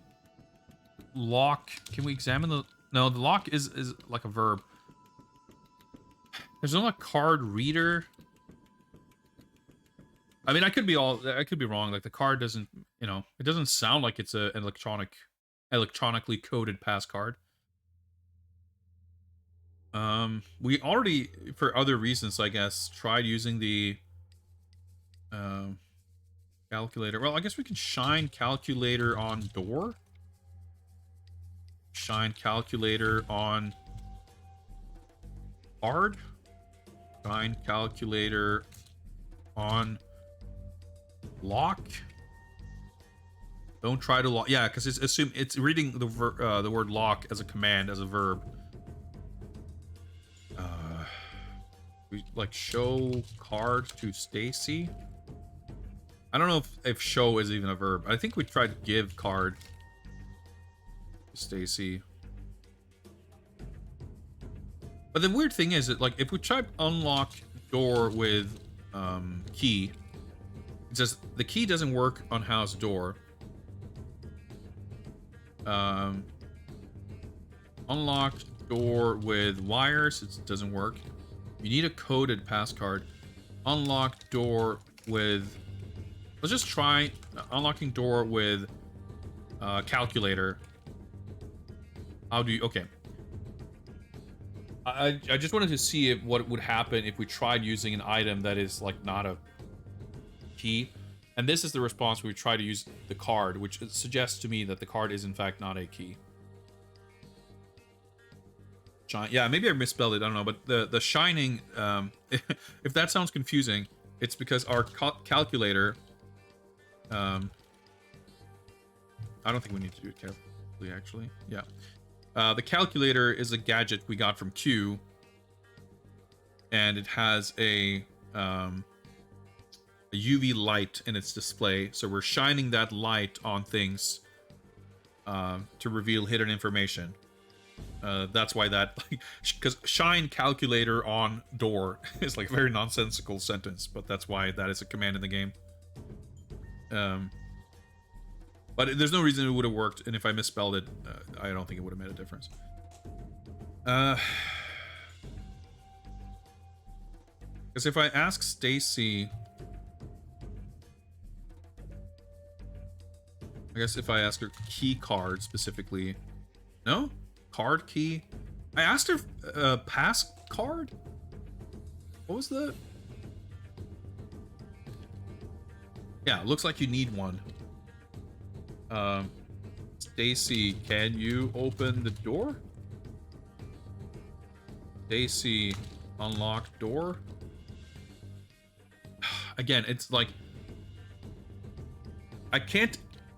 lock. Can we examine the... No, the lock is like a verb. There's no, like, card reader. I mean, I could be wrong. Like, the card doesn't, you know, it doesn't sound like it's an electronically coded pass card. We already, for other reasons, I guess, tried using the calculator. Well, I guess we can shine calculator on door. Shine calculator on card. Shine calculator on lock. Don't try to lock. Yeah, because it's reading the word lock as a command, as a verb. We like show card to Stacy. I don't know if show is even a verb. I think we tried to give card to Stacy. But the weird thing is that, like, if we try unlock door with key, it says the key doesn't work on house door. Unlocked door with wires, it doesn't work. You need a coded pass card. Unlocked door with... Let's just try unlocking door with calculator. How do you... Okay. I just wanted to see what would happen if we tried using an item that is, like, not a key. And this is the response we try to use the card, which suggests to me that the card is, in fact, not a key. Yeah, maybe I misspelled it. I don't know, but the shining, if that sounds confusing, it's because our calculator. I don't think we need to do it carefully, actually. Yeah, the calculator is a gadget we got from Q, and it has a UV light in its display. So we're shining that light on things to reveal hidden information. That's why that, like, because shine calculator on door is like a very nonsensical sentence, but that's why that is a command in the game. But there's no reason it would have worked, and if I misspelled it, I don't think it would have made a difference. Because if I ask Stacy, I guess if I ask her key card specifically, no? Card key? I asked her pass card? What was that? Yeah, looks like you need one. Stacy, can you open the door? Stacy, unlock door. Again, it's like I can't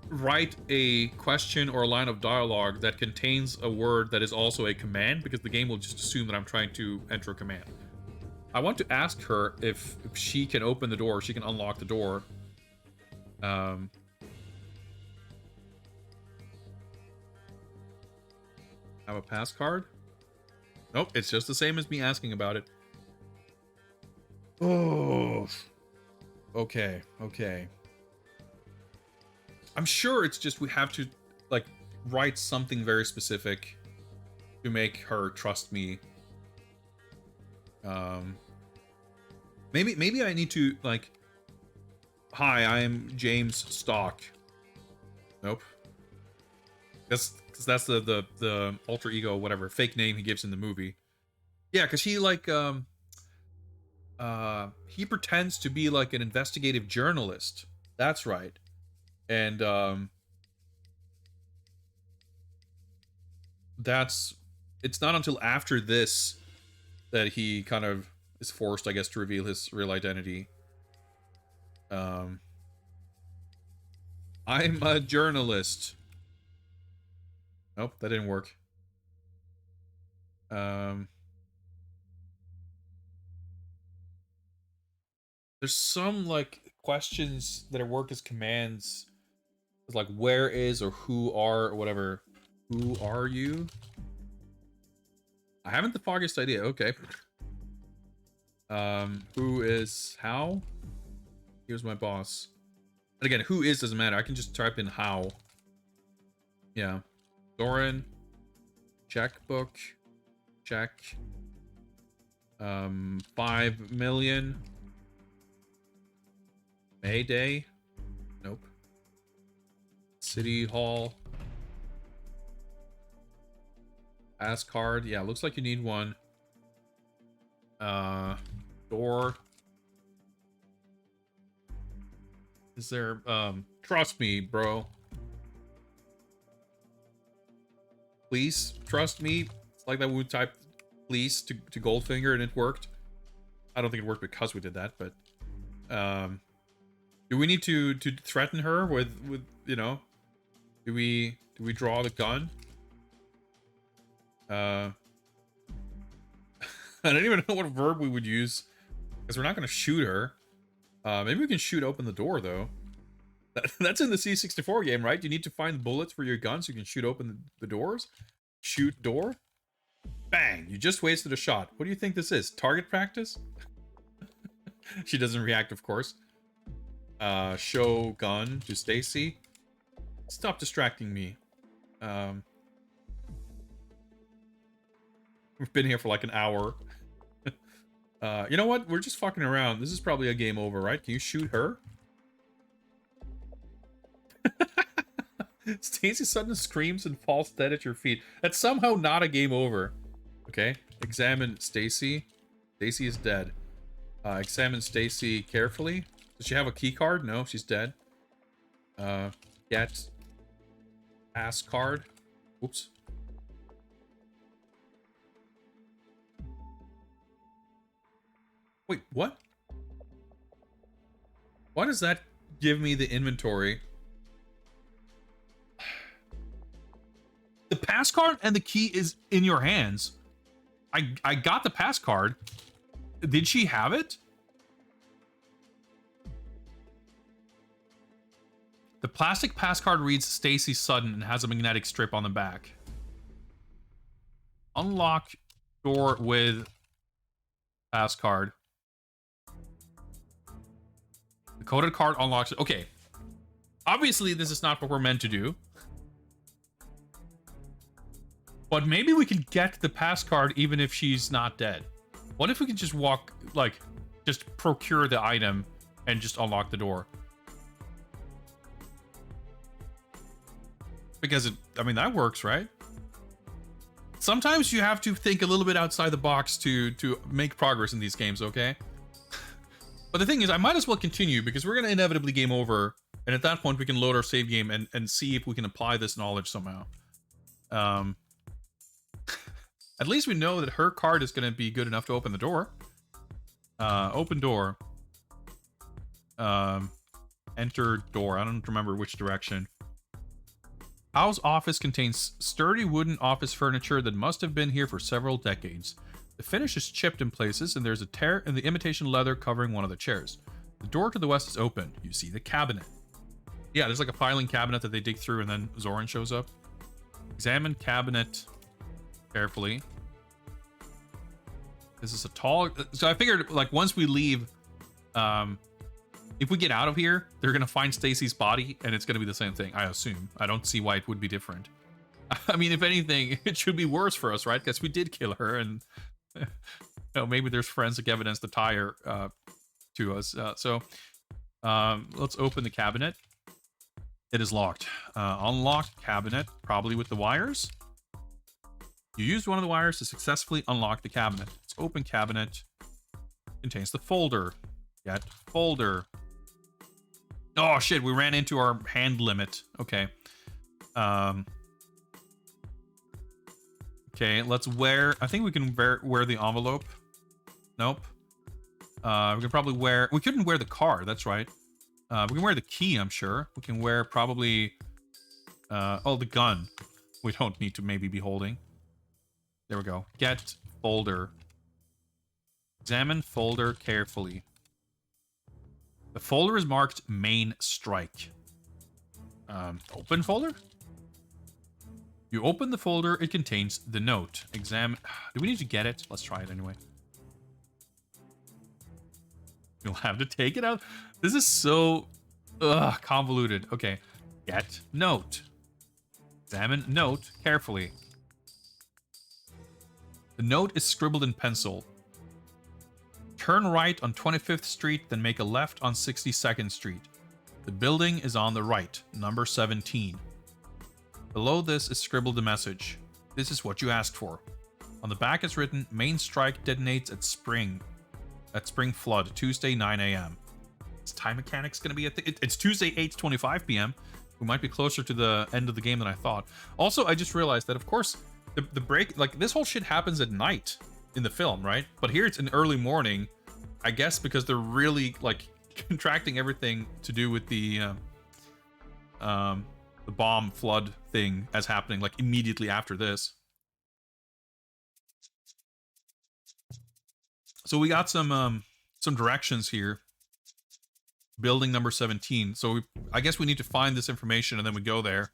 write a question or a line of dialogue that contains a word that is also a command, because the game will just assume that I'm trying to enter a command. I want to ask her if she can open the door, she can unlock the door. Have a pass card? Nope, it's just the same as me asking about it. Oh. Okay. I'm sure it's just we have to, like, write something very specific to make her trust me. Maybe I need to, like, hi, I'm James Stock. Nope. Because that's the alter ego, whatever, fake name he gives in the movie. Yeah, because he, like, he pretends to be like an investigative journalist. That's right. And it's not until after this that he kind of is forced, I guess, to reveal his real identity. I'm a journalist. Nope, that didn't work. There's some like questions that are worked as commands. It's like where is or who are or whatever. Who are you? I haven't the foggiest idea. Okay. Who is how? Here's my boss. And again, who is doesn't matter. I can just type in how. Yeah. Doran. Checkbook. Check. 5 million. Mayday. Nope. City Hall. Pass card. Yeah, looks like you need one. Door. Is there, trust me, bro. Please, trust me. It's like that we typed please to Goldfinger and it worked. I don't think it worked because we did that, but, do we need to threaten her with, you know, do we draw the gun? I don't even know what verb we would use because we're not going to shoot her. Maybe we can shoot open the door though. That's in the C64 game, right? You need to find bullets for your gun so you can shoot open the doors. Shoot door. Bang! You just wasted a shot. What do you think this is? Target practice? She doesn't react, of course. Show gun to Stacy. Stop distracting me. We've been here for like an hour. You know what? We're just fucking around. This is probably a game over, right? Can you shoot her? Stacy Sutton screams and falls dead at your feet. That's somehow not a game over. Okay. Examine Stacy. Stacy is dead. Examine Stacy carefully. Does she have a key card? No, she's dead. Get pass card. Oops. Wait, what? Why does that give me the inventory? The pass card and the key is in your hands. I got the pass card. Did she have it? The plastic pass card reads Stacy Sutton and has a magnetic strip on the back. Unlock door with pass card. The coded card unlocks it. Okay. Obviously, this is not what we're meant to do. But maybe we can get the pass card even if she's not dead. What if we can just walk, like, just procure the item and just unlock the door? Because, I mean, that works, right? Sometimes you have to think a little bit outside the box to make progress in these games, okay? But the thing is, I might as well continue because we're going to inevitably game over. And at that point, we can load our save game and see if we can apply this knowledge somehow. At least we know that her card is going to be good enough to open the door. Open door. Enter door. I don't remember which direction. Howe's office contains sturdy wooden office furniture that must have been here for several decades. The finish is chipped in places, and there's a tear in the imitation leather covering one of the chairs. The door to the west is open. You see the cabinet. Yeah, there's like a filing cabinet that they dig through, and then Zoran shows up. Examine cabinet carefully. This is a tall... So I figured, like, once we leave, if we get out of here, they're going to find Stacy's body, and it's going to be the same thing, I assume. I don't see why it would be different. I mean, if anything, it should be worse for us, right? Because we did kill her, and you know, maybe there's forensic evidence to tie her to us. Let's open the cabinet. It is locked. Unlock cabinet, probably with the wires. You used one of the wires to successfully unlock the cabinet. Let's open cabinet. contains the folder. Get folder. Oh shit, we ran into our hand limit. Okay. Okay, let's wear... I think we can wear the envelope. Nope. We can probably wear... We couldn't wear the card, that's right. We can wear the key, I'm sure. We can wear probably... oh, the gun. We don't need to maybe be holding. There we go. Get folder. Examine folder carefully. The folder is marked main strike. Open folder? You open the folder, it contains the note. Examine... Do we need to get it? Let's try it anyway. You'll have to take it out. This is so convoluted. Okay. Get note. Examine note carefully. The note is scribbled in pencil. Turn right on 25th Street, then make a left on 62nd Street. The building is on the right, number 17. Below this is scribbled a message. This is what you asked for. On the back is written, main strike detonates at spring flood, Tuesday 9 a.m. Is time mechanics going to be a thing? It's Tuesday 8:25 p.m. We might be closer to the end of the game than I thought. Also, I just realized that, of course, the break, like, this whole shit happens at night in the film, right? But here it's in early morning, I guess, because they're really, like, contracting everything to do with the bomb flood thing as happening, like, immediately after this. So we got some directions here. Building number 17. So I guess we need to find this information and then we go there.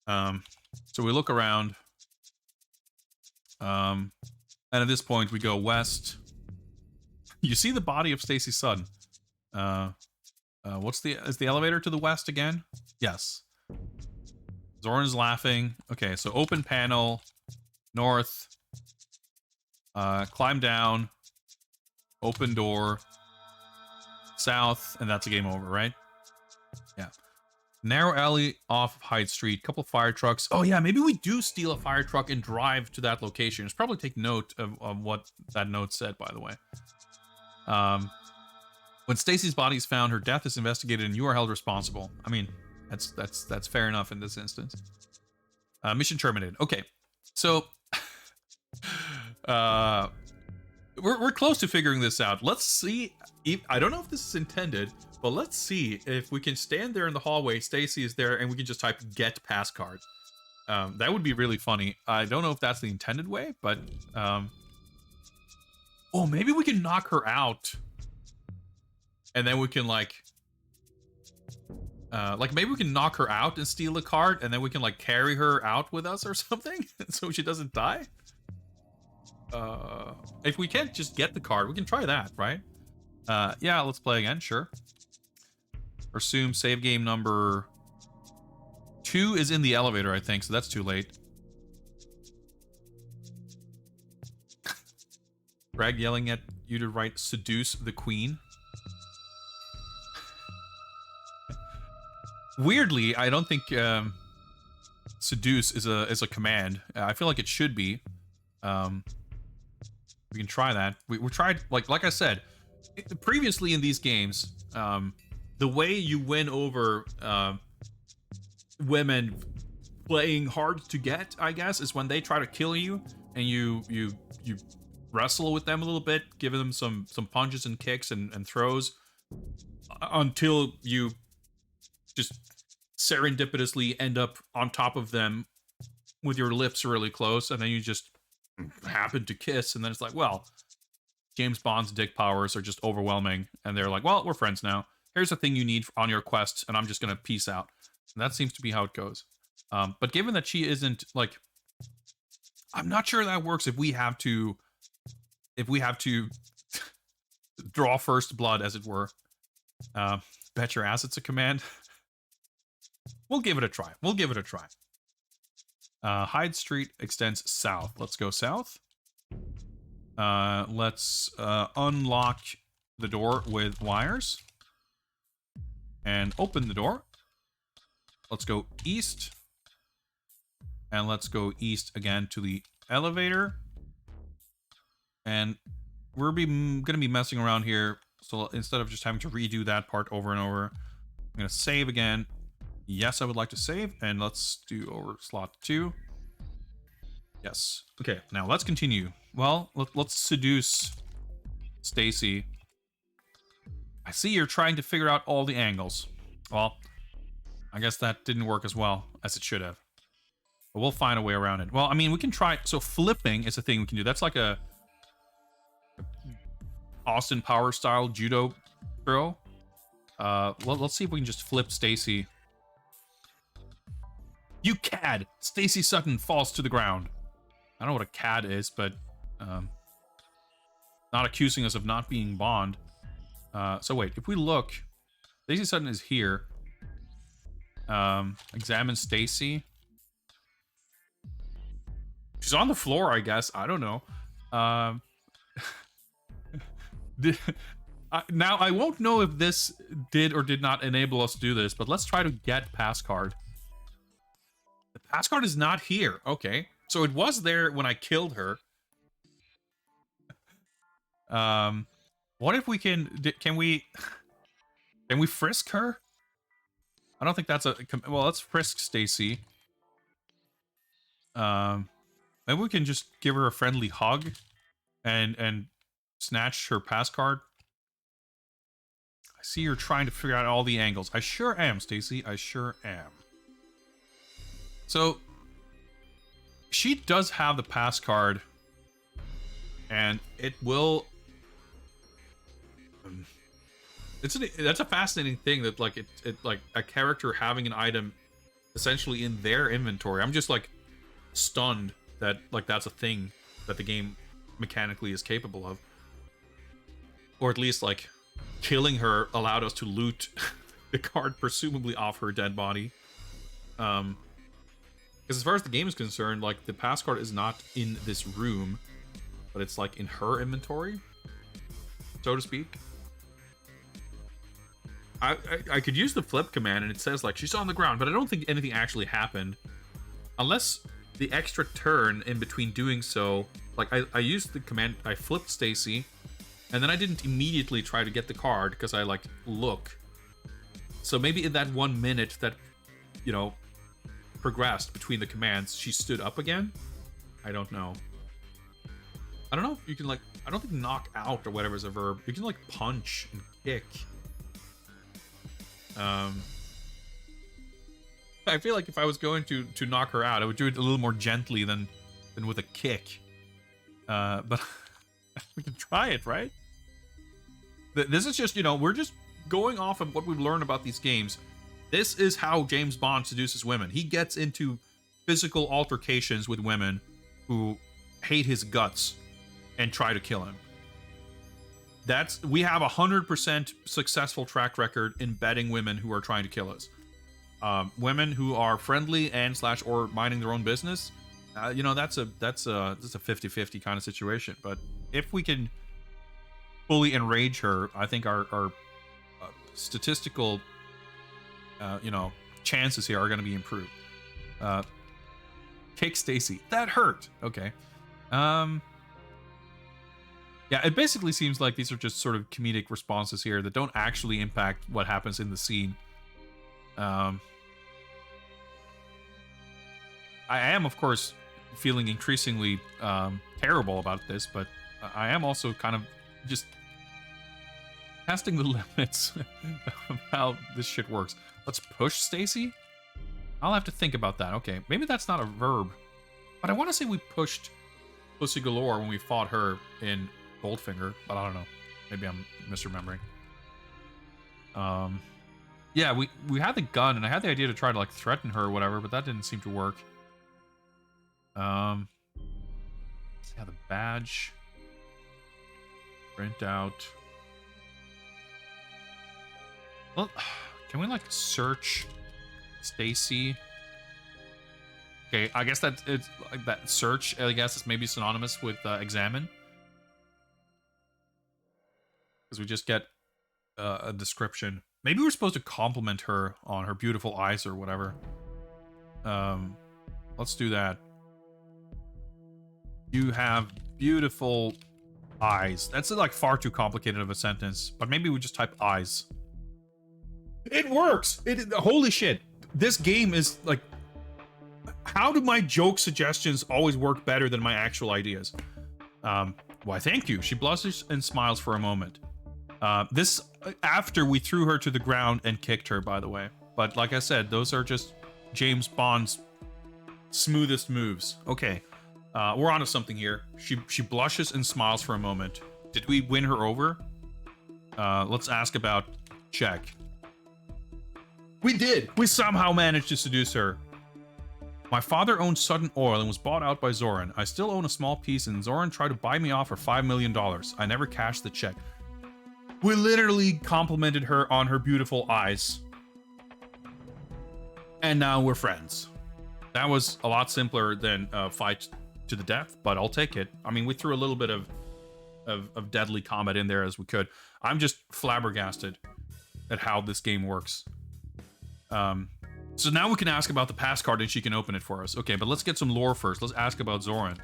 So we look around. And at this point we go west. You see the body of Stacy Sutton. Is the elevator to the west again? Yes. Zoran is laughing. Okay, so open panel, north, climb down, open door, south, and that's a game over, right? Yeah. Narrow alley off of Hyde Street, couple fire trucks. Oh yeah, maybe we do steal a fire truck and drive to that location. Just probably take note of what that note said, by the way. When Stacy's body is found, her death is investigated and you are held responsible. I mean, that's fair enough in this instance. Mission terminated. Okay, so we're close to figuring this out. Let's see. I don't know if this is intended, but let's see if we can stand there in the hallway. Stacy is there, and we can just type "get pass card." That would be really funny. I don't know if that's the intended way, but oh, maybe we can knock her out. And then we can like maybe we can knock her out and steal a card, and then we can like carry her out with us or something, so she doesn't die. If we can't just get the card, we can try that, right? Yeah, let's play again, sure. Assume save game number 2 is in the elevator, I think, so that's too late. Greg yelling at you to write seduce the queen. Weirdly, I don't think seduce is a command. I feel like it should be. We can try that. We tried, like I said, previously in these games, the way you win over women playing hard to get, I guess, is when they try to kill you and you wrestle with them a little bit, giving them some punches and kicks and throws until you just serendipitously end up on top of them with your lips really close, and then you just happen to kiss, and then it's like, well, James Bond's dick powers are just overwhelming, and they're like, well, we're friends now. Here's the thing you need on your quest, and I'm just gonna peace out. And that seems to be how it goes. But given that she isn't, like, I'm not sure that works if we have to draw first blood, as it were. Bet your ass it's a command. We'll give it a try. Hyde Street extends south. Let's go south. Let's unlock the door with wires. And open the door. Let's go east. And let's go east again to the elevator. And gonna be messing around here. So instead of just having to redo that part over and over, I'm gonna save again. Yes, I would like to save, and let's do over slot 2. Yes. Okay, now let's continue. Well, let's seduce Stacy. I see you're trying to figure out all the angles. Well, I guess that didn't work as well as it should have. But we'll find a way around it. Well, I mean, we can try... So flipping is a thing we can do. That's like a Austin Power style judo throw. Let's see if we can just flip Stacy. You cad! Stacy Sutton falls to the ground. I don't know what a cad is, but not accusing us of not being Bond. So wait, if we look, Stacy Sutton is here. Examine Stacy. She's on the floor, I guess. I don't know. Now, I won't know if this did or did not enable us to do this, but let's try to get pass card. The pass card is not here. Okay. So it was there when I killed her. What if we can we frisk her? I don't think that's a... Well, let's frisk Stacy. Maybe we can just give her a friendly hug and snatch her pass card. I see you're trying to figure out all the angles. I sure am, Stacy. I sure am. So she does have the pass card, and it will... that's a fascinating thing that like it like a character having an item essentially in their inventory. I'm just like stunned that like that's a thing that the game mechanically is capable of, or at least like killing her allowed us to loot the card presumably off her dead body. Because as far as the game is concerned, like the pass card is not in this room, but it's like in her inventory, so to speak. I could use the flip command and it says like she's on the ground, but I don't think anything actually happened. Unless the extra turn in between doing so, like I used the command, I flipped Stacy, and then I didn't immediately try to get the card because I like look. So maybe in that 1 minute that, you know, progressed between the commands, she stood up again? I don't know. I don't know if you can like, I don't think knock out or whatever is a verb. You can like punch and kick. I feel like if I was going to knock her out, I would do it a little more gently than with a kick. But we can try it, right? This is just, you know, we're just going off of what we've learned about these games. This is how James Bond seduces women. He gets into physical altercations with women who hate his guts and try to kill him. We have 100% successful track record in betting women who are trying to kill us. Women who are friendly and / or minding their own business, you know, that's a 50-50 kind of situation. But if we can fully enrage her, I think our statistical, you know, chances here are going to be improved. Kick Stacy. That hurt. Okay. Yeah, it basically seems like these are just sort of comedic responses here that don't actually impact what happens in the scene. I am, of course, feeling increasingly terrible about this, but I am also kind of just testing the limits of how this shit works. Let's push Stacy? I'll have to think about that. Okay, maybe that's not a verb, but I want to say we pushed Pussy Galore when we fought her in Goldfinger, but I don't know. Maybe I'm misremembering. Yeah, we had the gun, and I had the idea to try to like threaten her or whatever, but that didn't seem to work. Yeah, the badge. Print out. Well, can we like search Stacy? Okay, I guess that it's like that search. I guess is maybe synonymous with examine. Because we just get a description. Maybe we're supposed to compliment her on her beautiful eyes or whatever. Let's do that. You have beautiful Eyes. That's like far too complicated of a sentence, but maybe we just type eyes. It works! Holy shit. This game is like... How do my joke suggestions always work better than my actual ideas? Why, thank you. She blushes and smiles for a moment. This after we threw her to the ground and kicked her, by the way. But like I said, those are just James Bond's smoothest moves. Okay, we're onto something here. She blushes and smiles for a moment. Did we win her over? Let's ask about check. We did! We somehow managed to seduce her. My father owned Sudden Oil and was bought out by Zoran. I still own a small piece and Zoran tried to buy me off for $5 million. I never cashed the check. We literally complimented her on her beautiful eyes. And now we're friends. That was a lot simpler than a fight to the death, but I'll take it. I mean, we threw a little bit of deadly combat in there as we could. I'm just flabbergasted at how this game works. So now we can ask about the pass card and she can open it for us. Okay, but let's get some lore first. Let's ask about Zoran.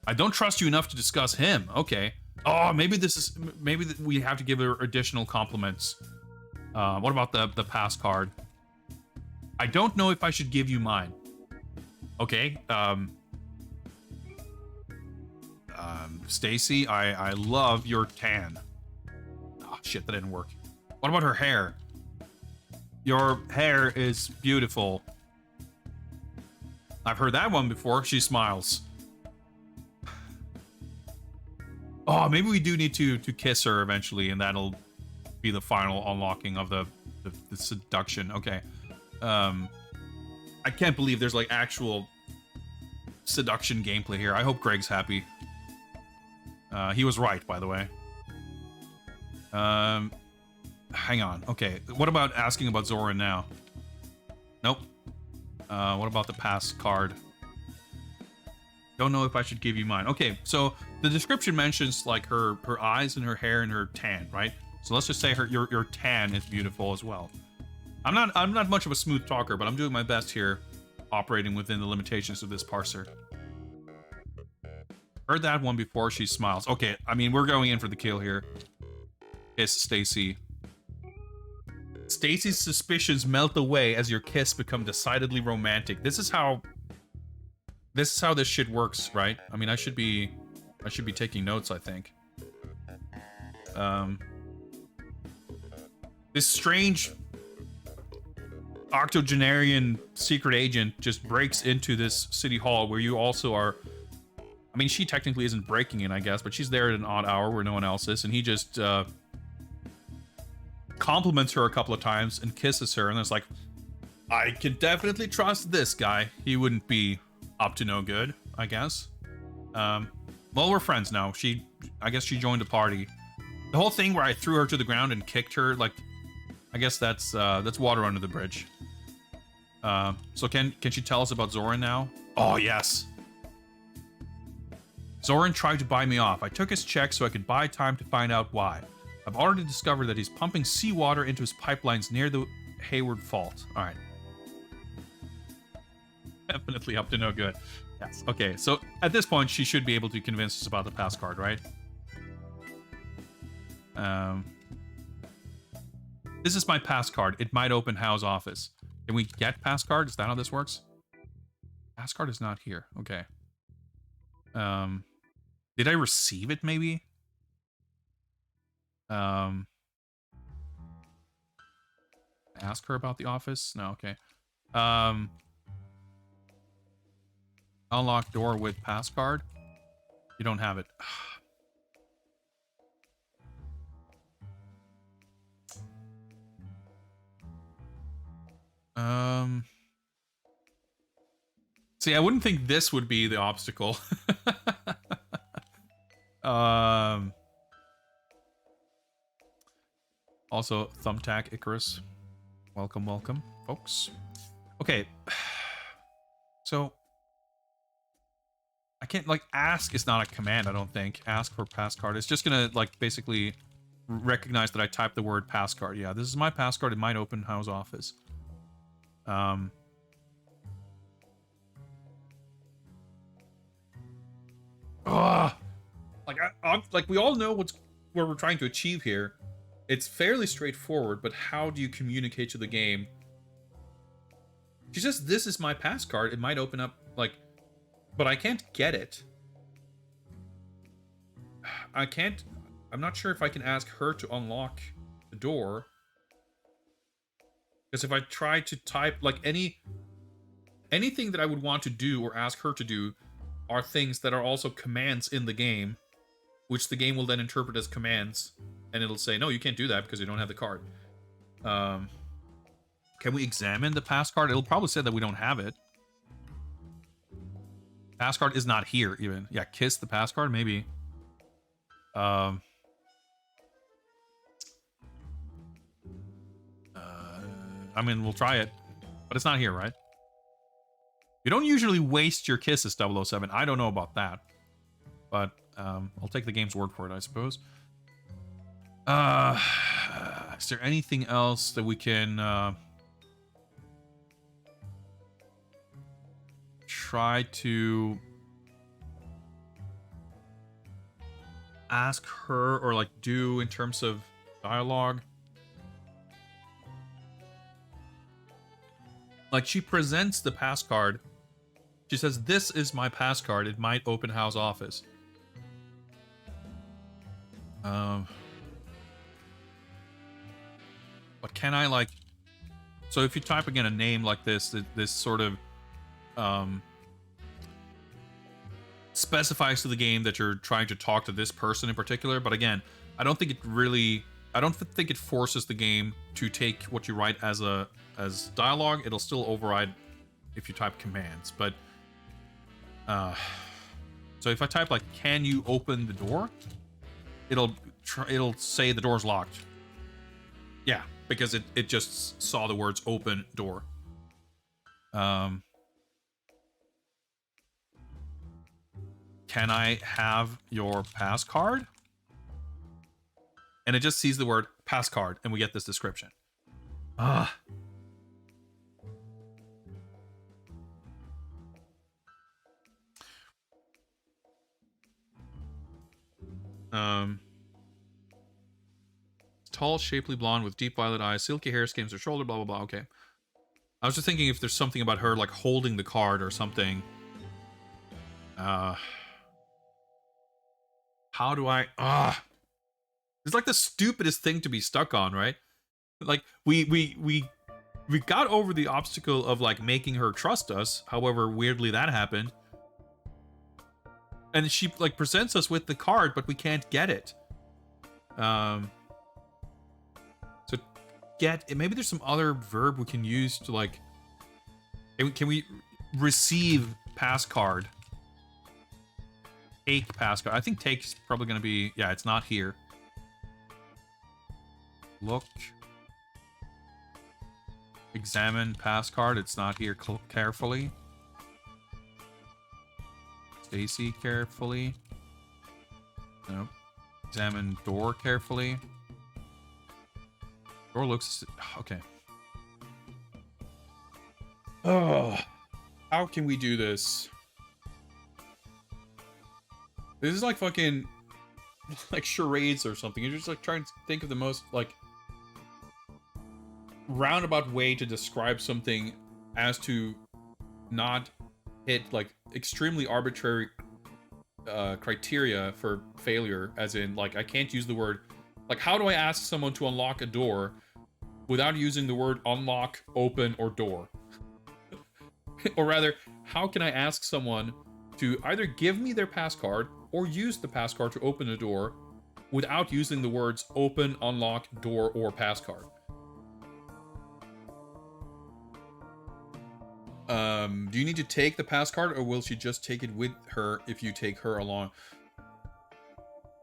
I don't trust you enough to discuss him. Okay. Oh, maybe we have to give her additional compliments. What about the pass card? I don't know if I should give you mine. Okay. Stacy, I love your tan. Oh, shit, that didn't work. What about her hair? Your hair is beautiful. I've heard that one before. She smiles. Oh, maybe we do need to kiss her eventually, and that'll be the final unlocking of the seduction. Okay. I can't believe there's like actual seduction gameplay here. I hope Greg's happy. He was right, by the way. Hang on. Okay, what about asking about Zoran now? Nope. What about the pass card? Don't know if I should give you mine. Okay, so the description mentions like her eyes and her hair and her tan, right? So let's just say your tan is beautiful as well. I'm not much of a smooth talker, but I'm doing my best here, operating within the limitations of this parser. Heard that one before. She smiles. Okay, I mean, we're going in for the kill here. Kiss Stacy. Stacy's suspicions melt away as your kiss become decidedly romantic. This is how this shit works, right? I mean, I should be taking notes, I think. This strange octogenarian secret agent just breaks into this city hall where you also are. I mean, she technically isn't breaking in, I guess, but she's there at an odd hour where no one else is, and he just compliments her a couple of times and kisses her, and it's like, I can definitely trust this guy. He wouldn't be up to no good, I guess. Well, we're friends now. I guess she joined the party. The whole thing where I threw her to the ground and kicked her, like, I guess that's water under the bridge. So can she tell us about Zoran now? Oh, yes. Zoran tried to buy me off. I took his check so I could buy time to find out why. I've already discovered that he's pumping seawater into his pipelines near the Hayward Fault. All right. Definitely up to no good. Yes. Okay, so at this point, she should be able to convince us about the pass card, right? This is my pass card. It might open Howe's office. Can we get pass card? Is that how this works? Pass card is not here. Okay. Did I receive it, maybe? Ask her about the office? No, okay. Unlock door with pass card. You don't have it. See, I wouldn't think this would be the obstacle. Also, Thumbtack Icarus. Welcome, welcome, folks. Okay. So, I can't, like, ask is not a command, I don't think. Ask for pass card. It's just gonna, like, basically recognize that I typed the word pass card. Yeah, this is my pass card. It might open Howe's office. Like we all know what we're trying to achieve here. It's fairly straightforward, but how do you communicate to the game? She says, "This is my pass card." It might open up like, but I can't get it. I can't. I'm not sure if I can ask her to unlock the door. Because if I try to type like anything that I would want to do or ask her to do are things that are also commands in the game, which the game will then interpret as commands, and it'll say, no, you can't do that because you don't have the card. Can we examine the pass card? It'll probably say that we don't have it. Pass card is not here even. Yeah, kiss the pass card, maybe. I mean, we'll try it, but it's not here, right? You don't usually waste your kisses, 007. I don't know about that, but I'll take the game's word for it, I suppose. Is there anything else that we can try to ask her or like do in terms of dialogue? Like, she presents the pass card. She says, "This is my pass card. It might open house office." But can I, like... So if you type again a name like this, this sort of specifies to the game that you're trying to talk to this person in particular. But again, I don't think it really... I don't think it forces the game to take what you write as dialogue. It'll still override if you type commands. But so if I type like, "Can you open the door?" It'll say the door's locked. Yeah, because it just saw the words "open door." Can I have your pass card? And it just sees the word pass card, and we get this description. Ah. Tall, shapely blonde with deep violet eyes, silky hair, skims her shoulder, blah, blah, blah. Okay. I was just thinking if there's something about her, like, holding the card or something. How do I... It's like the stupidest thing to be stuck on, right? Like, we got over the obstacle of, like, making her trust us, however weirdly that happened. And she, like, presents us with the card, but we can't get it. So get... Maybe there's some other verb we can use to, like... Can we receive pass card? Take pass card. I think take is probably going to be... Yeah, it's not here. Look. Examine pass card. It's not here carefully. Stacy carefully. Nope. Examine door carefully. Door looks... Okay. Oh. How can we do this? This is like fucking... like charades or something. You're just like trying to think of the most, like... roundabout way to describe something as to not hit like extremely arbitrary criteria for failure, as in like I can't use the word, like how do I ask someone to unlock a door without using the word unlock, open, or door? Or rather, how can I ask someone to either give me their pass card or use the pass card to open a door without using the words open, unlock, door, or pass card? Do you need to take the pass card, or will she just take it with her if you take her along?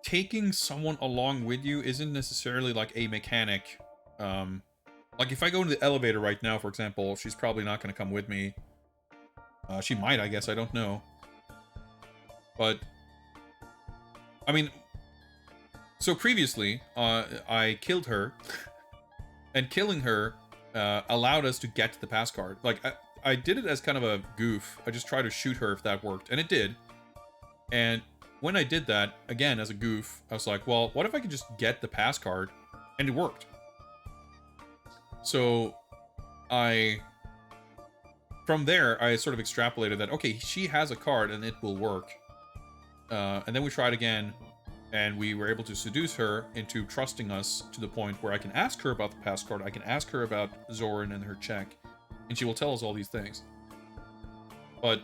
Taking someone along with you isn't necessarily like a mechanic. Like if I go into the elevator right now, for example, she's probably not going to come with me. She might, I guess, I don't know. But, I mean, so previously, I killed her, and killing her allowed us to get the pass card. Like, I did it as kind of a goof. I just tried to shoot her if that worked, and it did. And when I did that, again, as a goof, I was like, well, what if I could just get the pass card? And it worked. So from there, I sort of extrapolated that, okay, she has a card and it will work. And then we tried again, and we were able to seduce her into trusting us to the point where I can ask her about the pass card, I can ask her about Zoran and her check, and she will tell us all these things. But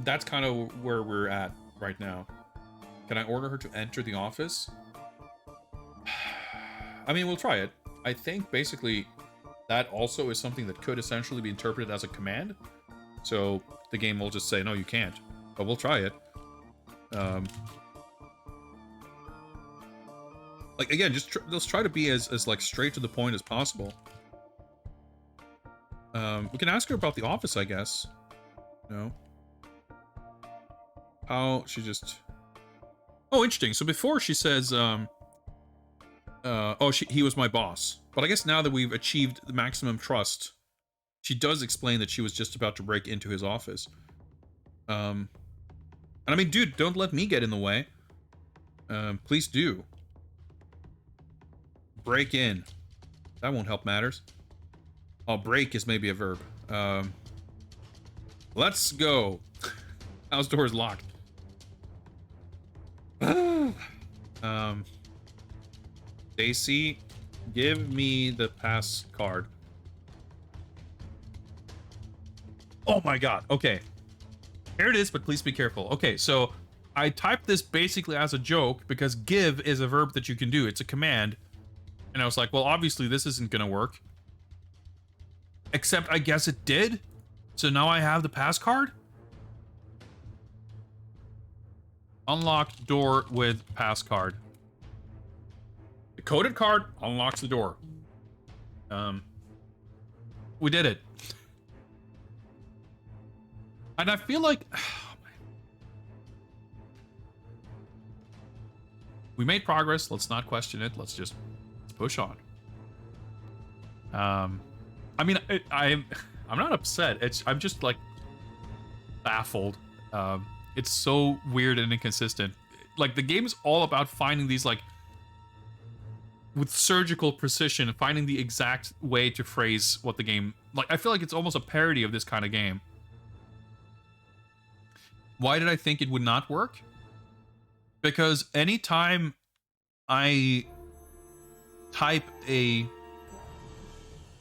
that's kind of where we're at right now. Can I order her to enter the office? I mean, we'll try it. I think basically that also is something that could essentially be interpreted as a command. So the game will just say, no, you can't. But we'll try it. Like, again, just let's try to be as like straight to the point as possible. We can ask her about the office, I guess. No. How she just... Oh, interesting. So before she says, he was my boss. But I guess now that we've achieved the maximum trust, she does explain that she was just about to break into his office. And I mean, dude, don't let me get in the way. Please do. Break in. That won't help matters. Oh, break is maybe a verb. Let's go. House door is locked. Stacy, give me the pass card. Oh my god. Okay. Here it is, but please be careful. Okay, so I typed this basically as a joke because give is a verb that you can do. It's a command. And I was like, well, obviously this isn't gonna work. Except I guess it did. So now I have the pass card. Unlocked door with pass card. The coded card unlocks the door. We did it. And I feel like we made progress. Let's not question it. Let's push on. I mean, I'm not upset. I'm just like baffled. It's so weird and inconsistent. Like, the game is all about finding these, like, with surgical precision, finding the exact way to phrase what the game... Like, I feel like it's almost a parody of this kind of game. Why did I think it would not work? Because anytime I type a...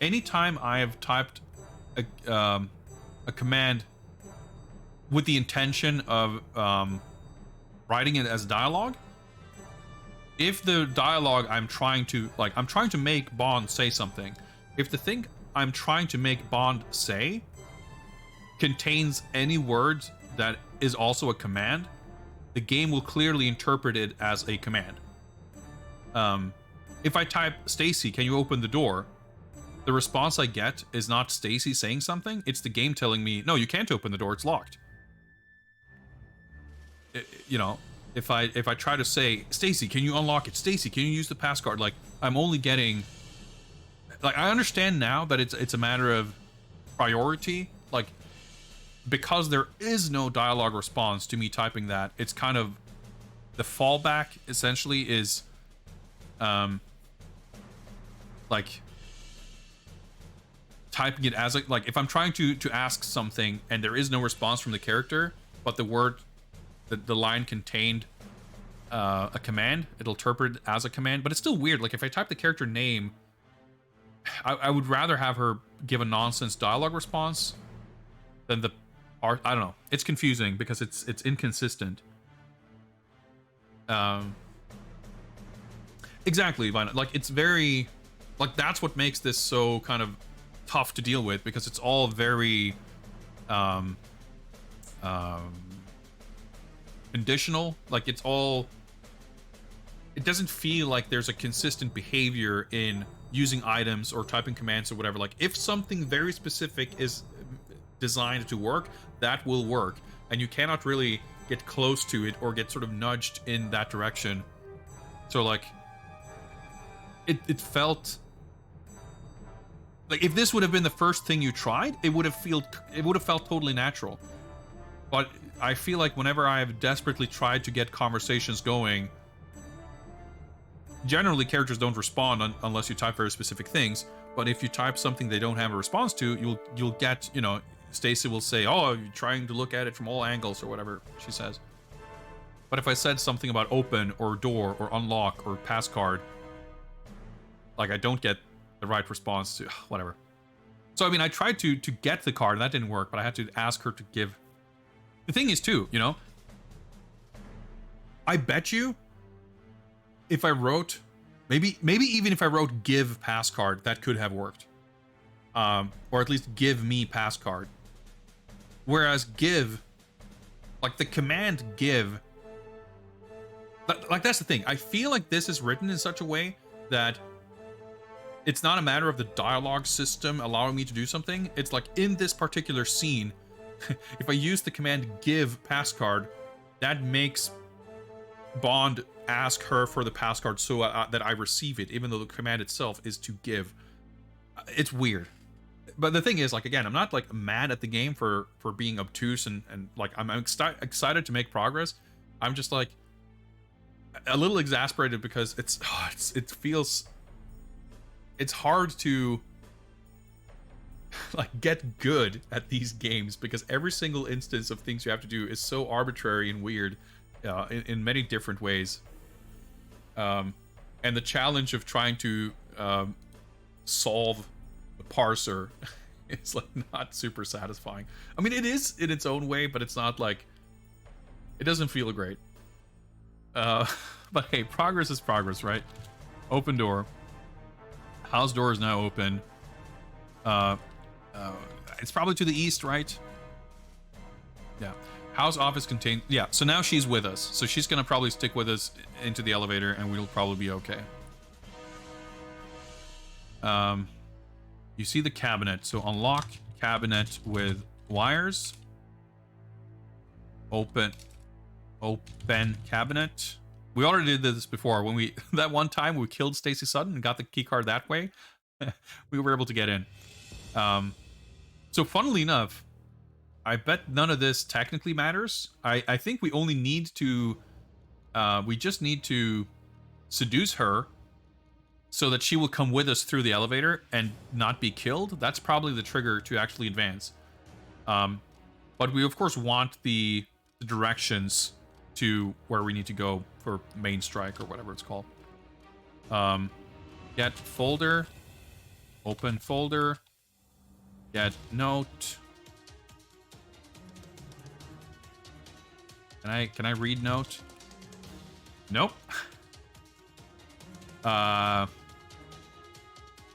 Anytime I have typed a command with the intention of writing it as dialogue, if the dialogue I'm trying to make Bond say something, if the thing I'm trying to make Bond say contains any word that is also a command, the game will clearly interpret it as a command. If I type, Stacy, can you open the door? The response I get is not Stacy saying something, it's the game telling me, no, you can't open the door, it's locked. You know, if I try to say, Stacy, can you unlock it? Stacy, can you use the pass card? Like, I'm only getting... Like, I understand now that it's a matter of priority. Like, because there is no dialogue response to me typing that, it's kind of... The fallback, essentially, is... like... typing it as, like, if I'm trying to ask something and there is no response from the character, but the word... The line contained a command, it'll interpret it as a command, but it's still weird. Like, if I type the character name, I would rather have her give a nonsense dialogue response than the art. I don't know. It's confusing because it's inconsistent. Exactly, Vina. Like, it's very... Like, that's what makes this so kind of tough to deal with, because it's all very... conditional. Like, it's all... It doesn't feel like there's a consistent behavior in using items or typing commands or whatever. Like, if something very specific is designed to work, that will work. And you cannot really get close to it or get sort of nudged in that direction. So, like... It felt... Like, if this would have been the first thing you tried, it would have felt totally natural. But I feel like whenever I have desperately tried to get conversations going, generally characters don't respond unless you type very specific things. But if you type something they don't have a response to, you'll get, you know, Stacy will say, "Oh, you're trying to look at it from all angles," or whatever she says. But if I said something about open or door or unlock or pass card, like I don't get the right response to whatever. So I mean, I tried to get the card and that didn't work, but I had to ask her to give. The thing is too, you know, I bet you if I wrote, maybe even if I wrote give pass card, that could have worked. Or at least give me pass card. Whereas give, like the command give, like that's the thing. I feel like this is written in such a way that it's not a matter of the dialogue system allowing me to do something. It's like in this particular scene, if I use the command give pass card, that makes Bond ask her for the pass card so that I receive it, even though the command itself is to give. It's weird. But the thing is, like, again, I'm not like mad at the game for being obtuse and like I'm excited to make progress. I'm just like a little exasperated because it feels it's hard to like get good at these games because every single instance of things you have to do is so arbitrary and weird in many different ways. And the challenge of trying to solve the parser is like not super satisfying. I mean, it is in its own way, but it's not like it doesn't feel great. But hey, progress is progress, right? Open door. House door is now open. It's probably to the east, right? Yeah. House office contained. Yeah. So now she's with us. So she's gonna probably stick with us into the elevator, and we'll probably be okay. You see the cabinet. So unlock cabinet with wires. Open cabinet. We already did this before when we that one time we killed Stacy Sutton and got the key card that way. We were able to get in. So funnily enough, I bet none of this technically matters. I think we only need to we just need to seduce her so that she will come with us through the elevator and not be killed. That's probably the trigger to actually advance. But we of course want the directions to where we need to go for main strike or whatever it's called. Get folder, open folder, get note. Can I read note? Nope.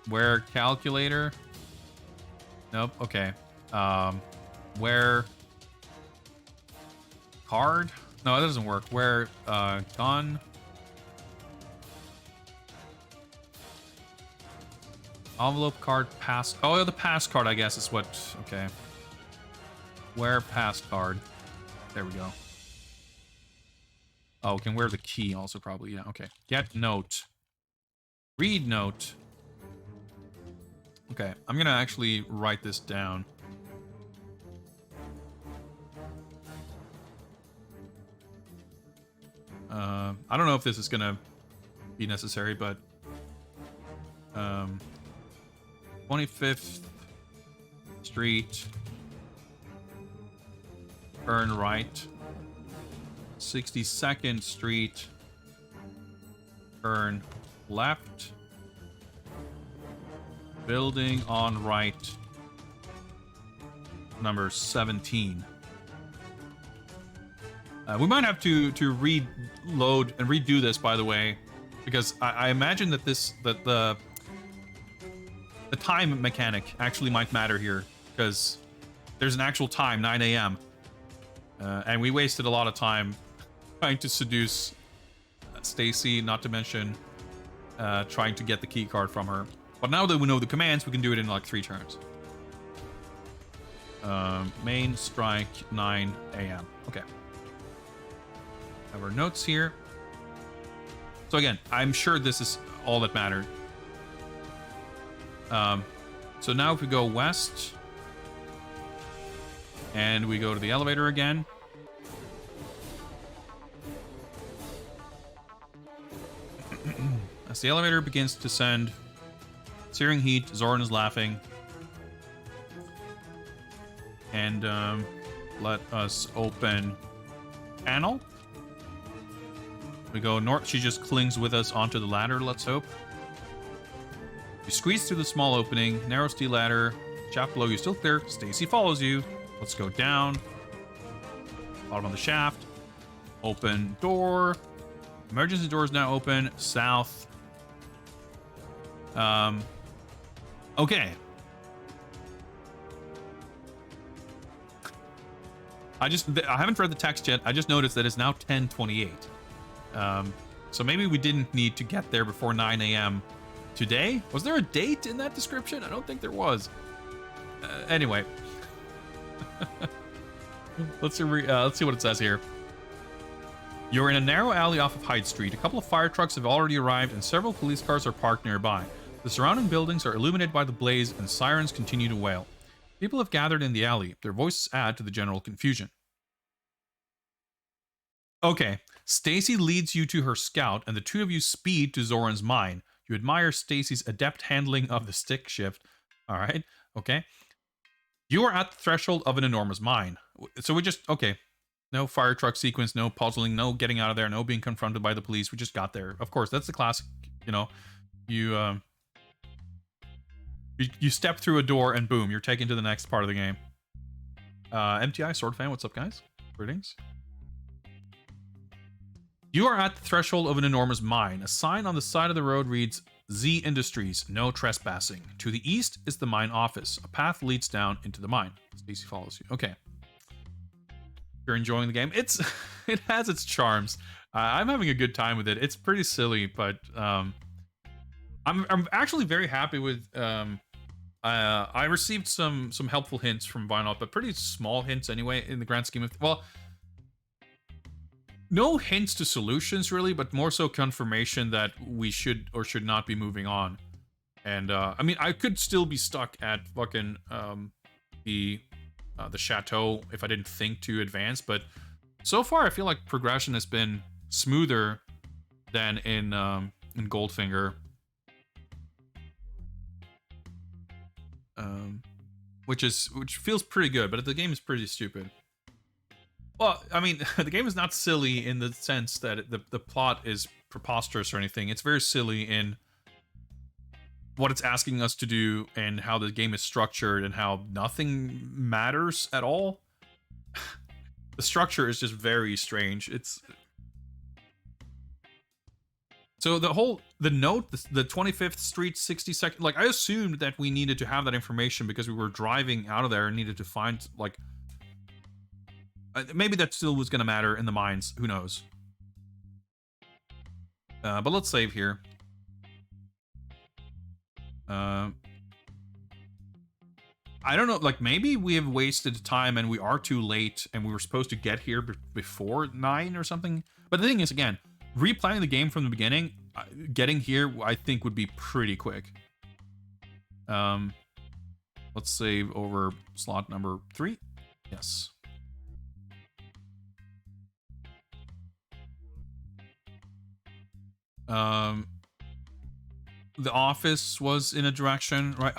Where calculator? Nope. Okay. Where card? No, that doesn't work. Where gun? Envelope card pass. Oh, the pass card, I guess, is what. Okay. Where pass card? There we go. Oh, can wear the key also probably. Yeah. Okay. Get note. Read note. Okay. I'm gonna actually write this down. I don't know if this is gonna be necessary, but 25th Street, turn right. 62nd Street, turn left. Building on right. Number 17. We might have to reload and redo this, by the way, because I imagine that the time mechanic actually might matter here, because there's an actual time, 9 a.m. And we wasted a lot of time trying to seduce Stacy, not to mention trying to get the key card from her. But now that we know the commands, we can do it in like 3 turns. Main strike, 9 a.m. Okay. Have our notes here. So again, I'm sure this is all that mattered. So now if we go west, And we go to the elevator again. As the elevator begins to descend, searing heat, Zoran is laughing. And let us open panel. We go north. She just clings with us onto the ladder, let's hope. You squeeze through the small opening, narrow steel ladder. Shaft below you still clear. Stacy follows you. Let's go down. Bottom of the shaft. Open door. Emergency door is now open. South. Okay. I haven't read the text yet. I just noticed that it's now 10:28. So maybe we didn't need to get there before 9 a.m. today. Was there a date in that description? I don't think there was. Anyway. Let's see what it says here. You're in a narrow alley off of Hyde Street. A couple of fire trucks have already arrived and several police cars are parked nearby. The surrounding buildings are illuminated by the blaze and sirens continue to wail. People have gathered in the alley. Their voices add to the general confusion. Okay, Stacy leads you to her scout and the two of you speed to Zoran's mine. You admire Stacy's adept handling of the stick shift. All right, okay. You are at the threshold of an enormous mine. So we just, okay. No fire truck sequence, no puzzling, no getting out of there, no being confronted by the police. We just got there. Of course, that's the classic, you know. You step through a door and boom, you're taken to the next part of the game. MTI Sword Fan, what's up, guys? Greetings. You are at the threshold of an enormous mine. A sign on the side of the road reads, Z Industries, no trespassing. To the east is the mine office. A path leads down into the mine. Stacy follows you. Okay. You're enjoying the game. It has its charms. I'm having a good time with it. It's pretty silly, but I'm actually very happy with. I received some helpful hints from Vinyl, but pretty small hints anyway in the grand scheme of. Well, no hints to solutions really, but more so confirmation that we should or should not be moving on. And I mean, I could still be stuck at fucking the chateau if I didn't think to advance, but so far I feel like progression has been smoother than in Goldfinger, which feels pretty good, but the game is pretty stupid. Well, I mean, the game is not silly in the sense that the plot is preposterous or anything. It's very silly in what it's asking us to do and how the game is structured and how nothing matters at all. The structure is just very strange. It's so the note, the 25th Street 62nd, like I assumed that we needed to have that information because we were driving out of there and needed to find like maybe that still was going to matter in the mines. Who knows? But let's save here. I don't know, like maybe we have wasted time and we are too late and we were supposed to get here before 9 or something. But the thing is, again, replaying the game from the beginning, getting here, I think would be pretty quick. Let's save over slot number 3. Yes. The office was in a direction, right?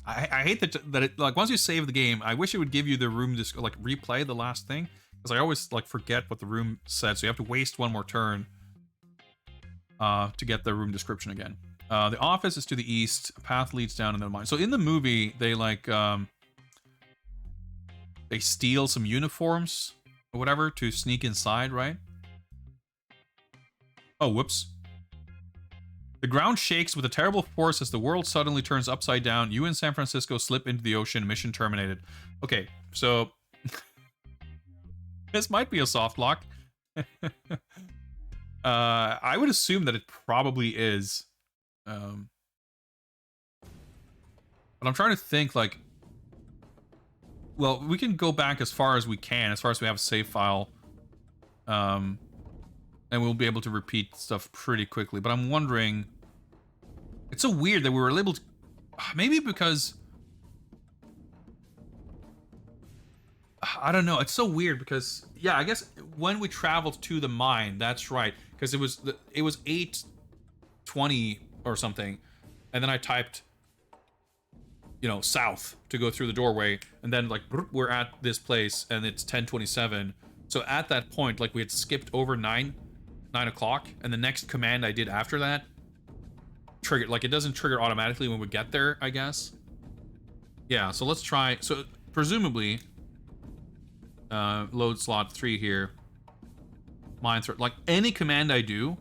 I hate that it, like, once you save the game, I wish it would give you the room to, like, replay the last thing. Because I always, like, forget what the room said, so you have to waste one more turn to get the room description again. The office is to the east. A path leads down into the mine. So in the movie, they, like, they steal some uniforms or whatever to sneak inside, right? Oh, whoops. The ground shakes with a terrible force as the world suddenly turns upside down. You and San Francisco slip into the ocean. Mission terminated. Okay, so this might be a soft lock. I would assume that it probably is. But I'm trying to think, like, well, we can go back as far as we can, as far as we have a save file. And we'll be able to repeat stuff pretty quickly. But I'm wondering, it's so weird that we were able to, maybe because I don't know. It's so weird because yeah, I guess when we traveled to the mine, that's right, because it was 8:20 or something, and then I typed, you know, south to go through the doorway, and then like we're at this place and it's 10:27. So at that point, like we had skipped over 9 o'clock, and the next command I did after that triggered, like it doesn't trigger automatically when we get there, I guess. Yeah, so let's try. So presumably load slot 3 here, mine throw, like any command I do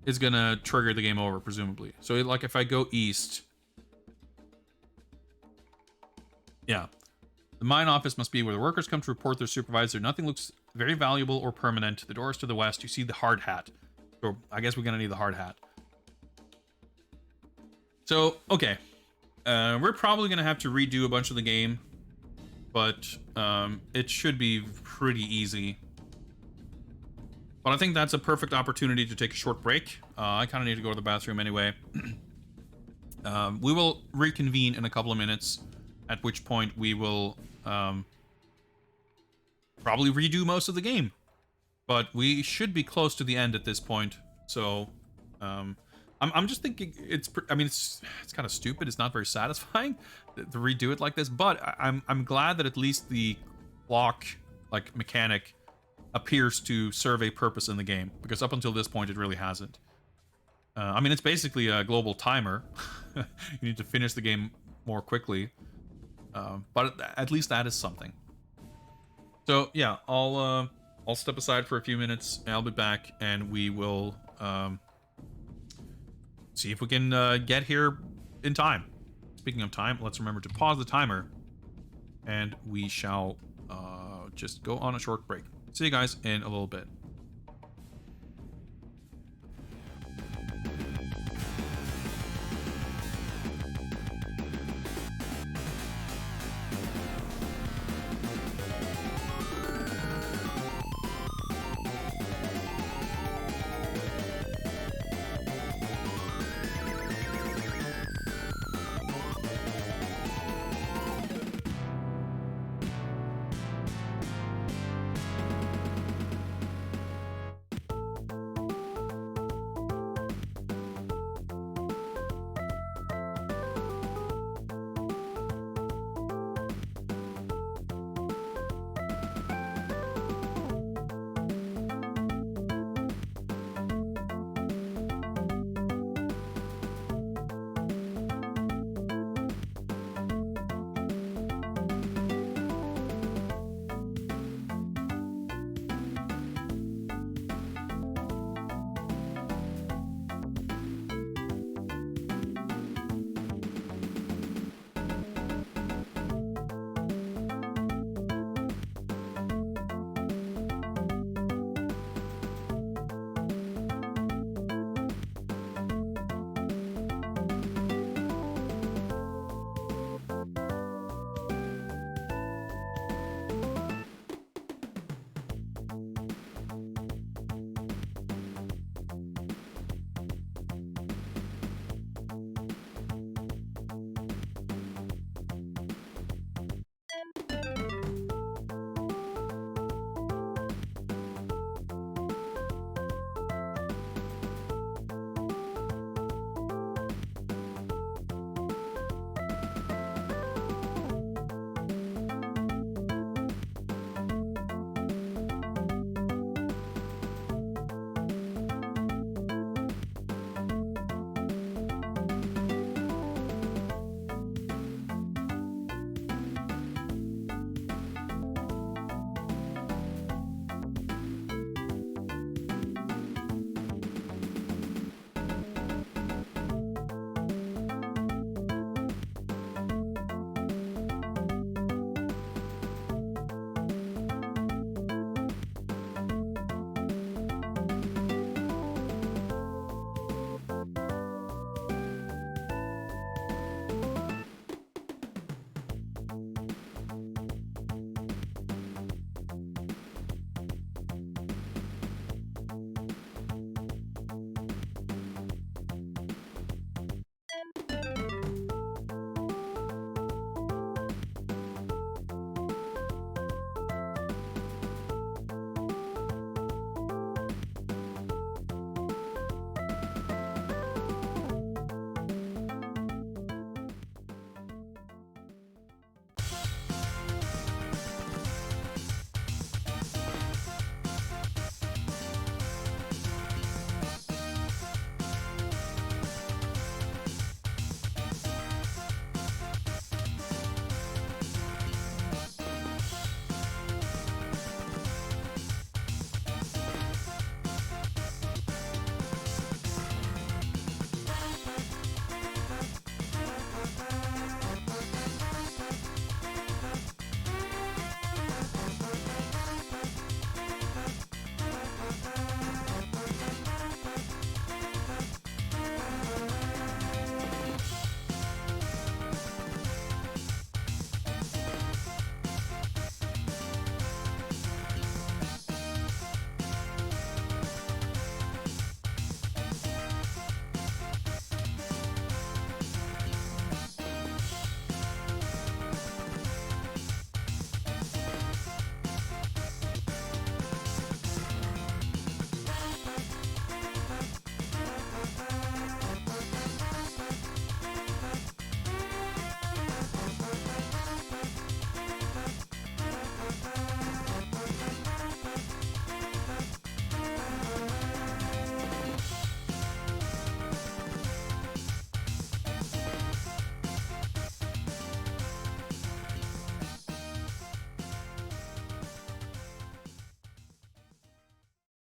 is gonna trigger the game over, presumably. So like if I go east, yeah, the mine office must be where the workers come to report their supervisor. Nothing looks very valuable or permanent. The doors to the west, you see the hard hat. So I guess we're gonna need the hard hat. So, okay. We're probably gonna have to redo a bunch of the game, but it should be pretty easy. But I think that's a perfect opportunity to take a short break. I kind of need to go to the bathroom anyway. We will reconvene in a couple of minutes, at which point we will probably redo most of the game. But we should be close to the end at this point, so I'm just thinking I mean it's kind of stupid. It's not very satisfying to redo it like this, but I'm glad that at least the clock like mechanic appears to serve a purpose in the game, because up until this point it really hasn't. I mean, it's basically a global timer. You need to finish the game more quickly, but at least that is something. So yeah, I'll step aside for a few minutes. I'll be back, and we will see if we can get here in time. Speaking of time, let's remember to pause the timer, and we shall just go on a short break. See you guys in a little bit.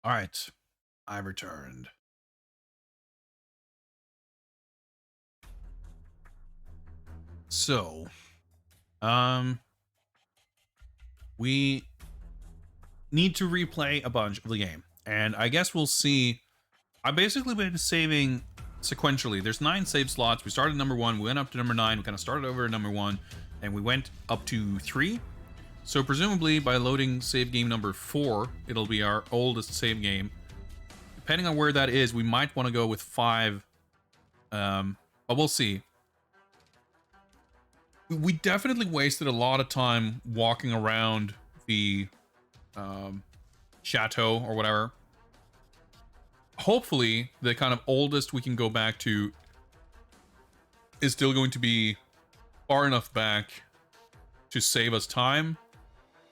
All right, I've returned. So, we need to replay a bunch of the game, and I guess we'll see. I've basically been saving sequentially. There's 9 save slots. We started number 1, we went up to number 9, we kind of started over at number 1, and we went up to 3. So presumably by loading save game number 4, it'll be our oldest save game. Depending on where that is, we might want to go with 5, but we'll see. We definitely wasted a lot of time walking around the chateau or whatever. Hopefully, the kind of oldest we can go back to is still going to be far enough back to save us time,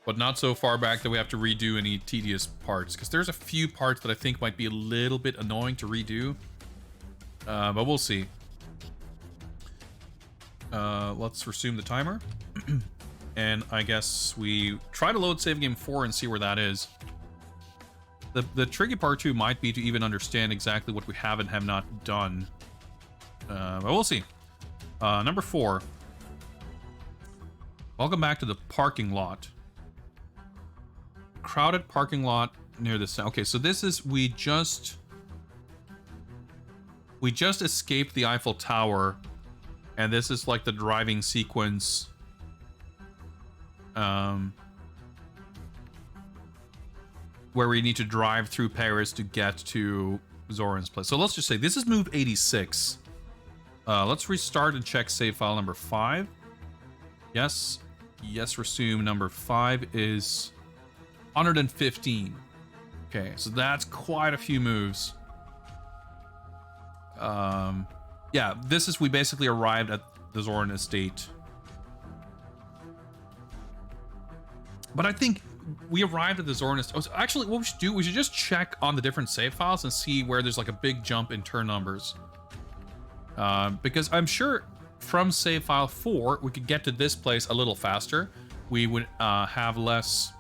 but not so far back that we have to redo any tedious parts, because there's a few parts that I think might be a little bit annoying to redo, but we'll see. Let's resume the timer. And I guess we try to load save game 4 and see where that is. The tricky part too might be to even understand exactly what we have and have not done. But we'll see. Number 4. Welcome back to the parking lot. Crowded parking lot near the... Okay, so this is... We just escaped the Eiffel Tower. And this is like the driving sequence. Where we need to drive through Paris to get to Zoran's place. So let's just say this is move 86. Let's restart and check save file number 5. Yes. Yes, resume number 5 is 115. Okay, so that's quite a few moves. Yeah, this is, we basically arrived at the Zoran estate. But I think we arrived at the Zoran estate. Oh, actually, what we should do, we should just check on the different save files and see where there's like a big jump in turn numbers. Because I'm sure from save file 4, we could get to this place a little faster. We would have less...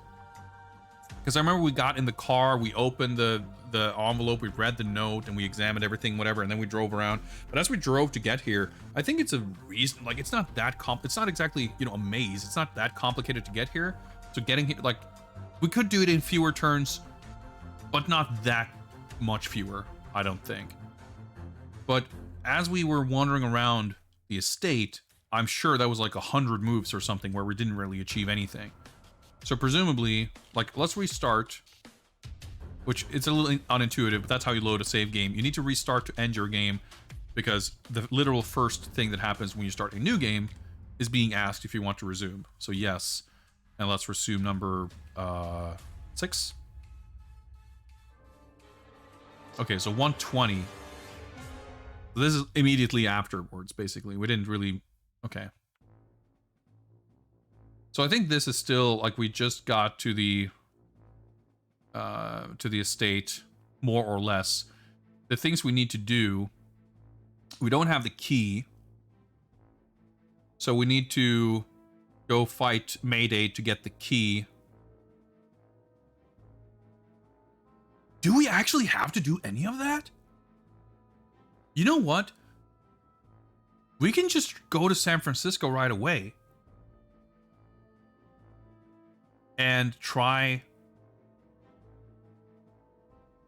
Because I remember we got in the car, we opened the envelope, we read the note, and we examined everything, whatever, and then we drove around. But as we drove to get here, I think it's a reason, like, it's not that it's not exactly, you know, a maze. It's not that complicated to get here. So getting here, like, we could do it in fewer turns, but not that much fewer, I don't think. But as we were wandering around the estate, I'm sure that was like 100 moves or something where we didn't really achieve anything. So presumably, like, let's restart, which it's a little unintuitive, but that's how you load a save game. You need to restart to end your game, because the literal first thing that happens when you start a new game is being asked if you want to resume. So yes, and let's resume number 6. Okay, so 120. This is immediately afterwards, basically. We didn't really... Okay. So I think this is still, like, we just got to the estate, more or less. The things we need to do, we don't have the key. So we need to go fight Mayday to get the key. Do we actually have to do any of that? You know what? We can just go to San Francisco right away. And try...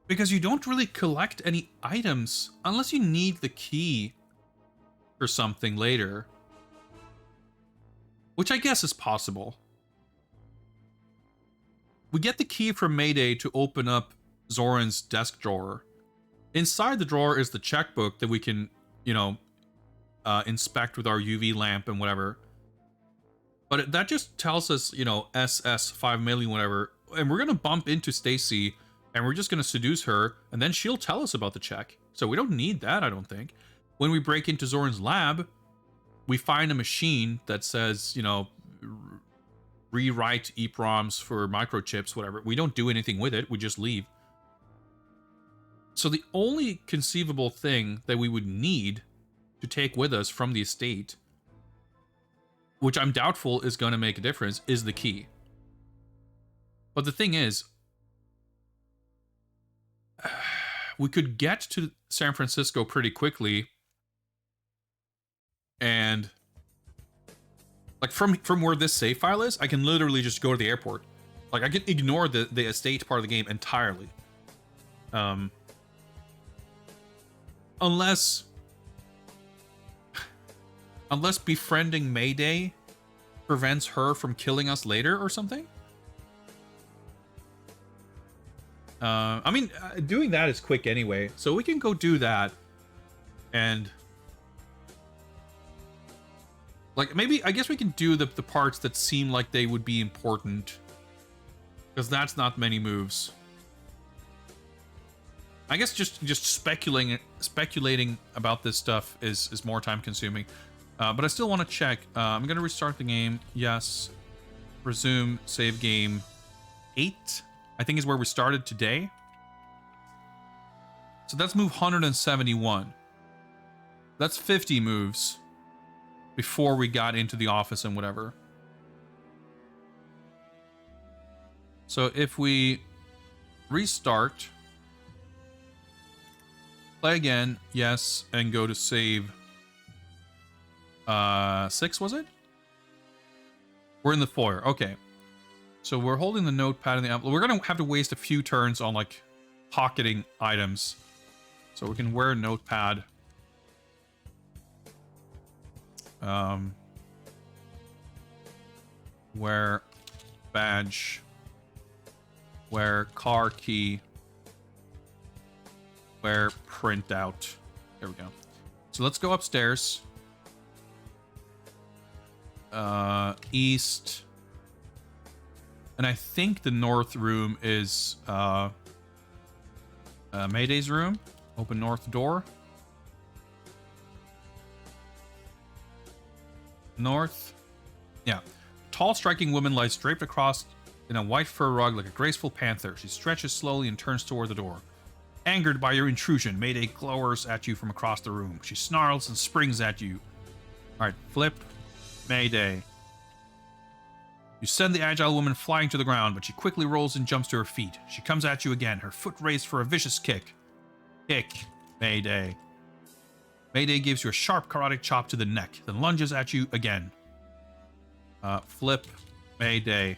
Because you don't really collect any items unless you need the key or something later. Which I guess is possible. We get the key from Mayday to open up Zoran's desk drawer. Inside the drawer is the checkbook that we can, you know, inspect with our UV lamp and whatever. But that just tells us, you know, SS 5 million, whatever. And we're going to bump into Stacy, and we're just going to seduce her, and then she'll tell us about the check. So we don't need that, I don't think. When we break into Zoran's lab, we find a machine that says, you know, rewrite EEPROMs for microchips, whatever. We don't do anything with it, we just leave. So the only conceivable thing that we would need to take with us from the estate, which I'm doubtful is going to make a difference, is the key. But the thing is, we could get to San Francisco pretty quickly. And like from where this save file is, I can literally just go to the airport. Like I can ignore the estate part of the game entirely. Unless befriending Mayday prevents her from killing us later or something. I mean, doing that is quick anyway, so we can go do that. And like maybe I guess we can do the parts that seem like they would be important, because that's not many moves. I guess just speculating about this stuff is more time consuming. But I still want to check. I'm gonna restart the game. Yes. Resume save game 8. I think is where we started today. So that's move 171. That's 50 moves before we got into the office and whatever. So if we restart, play again, yes, and go to save 6, was it? We're in the foyer. Okay. So we're holding the notepad in the envelope. We're going to have to waste a few turns on like pocketing items. So we can wear a notepad. Wear badge. Wear car key. Wear printout. There we go. So let's go upstairs. East. And I think the north room is Mayday's room. Open north door. North. Yeah. Tall, striking woman lies draped across in a white fur rug like a graceful panther. She stretches slowly and turns toward the door. Angered by your intrusion, Mayday glowers at you from across the room. She snarls and springs at you. Alright, flip. Mayday. You send the agile woman flying to the ground, but she quickly rolls and jumps to her feet. She comes at you again, her foot raised for a vicious kick. Kick. Mayday. Mayday gives you a sharp karate chop to the neck, then lunges at you again. Flip. Mayday.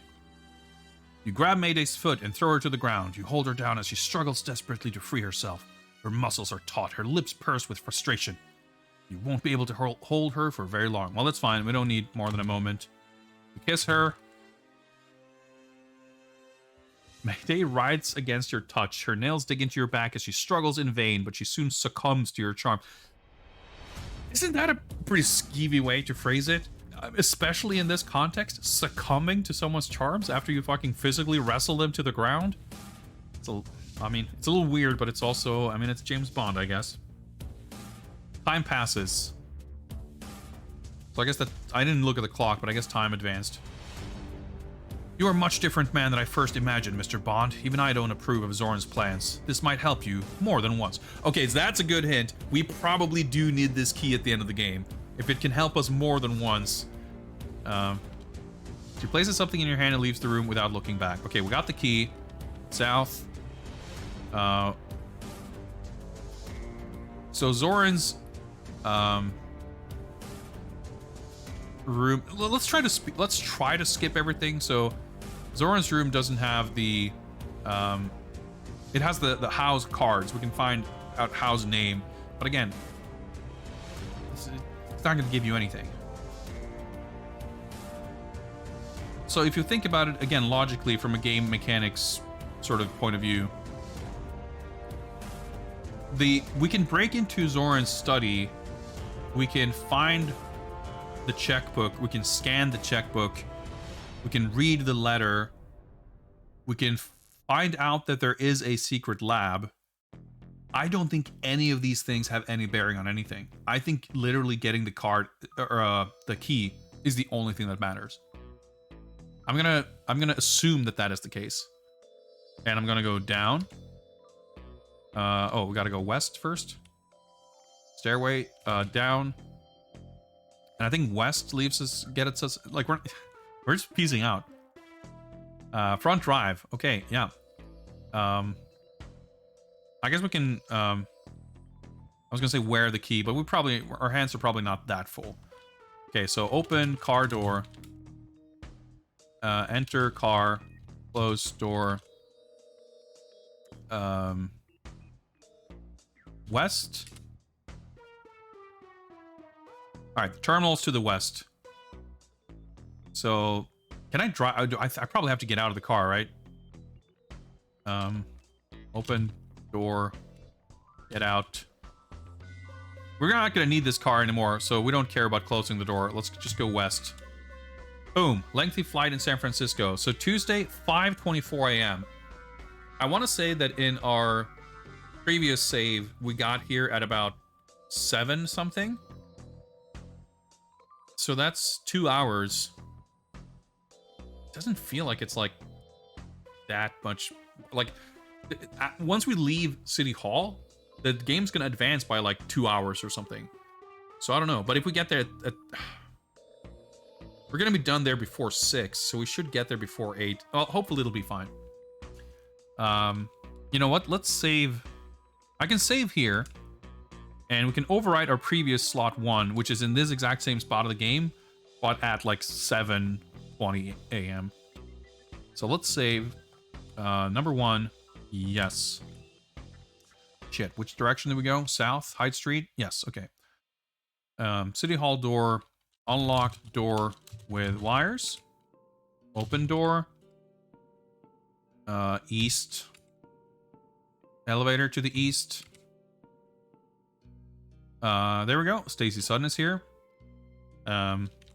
You grab Mayday's foot and throw her to the ground. You hold her down as she struggles desperately to free herself. Her muscles are taut, her lips pursed with frustration. You won't be able to hold her for very long. Well, that's fine. We don't need more than a moment. You kiss her. Mayday rides against your touch. Her nails dig into your back as she struggles in vain, but she soon succumbs to your charm. Isn't that a pretty skeevy way to phrase it? Especially in this context, succumbing to someone's charms after you fucking physically wrestle them to the ground? I mean, it's a little weird, but it's also, I mean, it's James Bond, I guess. Time passes. So I guess that, I didn't look at the clock, but I guess time advanced. You are a much different man than I first imagined, Mr. Bond. Even I don't approve of Zoran's plans. This might help you more than once. Okay, so that's a good hint. We probably do need this key at the end of the game. If it can help us more than once. She places something in your hand and leaves the room without looking back. Okay, we got the key. South. So Zoran's room. Let's try to skip everything. So Zoran's room doesn't have the it has the house cards. We can find out house name, but again, it's not going to give you anything. So if you think about it again logically from a game mechanics sort of point of view, we can break into Zoran's study. We can find the checkbook. We can scan the checkbook. We can read the letter. We can find out that there is a secret lab. I don't think any of these things have any bearing on anything. I think literally getting the card or the key is the only thing that matters. I'm gonna assume that is the case, and I'm gonna go down. Oh, we gotta go west first. Stairway down. And I think west gets us like we're just piecing out. Front drive. Okay, yeah. I I guess we can, I was gonna say wear the key, but our hands are probably not that full. Okay, so open car door. Enter car. Close door. West. Alright, the terminal's to the west. So, can I drive? I probably have to get out of the car, right? Open door. Get out. We're not going to need this car anymore, so we don't care about closing the door. Let's just go west. Boom. Lengthy flight in San Francisco. So Tuesday, 5:24 a.m. I want to say that in our previous save, we got here at about 7 something. So that's 2 hours. Doesn't feel like it's like that much. Like, once we leave City Hall, the game's gonna advance by like 2 hours or something. So I don't know. But if we get there we're gonna be done there before 6, so we should get there before 8. Well, hopefully it'll be fine. You know what? Let's save. I can save here, and we can overwrite our previous slot 1, which is in this exact same spot of the game, but at like 7:20 a.m. So let's save. Number 1, yes. Shit, which direction did we go? South, Hyde Street? Yes, okay. City Hall door, unlocked door with wires. Open door. East. Elevator to the east. There we go. Stacy Sutton is here.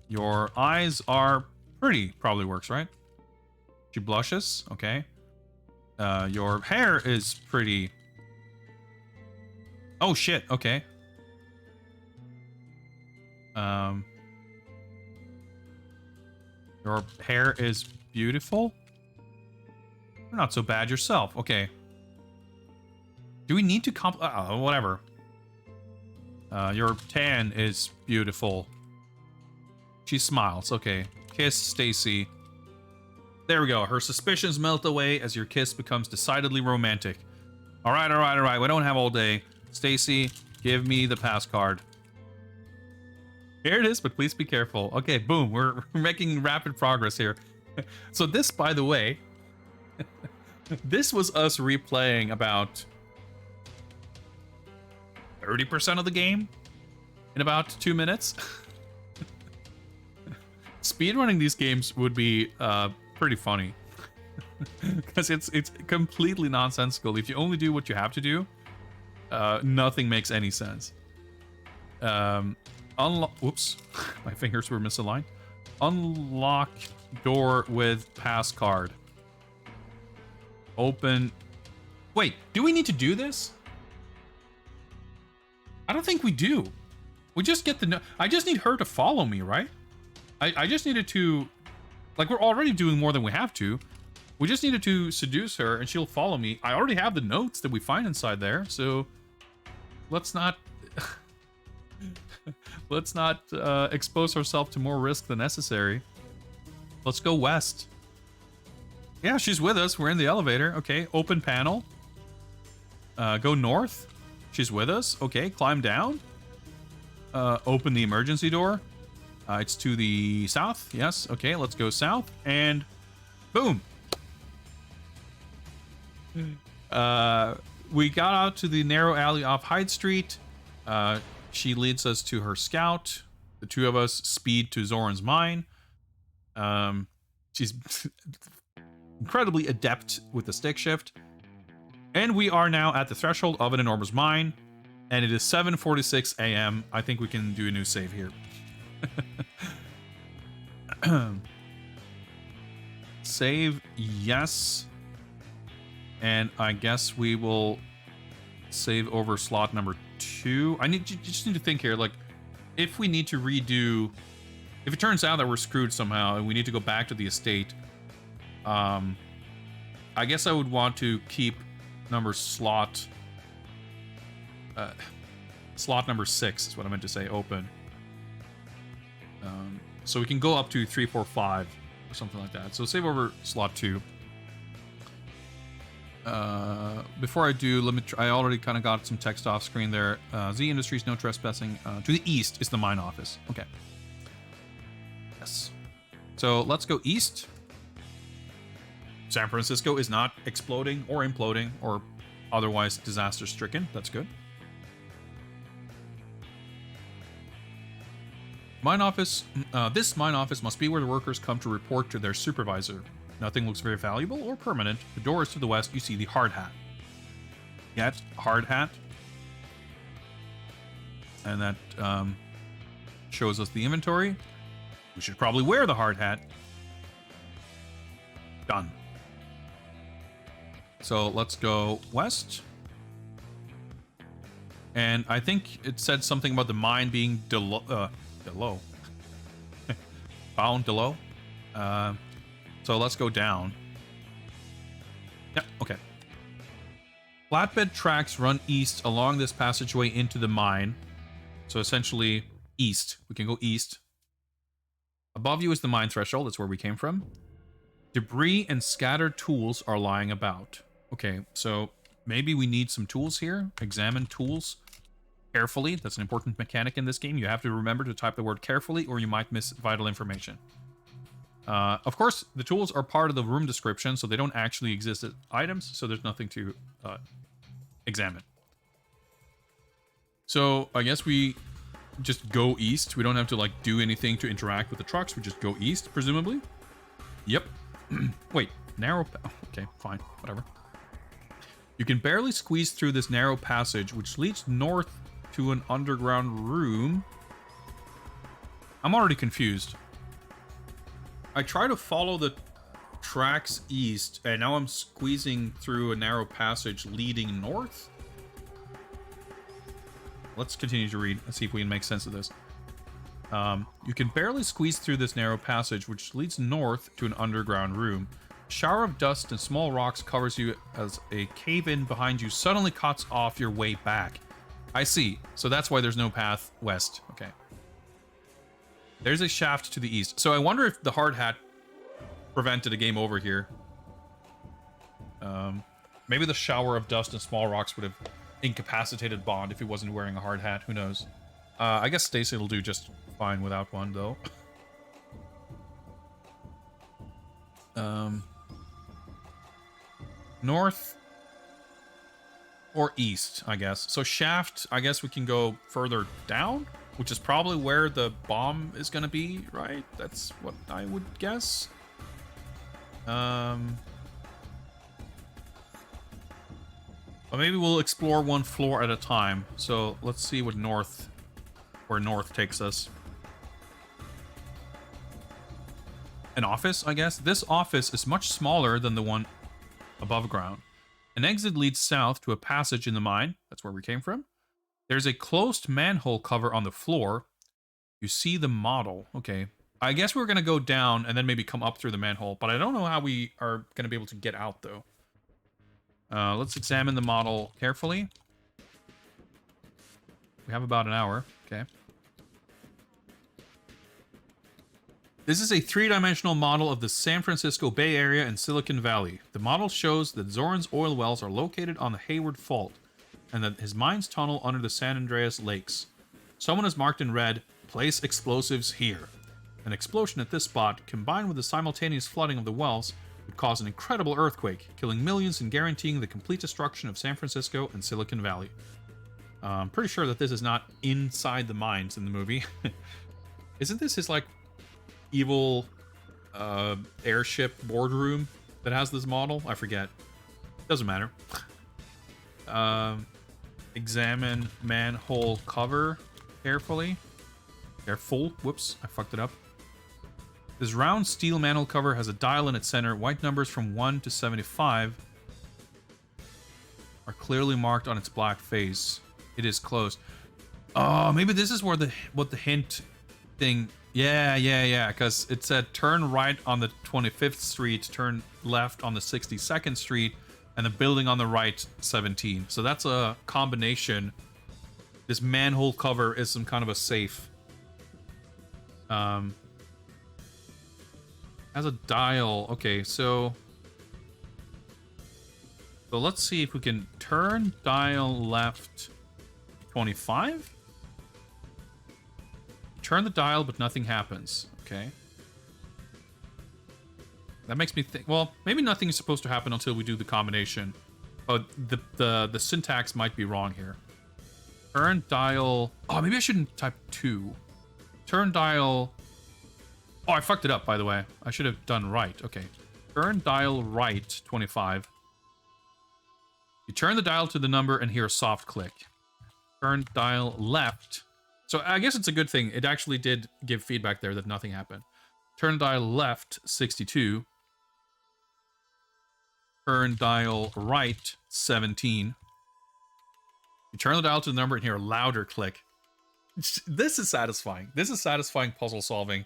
Your eyes are pretty. Probably works, right? She blushes. Okay. Your hair is pretty. Oh, shit. Okay. Your hair is beautiful. You're not so bad yourself. Okay. Do we need to whatever. Your tan is beautiful. She smiles. Okay. Kiss Stacy. There we go. Her suspicions melt away as your kiss becomes decidedly romantic. All right, all right, all right. We don't have all day. Stacy, give me the pass card. Here it is, but please be careful. Okay, boom. We're making rapid progress here. So this, by the way, this was us replaying about 30% of the game in about 2 minutes. Speedrunning these games would be pretty funny. Because it's completely nonsensical. If you only do what you have to do, nothing makes any sense. Whoops, my fingers were misaligned. Unlock door with pass card. Open. Wait, do we need to do this? I don't think we do. We just get the. I just need her to follow me, right? I just needed to. Like, we're already doing more than we have to. We just needed to seduce her and she'll follow me. I already have the notes that we find inside there, so let's not let's not expose ourselves to more risk than necessary. Let's go west. Yeah, she's with us. We're in the elevator. Okay, open panel. Go north. She's with us. Okay, climb down. Open the emergency door. It's to the south. Yes. Okay, let's go south. And boom. We got out to the narrow alley off Hyde Street. She leads us to her scout. The two of us speed to Zoran's mine. She's incredibly adept with the stick shift. And we are now at the threshold of an enormous mine. And it is 7:46 a.m. I think we can do a new save here. Save, yes. And I guess we will save over slot number 2. Just need to think here, like, if we need to redo, if it turns out that we're screwed somehow and we need to go back to the estate, I guess I would want to keep slot number 6 is what I meant to say, open. So we can go up to 3, 4, 5 or something like that. So save over slot 2. Before I do, let me. I already kind of got some text off screen there. Z Industries, no trespassing. To the east is the mine office. Okay. Yes. So let's go east. San Francisco is not exploding or imploding or otherwise disaster stricken. That's good. Mine office. This mine office must be where the workers come to report to their supervisor. Nothing looks very valuable or permanent. The door is to the west. You see the hard hat. Get hard hat. And that shows us the inventory. We should probably wear the hard hat. Done. So let's go west. And I think it said something about the mine being below. Bound below. So let's go down. Yeah, okay. Flatbed tracks run east along this passageway into the mine. So essentially east. We can go east. Above you is the mine threshold. That's where we came from. Debris and scattered tools are lying about. Okay, so maybe we need some tools here. Examine tools carefully. That's an important mechanic in this game. You have to remember to type the word carefully or you might miss vital information. Of course, the tools are part of the room description, so they don't actually exist as items, so there's nothing to examine. So I guess we just go east. We don't have to like do anything to interact with the trucks. We just go east, presumably. Yep. Wait, narrow... okay, fine, whatever. You can barely squeeze through this narrow passage, which leads north to an underground room. I'm already confused. I try to follow the tracks east, and now I'm squeezing through a narrow passage leading north? Let's continue to read and see if we can make sense of this. You can barely squeeze through this narrow passage, which leads north to an underground room. A shower of dust and small rocks covers you as a cave-in behind you suddenly cuts off your way back. I see. So that's why there's no path west. Okay. There's a shaft to the east. So I wonder if the hard hat prevented a game over here. Maybe the shower of dust and small rocks would have incapacitated Bond if he wasn't wearing a hard hat. Who knows? I guess Stacy will do just fine without one, though. North or east, I guess. So shaft, I guess we can go further down, which is probably where the bomb is going to be, right? That's what I would guess. But maybe we'll explore one floor at a time. So let's see what where north takes us. An office, I guess. This office is much smaller than the one above ground. An exit leads south to a passage in the mine. That's where we came from. There's a closed manhole cover on the floor. You see the model. Okay. I guess we're going to go down and then maybe come up through the manhole, but I don't know how we are going to be able to get out, though. Let's examine the model carefully. We have about an hour. Okay. This is a three-dimensional model of the San Francisco Bay Area and Silicon Valley. The model shows that Zoran's oil wells are located on the Hayward Fault, and that his mines tunnel under the San Andreas Lakes. Someone has marked in red, "Place explosives here." An explosion at this spot, combined with the simultaneous flooding of the wells, would cause an incredible earthquake, killing millions and guaranteeing the complete destruction of San Francisco and Silicon Valley. I'm pretty sure that this is not inside the mines in the movie. Isn't this his, like, evil airship boardroom that has this model? I forget. Doesn't matter. Examine manhole cover carefully. Careful. Whoops, I fucked it up. This round steel manhole cover has a dial in its center. White numbers from 1 to 75 are clearly marked on its black face. It is closed. Oh, maybe this is where what the hint thing... Yeah, because it said turn right on the 25th Street, turn left on the 62nd Street, and the building on the right, 17. So that's a combination. This manhole cover is some kind of a safe. Has a dial. Okay, so... So let's see if we can turn dial left 25. Turn the dial, but nothing happens. Okay. That makes me think, well, maybe nothing is supposed to happen until we do the combination. But the syntax might be wrong here. Turn dial, oh, maybe I shouldn't type 2. Turn dial, oh, I fucked it up, by the way. I should have done right. Okay. Turn dial right 25. You turn the dial to the number and hear a soft click. Turn dial left. So I guess it's a good thing. It actually did give feedback there that nothing happened. Turn dial left 62. Turn dial right 17. You turn the dial to the number and hear a louder click. This is satisfying. This is satisfying puzzle solving.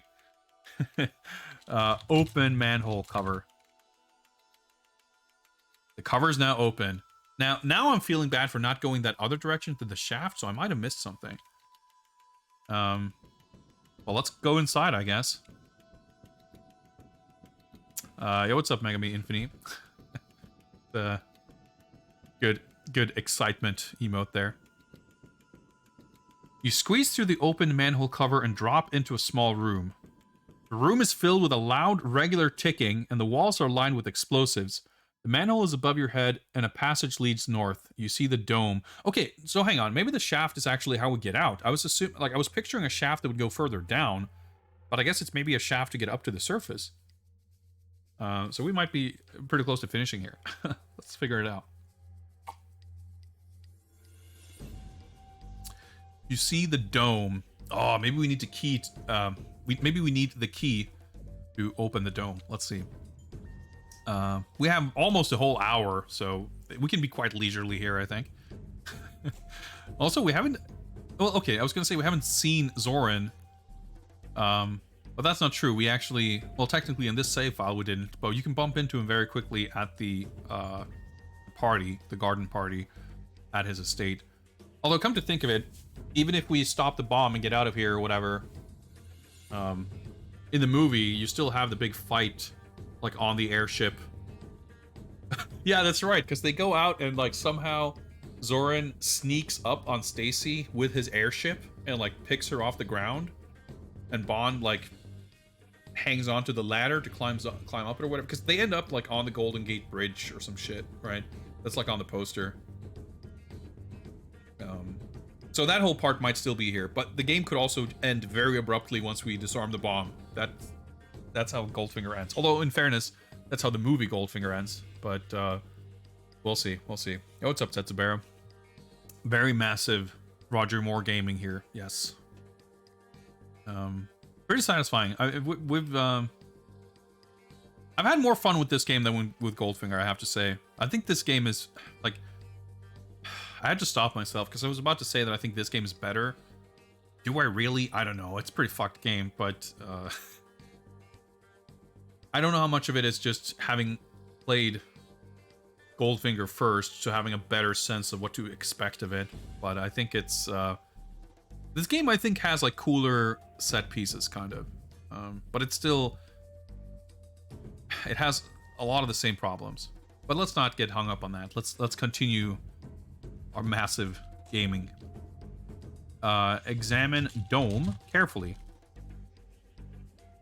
Open manhole cover. The cover is now open. Now I'm feeling bad for not going that other direction to the shaft, so I might have missed something. Well, let's go inside, I guess. Yo, what's up, Megami Infinite? The good excitement emote there. You squeeze through the open manhole cover and drop into a small room. The room is filled with a loud, regular ticking, and the walls are lined with explosives. The manhole is above your head, and a passage leads north. You see the dome. Okay, so hang on. Maybe the shaft is actually how we get out. I was picturing a shaft that would go further down, but I guess it's maybe a shaft to get up to the surface. So we might be pretty close to finishing here. Let's figure it out. You see the dome. Oh, maybe we need to key. Maybe we need the key to open the dome. Let's see. We have almost a whole hour, so we can be quite leisurely here, I think. Also, we haven't... Well, okay, I was going to say we haven't seen Zoran. But that's not true. We actually... Well, technically in this save file we didn't, but you can bump into him very quickly at the party, the garden party at his estate. Although, come to think of it, even if we stop the bomb and get out of here or whatever, in the movie, you still have the big fight, like, on the airship. Yeah, that's right, because they go out and, like, somehow Zoran sneaks up on Stacy with his airship and, like, picks her off the ground. And Bond, like, hangs onto the ladder to climb up it or whatever. Because they end up, like, on the Golden Gate Bridge or some shit, right? That's, like, on the poster. So that whole part might still be here. But the game could also end very abruptly once we disarm the bomb. That's how Goldfinger ends. Although, in fairness, that's how the movie Goldfinger ends. But, we'll see. We'll see. Oh, what's up, Tetsubara? Very massive Roger Moore gaming here. Yes. Pretty satisfying. I've had more fun with this game than with Goldfinger, I have to say. I think this game is, like... I had to stop myself, because I was about to say that I think this game is better. Do I really? I don't know. It's a pretty fucked game, but... I don't know how much of it is just having played Goldfinger first, so having a better sense of what to expect of it. But I think it's... This game, I think, has, like, cooler set pieces, kind of. But it's still... It has a lot of the same problems. But let's not get hung up on that. Let's continue our massive gaming. Examine dome carefully.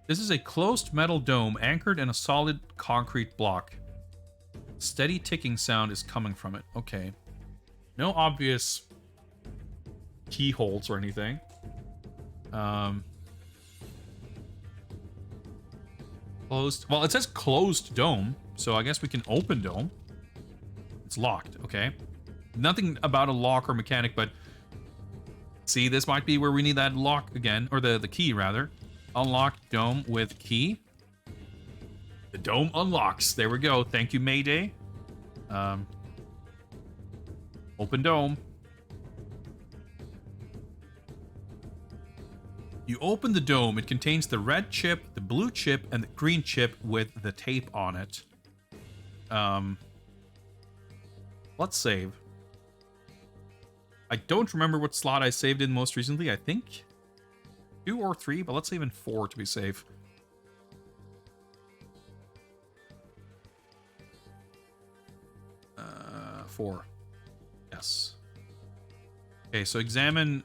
This is a closed metal dome anchored in a solid concrete block. Steady ticking sound is coming from it. Okay. No obvious keyholes or anything. Closed. Well, it says closed dome, so I guess we can open dome. It's locked. Okay. Nothing about a lock or mechanic, but see, this might be where we need that lock again, or the key rather. Unlock dome with key. The dome unlocks. There we go. Thank you, Mayday. Open dome. You open the dome. It contains the red chip, the blue chip, and the green chip with the tape on it. Let's save. I don't remember what slot I saved in most recently. I think 2 or 3, but let's save in 4 to be safe. 4. Yes. Okay, so examine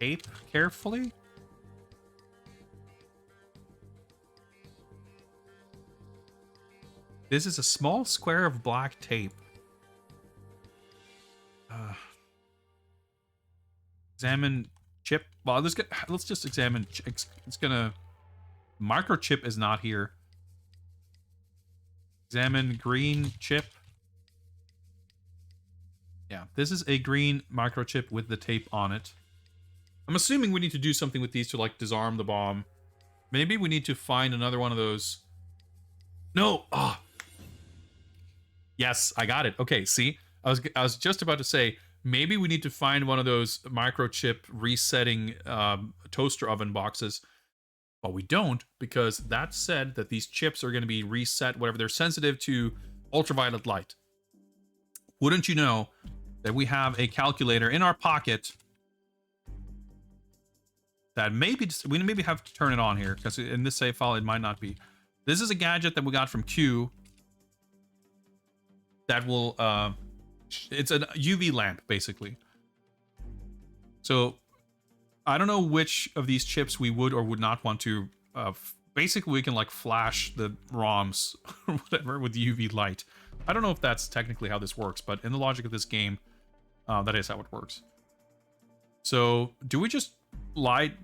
tape carefully. This is a small square of black tape. Examine chip. Well, let's just examine. It's gonna. Microchip is not here. Examine green chip. Yeah, this is a green microchip with the tape on it. I'm assuming we need to do something with these to like disarm the bomb. Maybe we need to find another one of those. No. Ah. Yes, I got it. Okay, see, I was just about to say maybe we need to find one of those microchip resetting toaster oven boxes, but we don't, because that said that these chips are going to be reset, whatever, they're sensitive to ultraviolet light. Wouldn't you know that we have a calculator in our pocket that we maybe have to turn it on here, because in this save file it might not be. This is a gadget that we got from Q that will it's a UV lamp basically. So I don't know which of these chips we would or would not want to basically we can like flash the ROMs or whatever with UV light. I don't know if that's technically how this works, but in the logic of this game, that is how it works. So do we just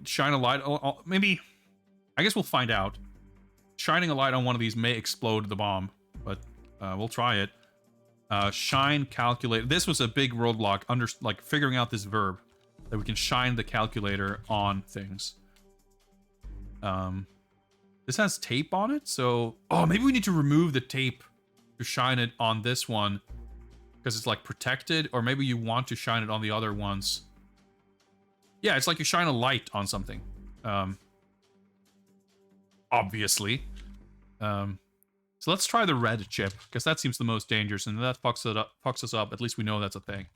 shine a light? Maybe, I guess we'll find out. Shining a light on one of these may explode the bomb, but we'll try it. Shine calculator. This was a big roadblock like figuring out this verb that we can shine the calculator on things. This has tape on it, so maybe we need to remove the tape to shine it on this one because it's like protected, or maybe you want to shine it on the other ones. Yeah, it's like you shine a light on something. Obviously. So let's try the red chip, because that seems the most dangerous, and that fucks us up. At least we know that's a thing.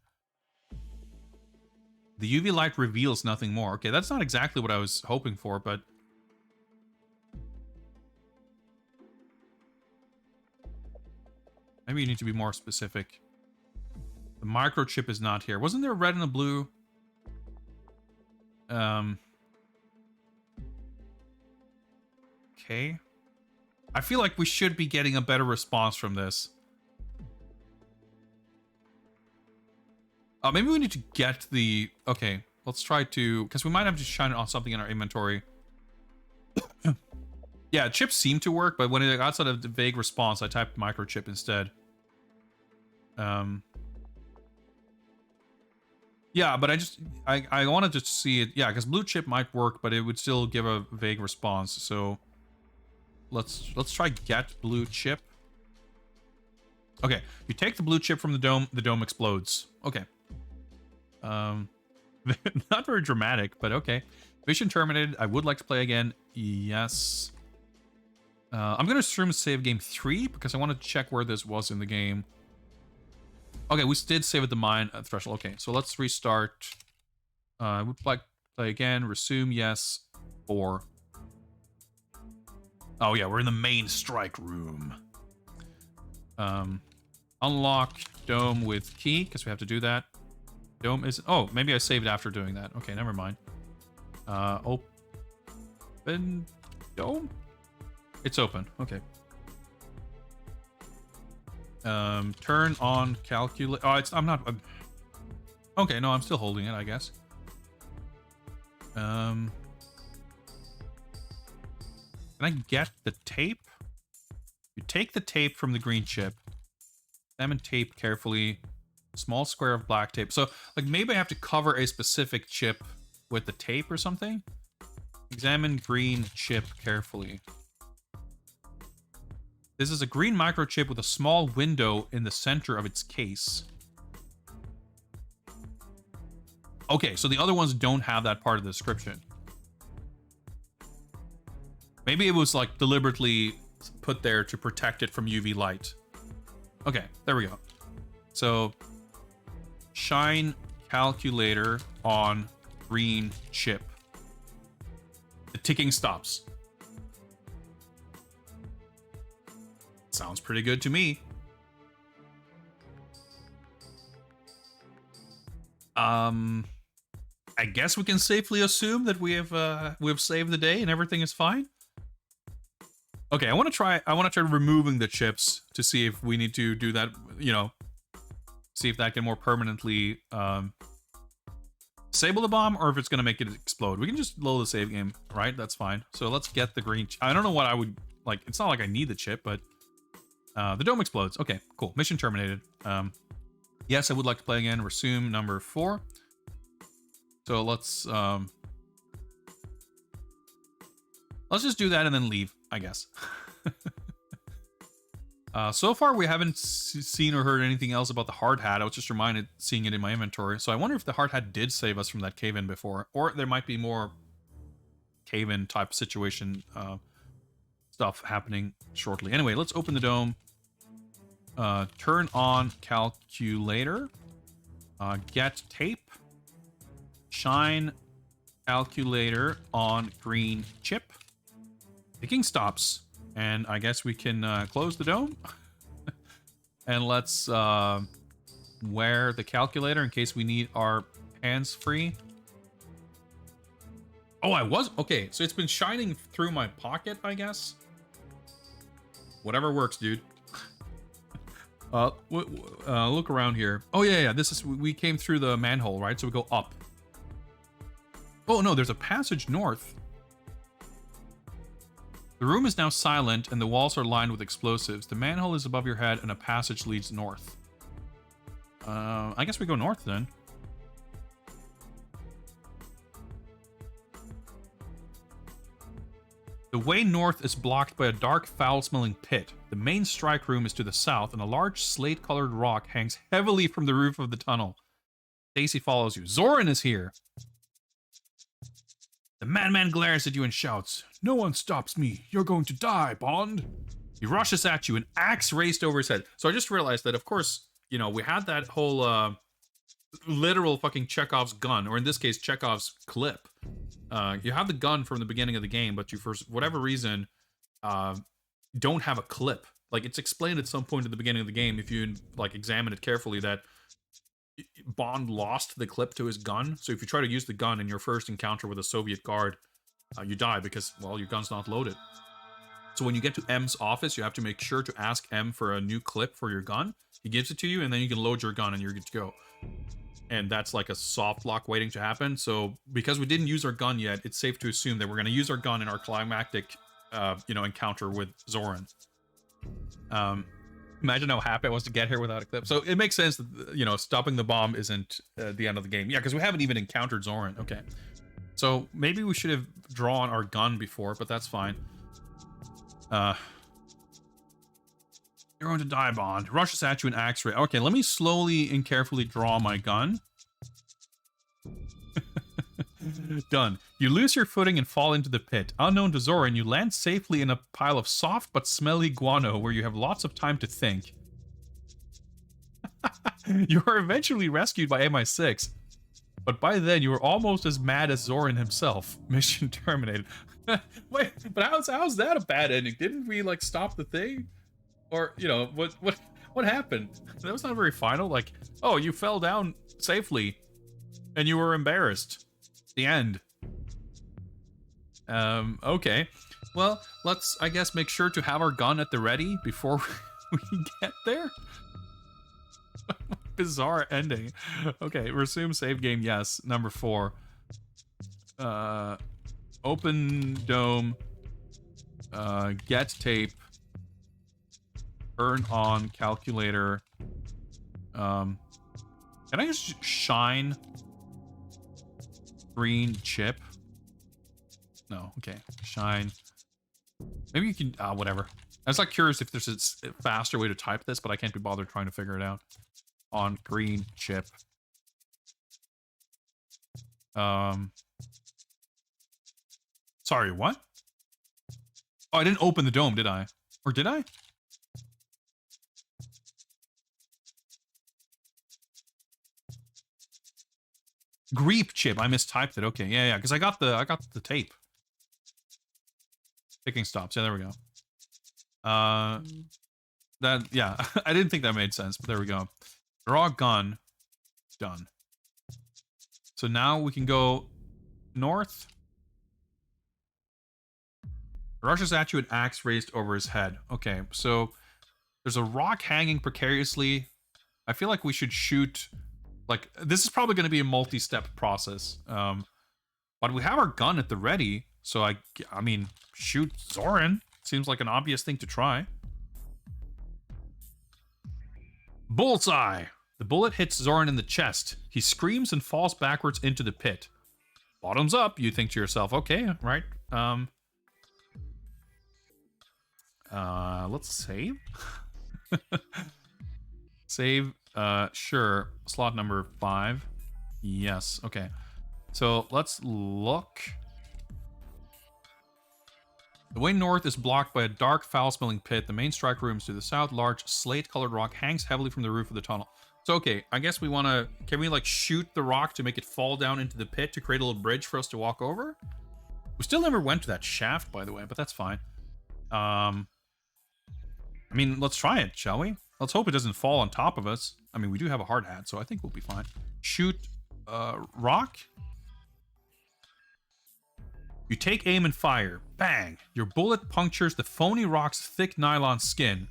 The UV light reveals nothing more. Okay, that's not exactly what I was hoping for, but... maybe you need to be more specific. The microchip is not here. Wasn't there a red and a blue? Okay. I feel like we should be getting a better response from this. Maybe we need to get the... okay, let's try to... because we might have to shine it on something in our inventory. Yeah, chips seem to work, but when it got sort of the vague response, I typed microchip instead. Yeah, but I wanted to see it. Yeah, because blue chip might work, but it would still give a vague response. So let's try get blue chip. Okay, you take the blue chip from the dome explodes. Okay. Not very dramatic, but okay. Mission terminated. I would like to play again. Yes. I'm gonna stream save game 3 because I want to check where this was in the game. Okay, we did save at the mine threshold. Okay, so let's restart. We'd like play again. Resume, yes. 4. Oh yeah, we're in the main strike room. Unlock dome with key, because we have to do that. Dome is... oh, maybe I saved after doing that. Okay, never mind. Open dome? It's open. Okay. Turn on calculate. Oh, I'm not. Okay, no, I'm still holding it, I guess. Can I get the tape? You take the tape from the green chip. Examine tape carefully. Small square of black tape. So, like, maybe I have to cover a specific chip with the tape or something. Examine green chip carefully. This is a green microchip with a small window in the center of its case. Okay, so the other ones don't have that part of the description. Maybe it was like deliberately put there to protect it from UV light. Okay, there we go. So, shine calculator on green chip. The ticking stops. Sounds pretty good to me. I guess we can safely assume that we've saved the day and everything is fine. Okay, I want to try removing the chips to see if we need to do that, you know, see if that can more permanently disable the bomb or if it's going to make it explode. We can just load the save game, right? That's fine. So let's get the green. I don't know what I would like. It's not like I need the chip, but the dome explodes. Okay, cool. Mission terminated. Yes, I would like to play again. Resume number 4. So let's just do that and then leave, I guess. So far, we haven't seen or heard anything else about the hard hat. I was just reminded seeing it in my inventory. So I wonder if the hard hat did save us from that cave-in before, or there might be more cave-in type situation stuff happening shortly. Anyway, let's open the dome. Turn on calculator. Get tape. Shine calculator on green chip. Picking stops. And I guess we can close the dome. And let's wear the calculator in case we need our hands free. Oh, okay, so it's been shining through my pocket, I guess. Whatever works, dude. Look around here. Oh, yeah, we came through the manhole, right? So we go up. Oh, no, there's a passage north. The room is now silent, and the walls are lined with explosives. The manhole is above your head, and a passage leads north. I guess we go north, then. The way north is blocked by a dark, foul-smelling pit. The main strike room is to the south, and a large slate-colored rock hangs heavily from the roof of the tunnel. Stacy follows you. Zoran is here! The madman glares at you and shouts, "No one stops me. You're going to die, Bond." He rushes at you, an axe raised over his head. So I just realized that, of course, you know, we had that whole literal fucking Chekhov's gun, or in this case, Chekhov's clip. You have the gun from the beginning of the game, but you, for whatever reason, don't have a clip. Like, it's explained at some point at the beginning of the game, if you, like, examine it carefully, that Bond lost the clip to his gun. So if you try to use the gun in your first encounter with a Soviet guard, you die because, well, your gun's not loaded. So when you get to M's office, you have to make sure to ask M for a new clip for your gun. He gives it to you, and then you can load your gun and you're good to go. And that's like a soft lock waiting to happen. So because we didn't use our gun yet, it's safe to assume that we're going to use our gun in our climactic, encounter with Zoran. Imagine how happy I was to get here without a clip. So it makes sense that, stopping the bomb isn't the end of the game. Yeah, because we haven't even encountered Zoran. Okay. So maybe we should have drawn our gun before, but that's fine. You're going to die, Bond. Rushes at you an axe ray. Okay, let me slowly and carefully draw my gun. Done. You lose your footing and fall into the pit. Unknown to Zoran, you land safely in a pile of soft but smelly guano where you have lots of time to think. You are eventually rescued by MI6, but by then you are almost as mad as Zoran himself. Mission terminated. Wait, but how's that a bad ending? Didn't we, like, stop the thing? Or, what happened? That was not very final. Like, oh, you fell down safely and you were embarrassed. The end. Okay. Well, let's, I guess, make sure to have our gun at the ready before we get there. Bizarre ending. Okay, resume save game, yes. Number 4. Open dome. Get tape. Turn on calculator. Can I just shine green chip? No, okay. Shine. Maybe you can, whatever. I was like curious if there's a faster way to type this, but I can't be bothered trying to figure it out. On green chip. Sorry, what? Oh, I didn't open the dome, did I? Or did I? Greep chip. I mistyped it. Okay, yeah, because I got the tape. Picking stops. Yeah, there we go. That, yeah, I didn't think that made sense, but there we go. Draw gun. Done. So now we can go north. Rushes at you with axe raised over his head. Okay, so there's a rock hanging precariously. I feel like we should shoot... Like, this is probably going to be a multi-step process. But we have our gun at the ready, so I mean, shoot Zoran. Seems like an obvious thing to try. Bullseye! The bullet hits Zoran in the chest. He screams and falls backwards into the pit. Bottoms up, you think to yourself, okay, right. Let's save. Save, sure. Slot number 5. Yes, okay. So let's look. The way north is blocked by a dark, foul-smelling pit. The main strike rooms to the south, large slate-colored rock hangs heavily from the roof of the tunnel. So, okay, I guess we want to... Can we, like, shoot the rock to make it fall down into the pit to create a little bridge for us to walk over? We still never went to that shaft, by the way, but that's fine. I mean, let's try it, shall we? Let's hope it doesn't fall on top of us. I mean, we do have a hard hat, so I think we'll be fine. Shoot, rock. You take aim and fire. Bang! Your bullet punctures the phony rock's thick nylon skin.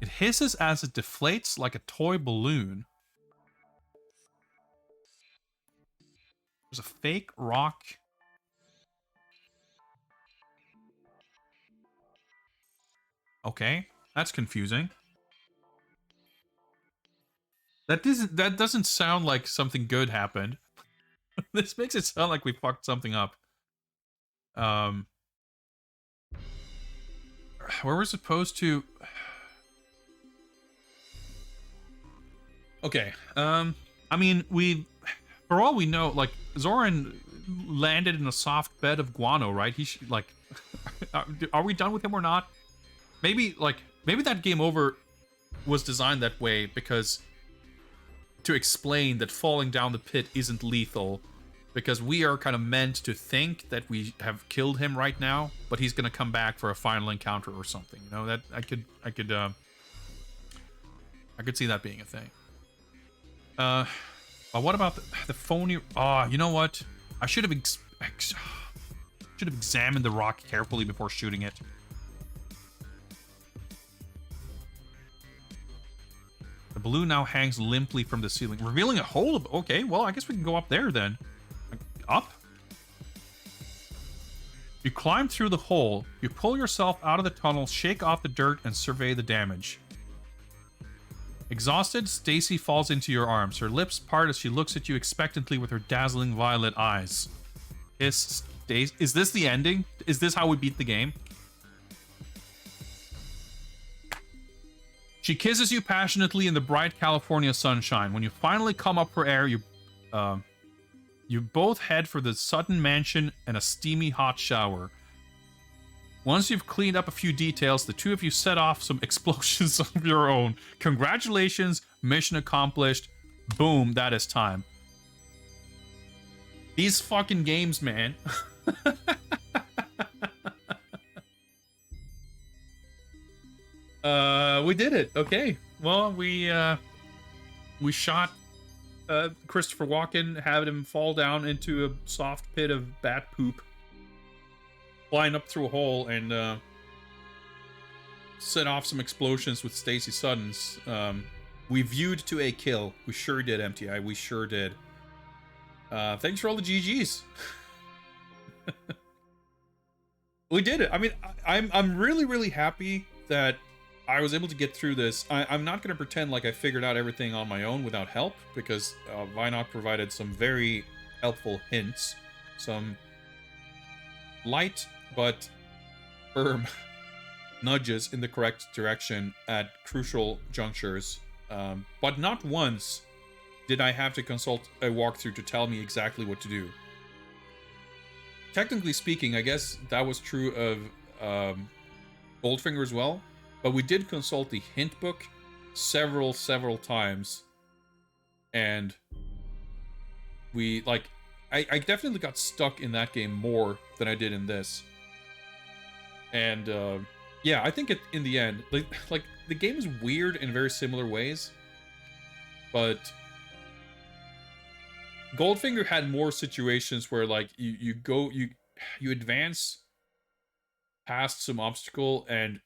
It hisses as it deflates like a toy balloon. There's a fake rock. Okay, that's confusing. That doesn't sound like something good happened. This makes it sound like we fucked something up. Where we're supposed to... Okay, I mean, for all we know, like, Zoran landed in a soft bed of guano, right? He should, like... Are we done with him or not? Maybe, like, maybe that game over was designed that way because... to explain that falling down the pit isn't lethal, because we are kind of meant to think that we have killed him right now, but he's gonna come back for a final encounter or something. You know, that I could see that being a thing. But what about the phony? You know what? I should have examined the rock carefully before shooting it. The balloon now hangs limply from the ceiling, revealing a hole. Okay, well, I guess we can go up there then. Up? You climb through the hole. You pull yourself out of the tunnel, shake off the dirt, and survey the damage. Exhausted, Stacy falls into your arms. Her lips part as she looks at you expectantly with her dazzling violet eyes. Is this the ending? Is this how we beat the game? She kisses you passionately in the bright California sunshine. When you finally come up for air, you both head for the Sutton mansion and a steamy hot shower. Once you've cleaned up a few details, the two of you set off some explosions of your own. Congratulations, mission accomplished. Boom, that is time. These fucking games, man. We did it. Okay. Well, we shot Christopher Walken, had him fall down into a soft pit of bat poop, flying up through a hole, and set off some explosions with Stacy Suttons. We viewed to a kill. We sure did, MTI. We sure did. Thanks for all the GGs. We did it. I mean, I'm really, really happy that I was able to get through this. I'm not going to pretend like I figured out everything on my own without help, because Vinok provided some very helpful hints. Some light but firm nudges in the correct direction at crucial junctures. But not once did I have to consult a walkthrough to tell me exactly what to do. Technically speaking, I guess that was true of Goldfinger as well. But we did consult the hint book several times. And we, like, I definitely got stuck in that game more than I did in this. And, yeah, I think in the end, like, the game is weird in very similar ways. But Goldfinger had more situations where like you advance past some obstacle and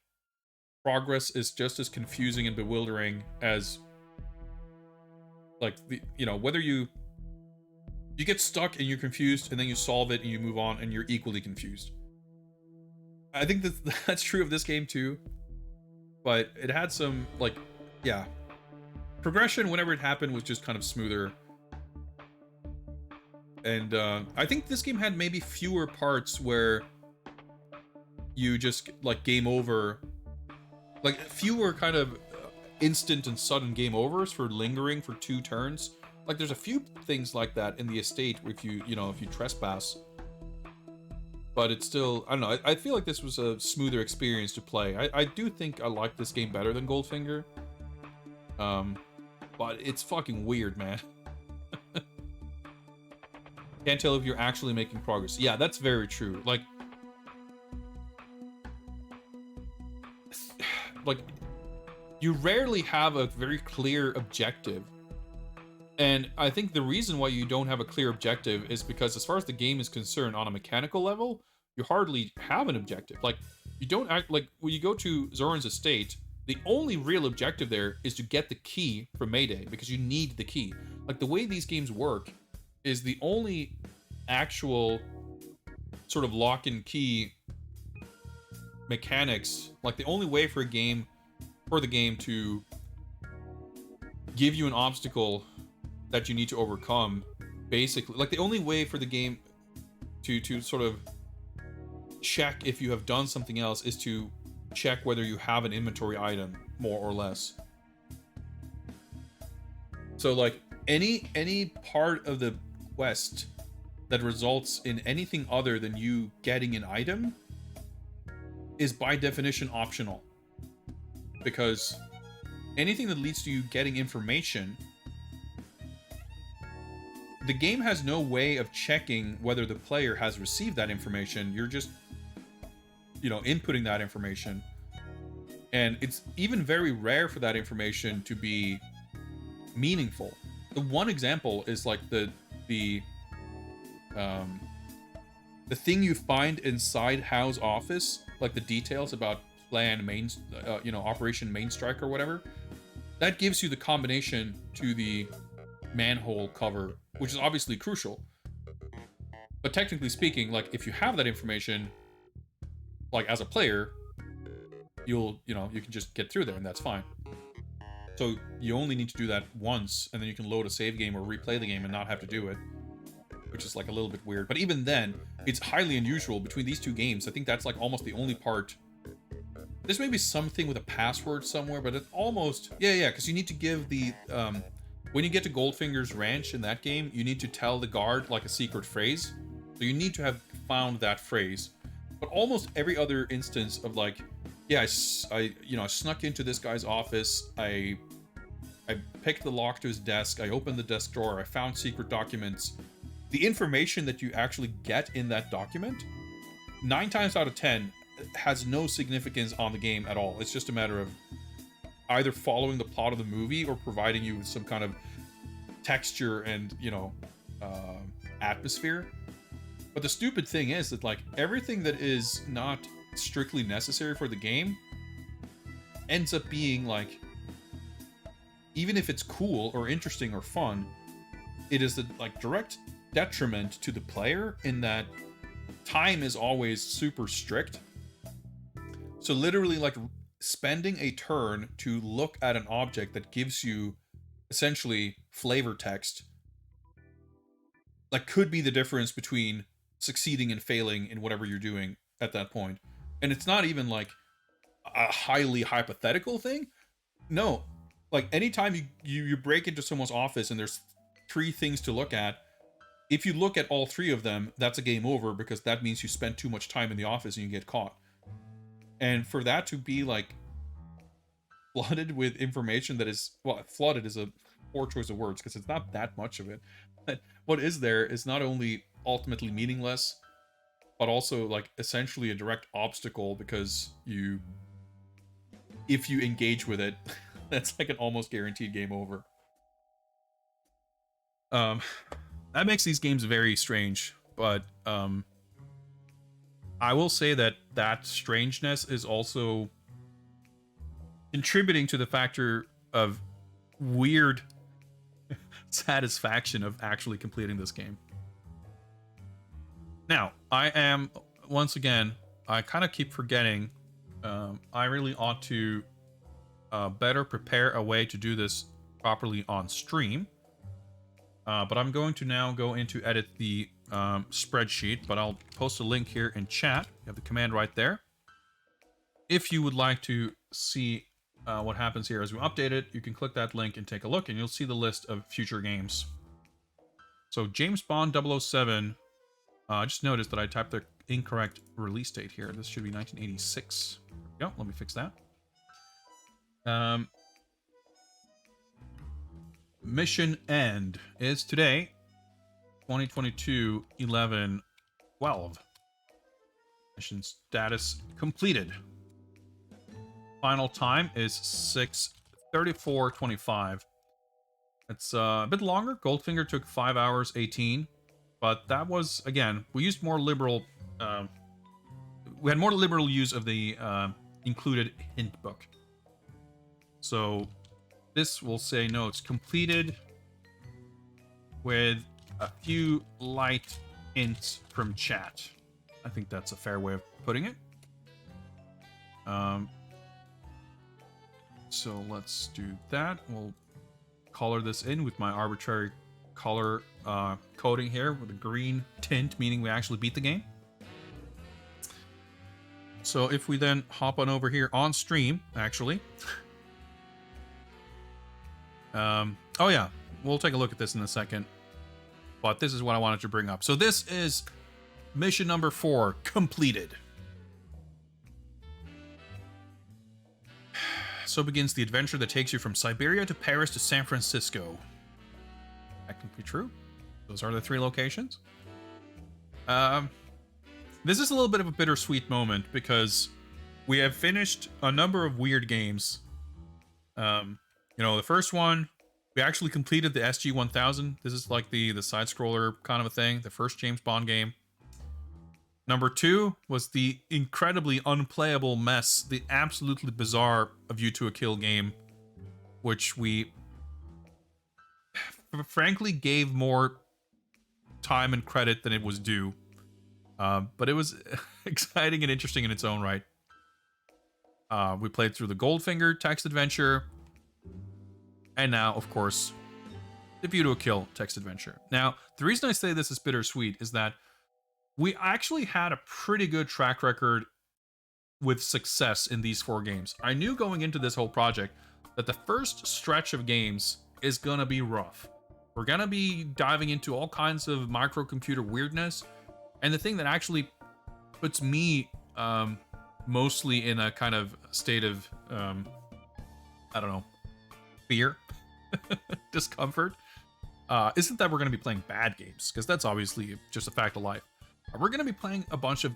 progress is just as confusing and bewildering as like whether you get stuck and you're confused and then you solve it and you move on and you're equally confused. I think that's true of this game too, but it had some like progression whenever it happened was just kind of smoother. And I think this game had maybe fewer parts where you just like game over, like fewer kind of instant and sudden game overs for lingering for 2 turns. Like there's a few things like that in the estate if you trespass, but it's still, I don't know, I feel like this was a smoother experience to play. I do think I like this game better than Goldfinger, but it's fucking weird, man. Can't tell if you're actually making progress. Yeah, that's very true. Like you rarely have a very clear objective. And I think the reason why you don't have a clear objective is because as far as the game is concerned on a mechanical level, you hardly have an objective. Like you don't act like when you go to Zoran's estate, the only real objective there is to get the key from Mayday because you need the key. Like the way these games work is the only actual sort of lock and key mechanics, like the only way for the game to give you an obstacle that you need to overcome, basically, like the only way for the game to sort of check if you have done something else is to check whether you have an inventory item, more or less. So like any part of the quest that results in anything other than you getting an item is by definition optional, because anything that leads to you getting information, the game has no way of checking whether the player has received that information. You're just inputting that information, and it's even very rare for that information to be meaningful. The one example is like the thing you find inside Hao's office, like the details about plan Operation Main Strike or whatever, that gives you the combination to the manhole cover, which is obviously crucial. But technically speaking, like if you have that information, like as a player, you can just get through there and that's fine. So you only need to do that once, and then you can load a save game or replay the game and not have to do it, which is like a little bit weird. But even then, it's highly unusual between these two games. I think that's like almost the only part. There's maybe something with a password somewhere, but it almost, because you need to give the, when you get to Goldfinger's Ranch in that game, you need to tell the guard like a secret phrase. So you need to have found that phrase. But almost every other instance of like, I snuck into this guy's office, I picked the lock to his desk, I opened the desk drawer, I found secret documents. The information that you actually get in that document, 9 times out of 10, has no significance on the game at all. It's just a matter of either following the plot of the movie or providing you with some kind of texture and, atmosphere. But the stupid thing is that, like, everything that is not strictly necessary for the game ends up being, like, even if it's cool or interesting or fun, it is the, like, direct detriment to the player in that time is always super strict. So literally, like, spending a turn to look at an object that gives you essentially flavor text, like, could be the difference between succeeding and failing in whatever you're doing at that point. And it's not even like a highly hypothetical thing. No, like anytime you break into someone's office and there's 3 things to look at, if you look at all 3 of them, that's a game over, because that means you spent too much time in the office and you get caught. And for that to be like flooded with information that is, well, flooded is a poor choice of words because it's not that much of it. But what is there is not only ultimately meaningless, but also like essentially a direct obstacle, because if you engage with it, that's like an almost guaranteed game over. that makes these games very strange. But I will say that that strangeness is also contributing to the factor of weird satisfaction of actually completing this game. Now, I am, once again, I kind of keep forgetting, I really ought to better prepare a way to do this properly on stream. But I'm going to now go into edit the spreadsheet, but I'll post a link here in chat. You have the command right there. If you would like to see what happens here as we update it, you can click that link and take a look, and you'll see the list of future games. So James Bond 007, I just noticed that I typed the incorrect release date here. This should be 1986. There we go, let me fix that. Mission end is today, 2022 11/12. Mission status completed. Final time is 6:34:25. It's a bit longer. Goldfinger took 5 hours 18, but that was, again, we used more liberal. We had more liberal use of the included hint book. So this will say no, it's completed with a few light hints from chat. I think that's a fair way of putting it. So let's do that. We'll color this in with my arbitrary color coding here with a green tint, meaning we actually beat the game. So if we then hop on over here on stream, actually. Oh yeah, we'll take a look at this in a second. But this is what I wanted to bring up. So this is mission number 4, completed. So begins the adventure that takes you from Siberia to Paris to San Francisco. That can be true. Those are the 3 locations. This is a little bit of a bittersweet moment because we have finished a number of weird games. You know, the first one, we actually completed the SG-1000. This is like the side-scroller kind of a thing, the first James Bond game. Number 2 was the incredibly unplayable mess, the absolutely bizarre A View to a Kill game, which we frankly gave more time and credit than it was due. But it was exciting and interesting in its own right. We played through the Goldfinger text adventure. And now, of course, the View to a Kill text adventure. Now, the reason I say this is bittersweet is that we actually had a pretty good track record with success in these 4 games. I knew going into this whole project that the first stretch of games is gonna be rough. We're gonna be diving into all kinds of microcomputer weirdness. And the thing that actually puts me mostly in a kind of state of, I don't know, fear, discomfort, isn't that we're going to be playing bad games, because that's obviously just a fact of life. We're going to be playing a bunch of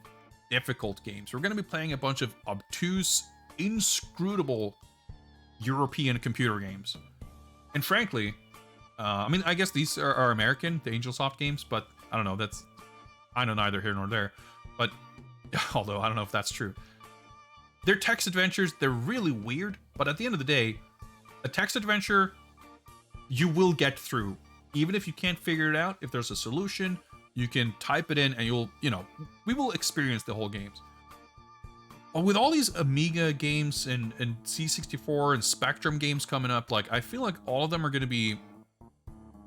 difficult games. We're going to be playing a bunch of obtuse, inscrutable European computer games. And frankly, I mean, I guess these are American, the Angelsoft games, but I don't know, that's, I know neither here nor there. But, although I don't know if that's true. They're text adventures, they're really weird, but at the end of the day, a text adventure, you will get through. Even if you can't figure it out, if there's a solution, you can type it in and you'll, you know, we will experience the whole games. With all these Amiga games and C64 and Spectrum games coming up, like, I feel like all of them are going to be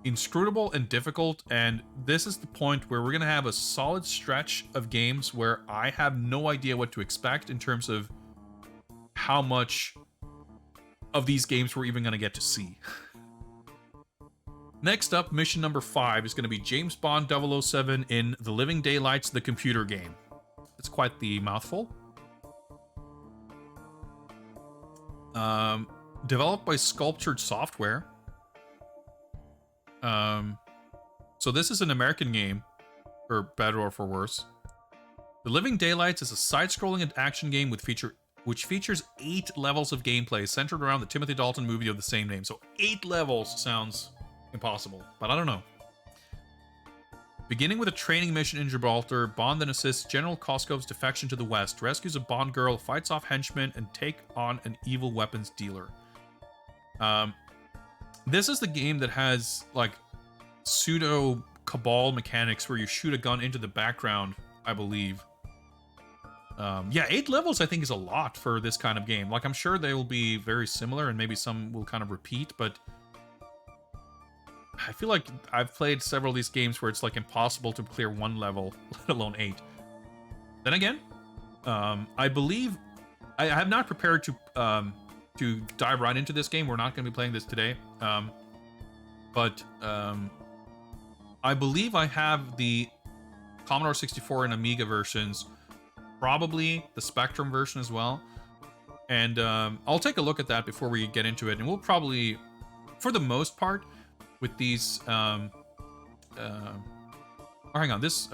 inscrutable and difficult, and this is the point where we're going to have a solid stretch of games where I have no idea what to expect in terms of how much of these games we're even going to get to see. Next up, mission number 5 is going to be James Bond 007 in The Living Daylights, the computer game. It's quite the mouthful. Developed by Sculptured Software. So this is an American game, for better or for worse. The Living Daylights is a side-scrolling action game which features 8 levels of gameplay centered around the Timothy Dalton movie of the same name. So 8 levels sounds impossible, but I don't know. Beginning with a training mission in Gibraltar, Bond then assists General Koskov's defection to the west, rescues a Bond girl, fights off henchmen, and take on an evil weapons dealer. This is the game that has like pseudo Cabal mechanics where you shoot a gun into the background, I believe. Yeah, 8 levels I think is a lot for this kind of game. Like, I'm sure they will be very similar and maybe some will kind of repeat, but I feel like I've played several of these games where it's like impossible to clear 1 level, let alone 8. Then again, I believe I have not prepared to dive right into this game. We're not going to be playing this today, but I believe I have the Commodore 64 and Amiga versions, probably the Spectrum version as well, and I'll take a look at that before we get into it, and we'll probably, for the most part, with these oh, hang on, this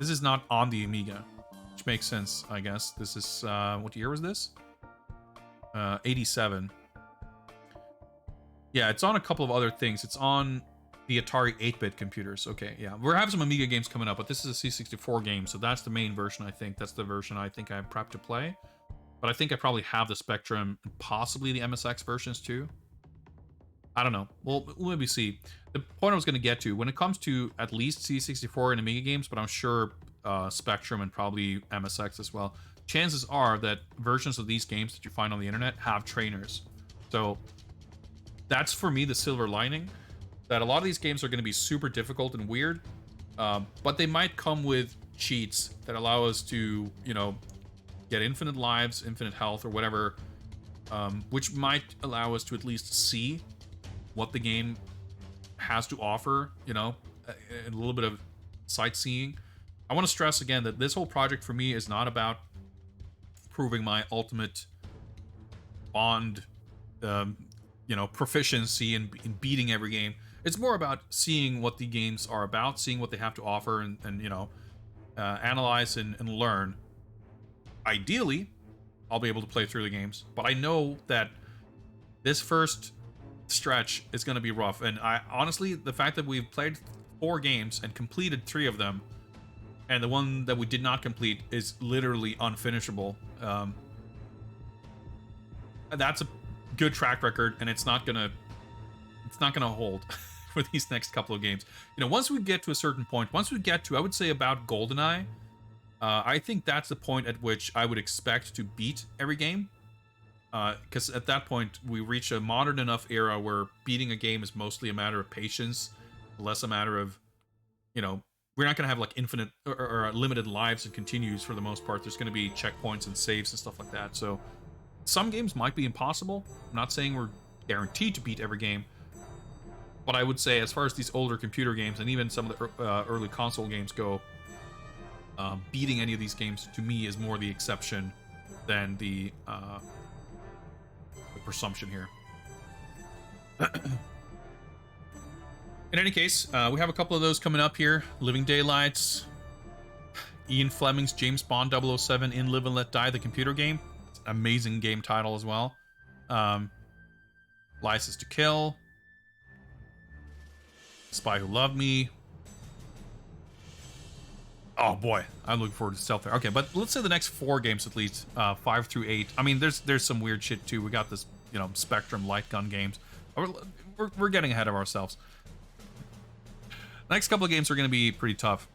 is not on the Amiga, which makes sense, I guess. This is what year was this? 87. Yeah, it's on a couple of other things. It's on the Atari 8-bit computers. Okay, yeah, we're having some Amiga games coming up, but this is a C64 game, so that's the main version. I think that's the version I think I'm prepped to play, but I think I probably have the Spectrum and possibly the MSX versions too. I don't know. We'll maybe see. The point I was going to get to, when it comes to at least C64 and Amiga games, but I'm sure Spectrum and probably MSX as well, chances are that versions of these games that you find on the internet have trainers. So that's, for me, the silver lining, that a lot of these games are going to be super difficult and weird, but they might come with cheats that allow us to, you know, get infinite lives, infinite health, or whatever, which might allow us to at least see what the game has to offer, you know, a little bit of sightseeing. I want to stress again that this whole project for me is not about proving my ultimate Bond, you know, proficiency in beating every game. It's more about seeing what the games are about, seeing what they have to offer, and you know, analyze and learn. Ideally, I'll be able to play through the games, but I know that this first stretch is going to be rough, and I honestly, the fact that we've played 4 games and completed 3 of them, and the one that we did not complete is literally unfinishable, that's a good track record, and it's not gonna hold for these next couple of games. You know, once we get to a certain point, once we get to, I would say, about GoldenEye, I think that's the point at which I would expect to beat every game. Because at that point, we reach a modern enough era where beating a game is mostly a matter of patience, less a matter of, you know, we're not going to have like infinite or limited lives and continues for the most part. There's going to be checkpoints and saves and stuff like that. So some games might be impossible. I'm not saying we're guaranteed to beat every game, but I would say as far as these older computer games and even some of the early console games go, beating any of these games to me is more the exception than the presumption here. In any case, we have a couple of those coming up here. Living Daylights, Ian Fleming's James Bond 007 in Live and Let Die, the computer game. It's an amazing game title as well. License to Kill, Spy Who Loved Me. Oh boy, I'm looking forward to Stealth there. Okay, but let's say the next 4 games at least, 5 through 8. I mean, there's some weird shit too. We got this, you know, Spectrum light gun games. We're getting ahead of ourselves. Next couple of games are going to be pretty tough.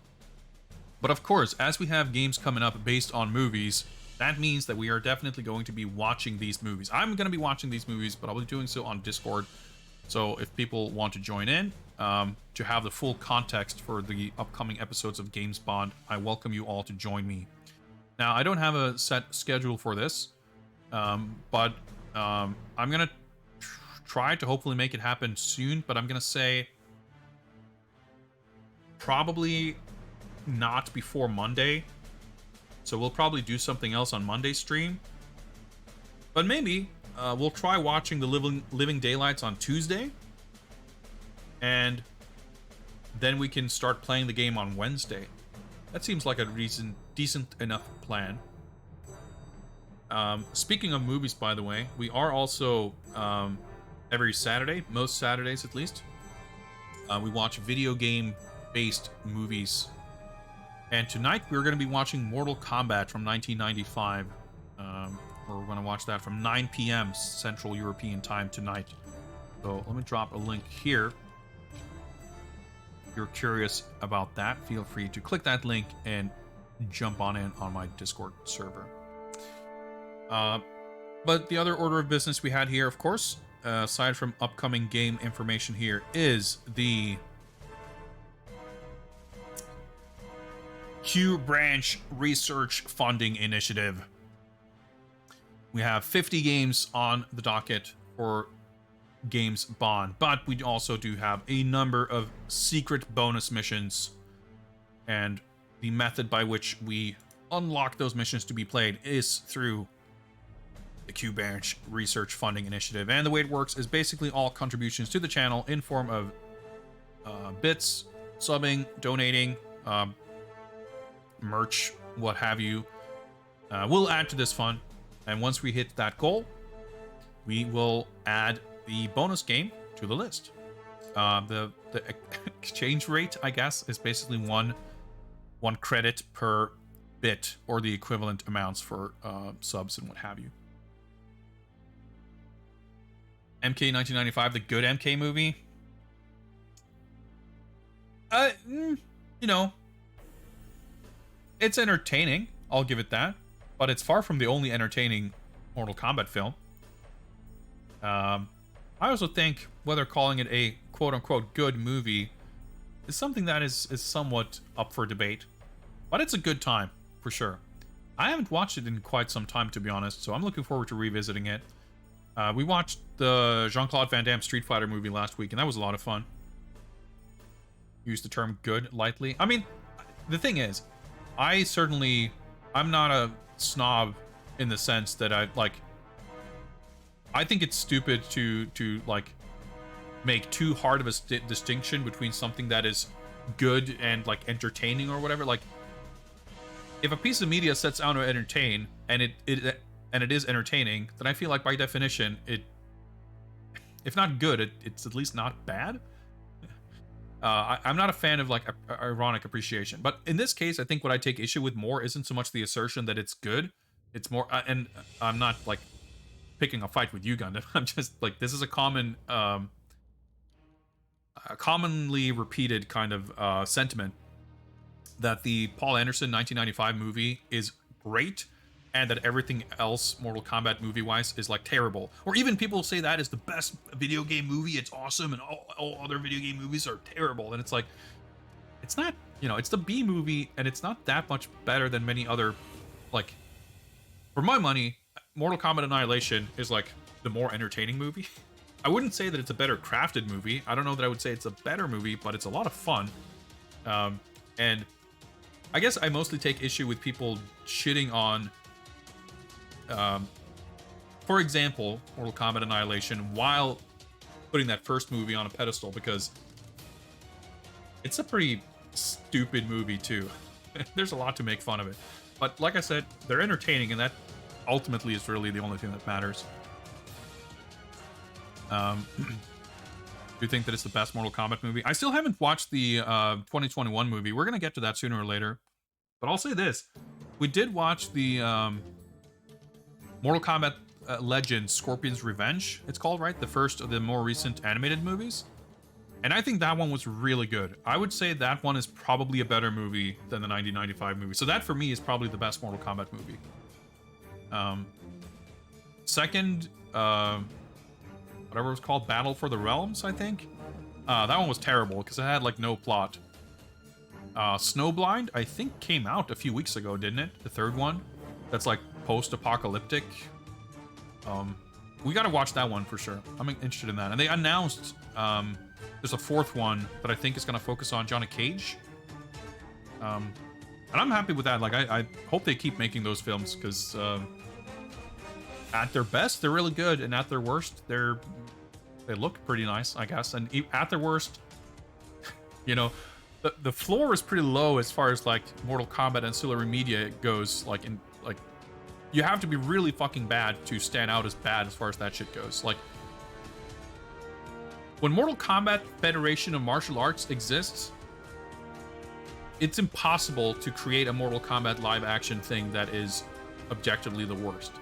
But of course, as we have games coming up based on movies, that means that we are definitely going to be watching these movies. I'm going to be watching these movies, but I'll be doing so on Discord. So if people want to join in, to have the full context for the upcoming episodes of James Bond, I welcome you all to join me. Now, I don't have a set schedule for this, but I'm going to try to hopefully make it happen soon, but I'm going to say probably not before Monday. So we'll probably do something else on Monday's stream. But maybe we'll try watching the Living Daylights on Tuesday. And then we can start playing the game on Wednesday. That seems like a decent enough plan. Speaking of movies, by the way, we are also every Saturday, most Saturdays at least, We watch video game based movies. And tonight we're going to be watching Mortal Kombat from 1995. We're going to watch that from 9 p.m. Central European time tonight. So let me drop a link here. If you're curious about that, feel free to click that link and jump on in on my Discord server. But the other order of business we had here, of course, aside from upcoming game information here, is the Q Branch Research Funding Initiative. We have 50 games on the docket for Games Bond, but we also do have a number of secret bonus missions, and the method by which we unlock those missions to be played is through the Q Branch Research Funding Initiative. And the way it works is basically all contributions to the channel in form of bits, subbing, donating, merch, what have you, will add to this fund. And once we hit that goal, we will add the bonus game to the list. The exchange rate, I guess, is basically one credit per bit, or the equivalent amounts for subs and what have you. MK 1995, the good MK movie. You know, it's entertaining. I'll give it that. But it's far from the only entertaining Mortal Kombat film. I also think whether calling it a quote-unquote good movie is something that is somewhat up for debate. But it's a good time, for sure. I haven't watched it in quite some time, to be honest, so I'm looking forward to revisiting it. We watched the Jean-Claude Van Damme Street Fighter movie last week, and that was a lot of fun. Use the term good lightly. I mean, the thing is, I'm not a snob in the sense that I think it's stupid to like make too hard of a distinction between something that is good and like entertaining or whatever. Like, if a piece of media sets out to entertain and it is entertaining, then I feel like by definition if not good, it's at least not bad. I'm not a fan of like ironic appreciation, but in this case, I think what I take issue with more isn't so much the assertion that it's good. It's more, and I'm not like picking a fight with you, Gundam. I'm just like, this is a commonly repeated kind of sentiment that the Paul Anderson 1995 movie is great, and that everything else Mortal Kombat movie-wise is like terrible. Or even people say that is the best video game movie, it's awesome, and all other video game movies are terrible. And it's like, it's not, you know, it's the B movie, and it's not that much better than many other, like, for my money, Mortal Kombat Annihilation is like the more entertaining movie. I wouldn't say that it's a better crafted movie. I don't know that I would say it's a better movie, but it's a lot of fun. And I guess I mostly take issue with people shitting on, for example, Mortal Kombat Annihilation, while putting that first movie on a pedestal, because it's a pretty stupid movie too. There's a lot to make fun of it. But like I said, they're entertaining, and that ultimately is really the only thing that matters. Do you think that it's the best Mortal Kombat movie? I still haven't watched the 2021 movie. We're going to get to that sooner or later. But I'll say this. We did watch the Mortal Kombat Legends Scorpion's Revenge, it's called, right? The first of the more recent animated movies. And I think that one was really good. I would say that one is probably a better movie than the 1995 movie. So that, for me, is probably the best Mortal Kombat movie. Second, whatever it was called, Battle for the Realms, I think. That one was terrible because it had like no plot. Snowblind, I think, came out a few weeks ago, didn't it? The third one, that's like post-apocalyptic. We gotta watch that one for sure. I'm interested in that. And they announced there's a fourth one that I think is gonna focus on Johnny Cage. And I'm happy with that. Like, I hope they keep making those films, because at their best, they're really good, and at their worst, they look pretty nice, I guess. And at their worst, you know, the floor is pretty low as far as like Mortal Kombat ancillary media goes. Like, you have to be really fucking bad to stand out as bad as far as that shit goes. Like, when Mortal Kombat Federation of Martial Arts exists, it's impossible to create a Mortal Kombat live action thing that is objectively the worst.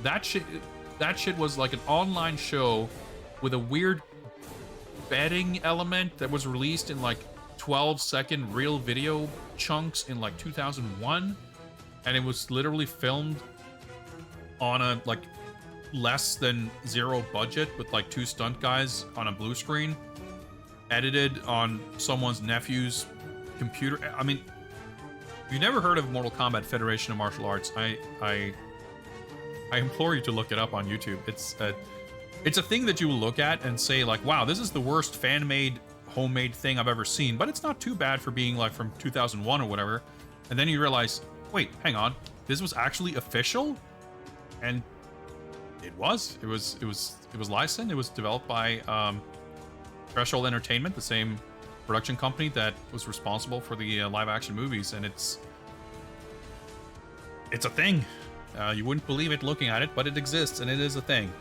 That shit was like an online show with a weird betting element that was released in like 12-second real video chunks in like 2001, and it was literally filmed on a like less than zero budget with like 2 stunt guys on a blue screen, edited on someone's nephew's computer. I mean, if you've never heard of Mortal Kombat Federation of Martial Arts, I implore you to look it up on YouTube. It's a thing that you will look at and say like, wow, this is the worst fan-made, homemade thing I've ever seen, but it's not too bad for being like from 2001 or whatever. And then you realize, wait, hang on, this was actually official? And it was licensed. It was developed by Threshold Entertainment, the same production company that was responsible for the live action movies, and it's a thing. You wouldn't believe it looking at it, but it exists, and it is a thing.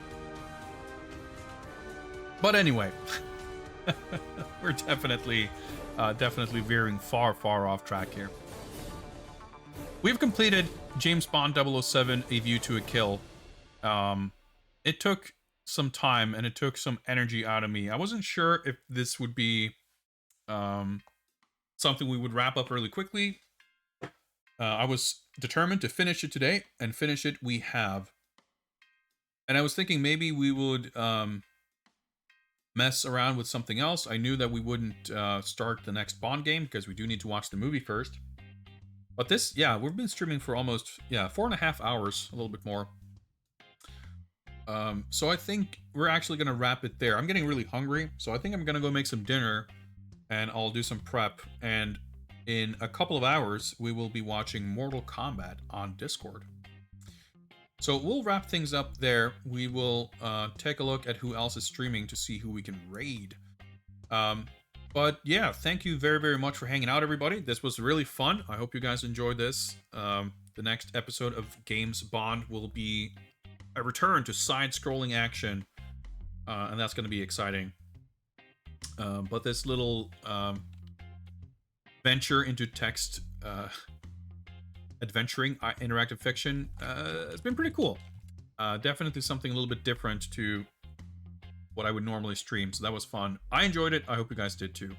But anyway, we're definitely veering far off track here. We've completed James Bond 007: A View to a Kill. It took some time and it took some energy out of me. I wasn't sure if this would be something we would wrap up really quickly. I was determined to finish it today, and finish it we have. And I was thinking maybe we would mess around with something else. I knew that we wouldn't start the next Bond game because we do need to watch the movie first. But this, yeah, we've been streaming for almost 4.5 hours, a little bit more. So I think we're actually going to wrap it there. I'm getting really hungry, so I think I'm going to go make some dinner, and I'll do some prep. And in a couple of hours, we will be watching Mortal Kombat on Discord. So we'll wrap things up there. We will take a look at who else is streaming to see who we can raid. But yeah, thank you very, very much for hanging out, everybody. This was really fun. I hope you guys enjoyed this. The next episode of Games Bond will be a return to side-scrolling action, and that's going to be exciting. But this little venture into text adventuring interactive fiction has been pretty cool. Definitely something a little bit different to what I would normally stream, so that was fun. I enjoyed it. I hope you guys did too.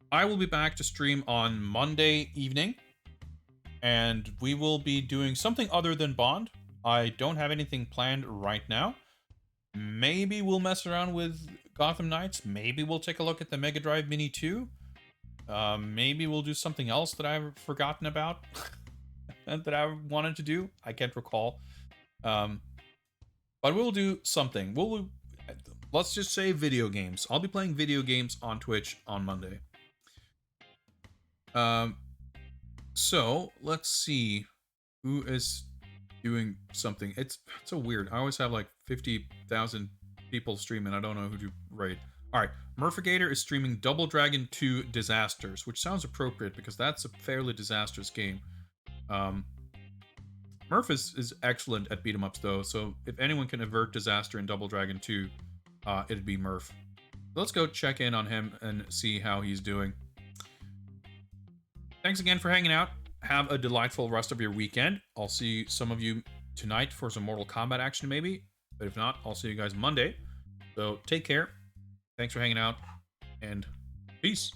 I will be back to stream on Monday evening, and we will be doing something other than Bond. I don't have anything planned right now. Maybe we'll mess around with Gotham Knights. Maybe we'll take a look at the Mega Drive Mini 2. Maybe we'll do something else that I've forgotten about that I wanted to do. I can't recall. But we'll do something. Let's just say video games. I'll be playing video games on Twitch on Monday. So let's see who is doing something. It's so weird. I always have like 50,000 people streaming. I don't know who to raid. All right, Murphigator is streaming Double Dragon 2 Disasters, which sounds appropriate because that's a fairly disastrous game. Murph is excellent at beat 'em ups though, so if anyone can avert disaster in Double Dragon 2, it'd be Murph. Let's go check in on him and see how he's doing. Thanks again for hanging out. Have a delightful rest of your weekend. I'll see some of you tonight for some Mortal Kombat action maybe, but if not, I'll see you guys Monday. So take care. Thanks for hanging out, and peace.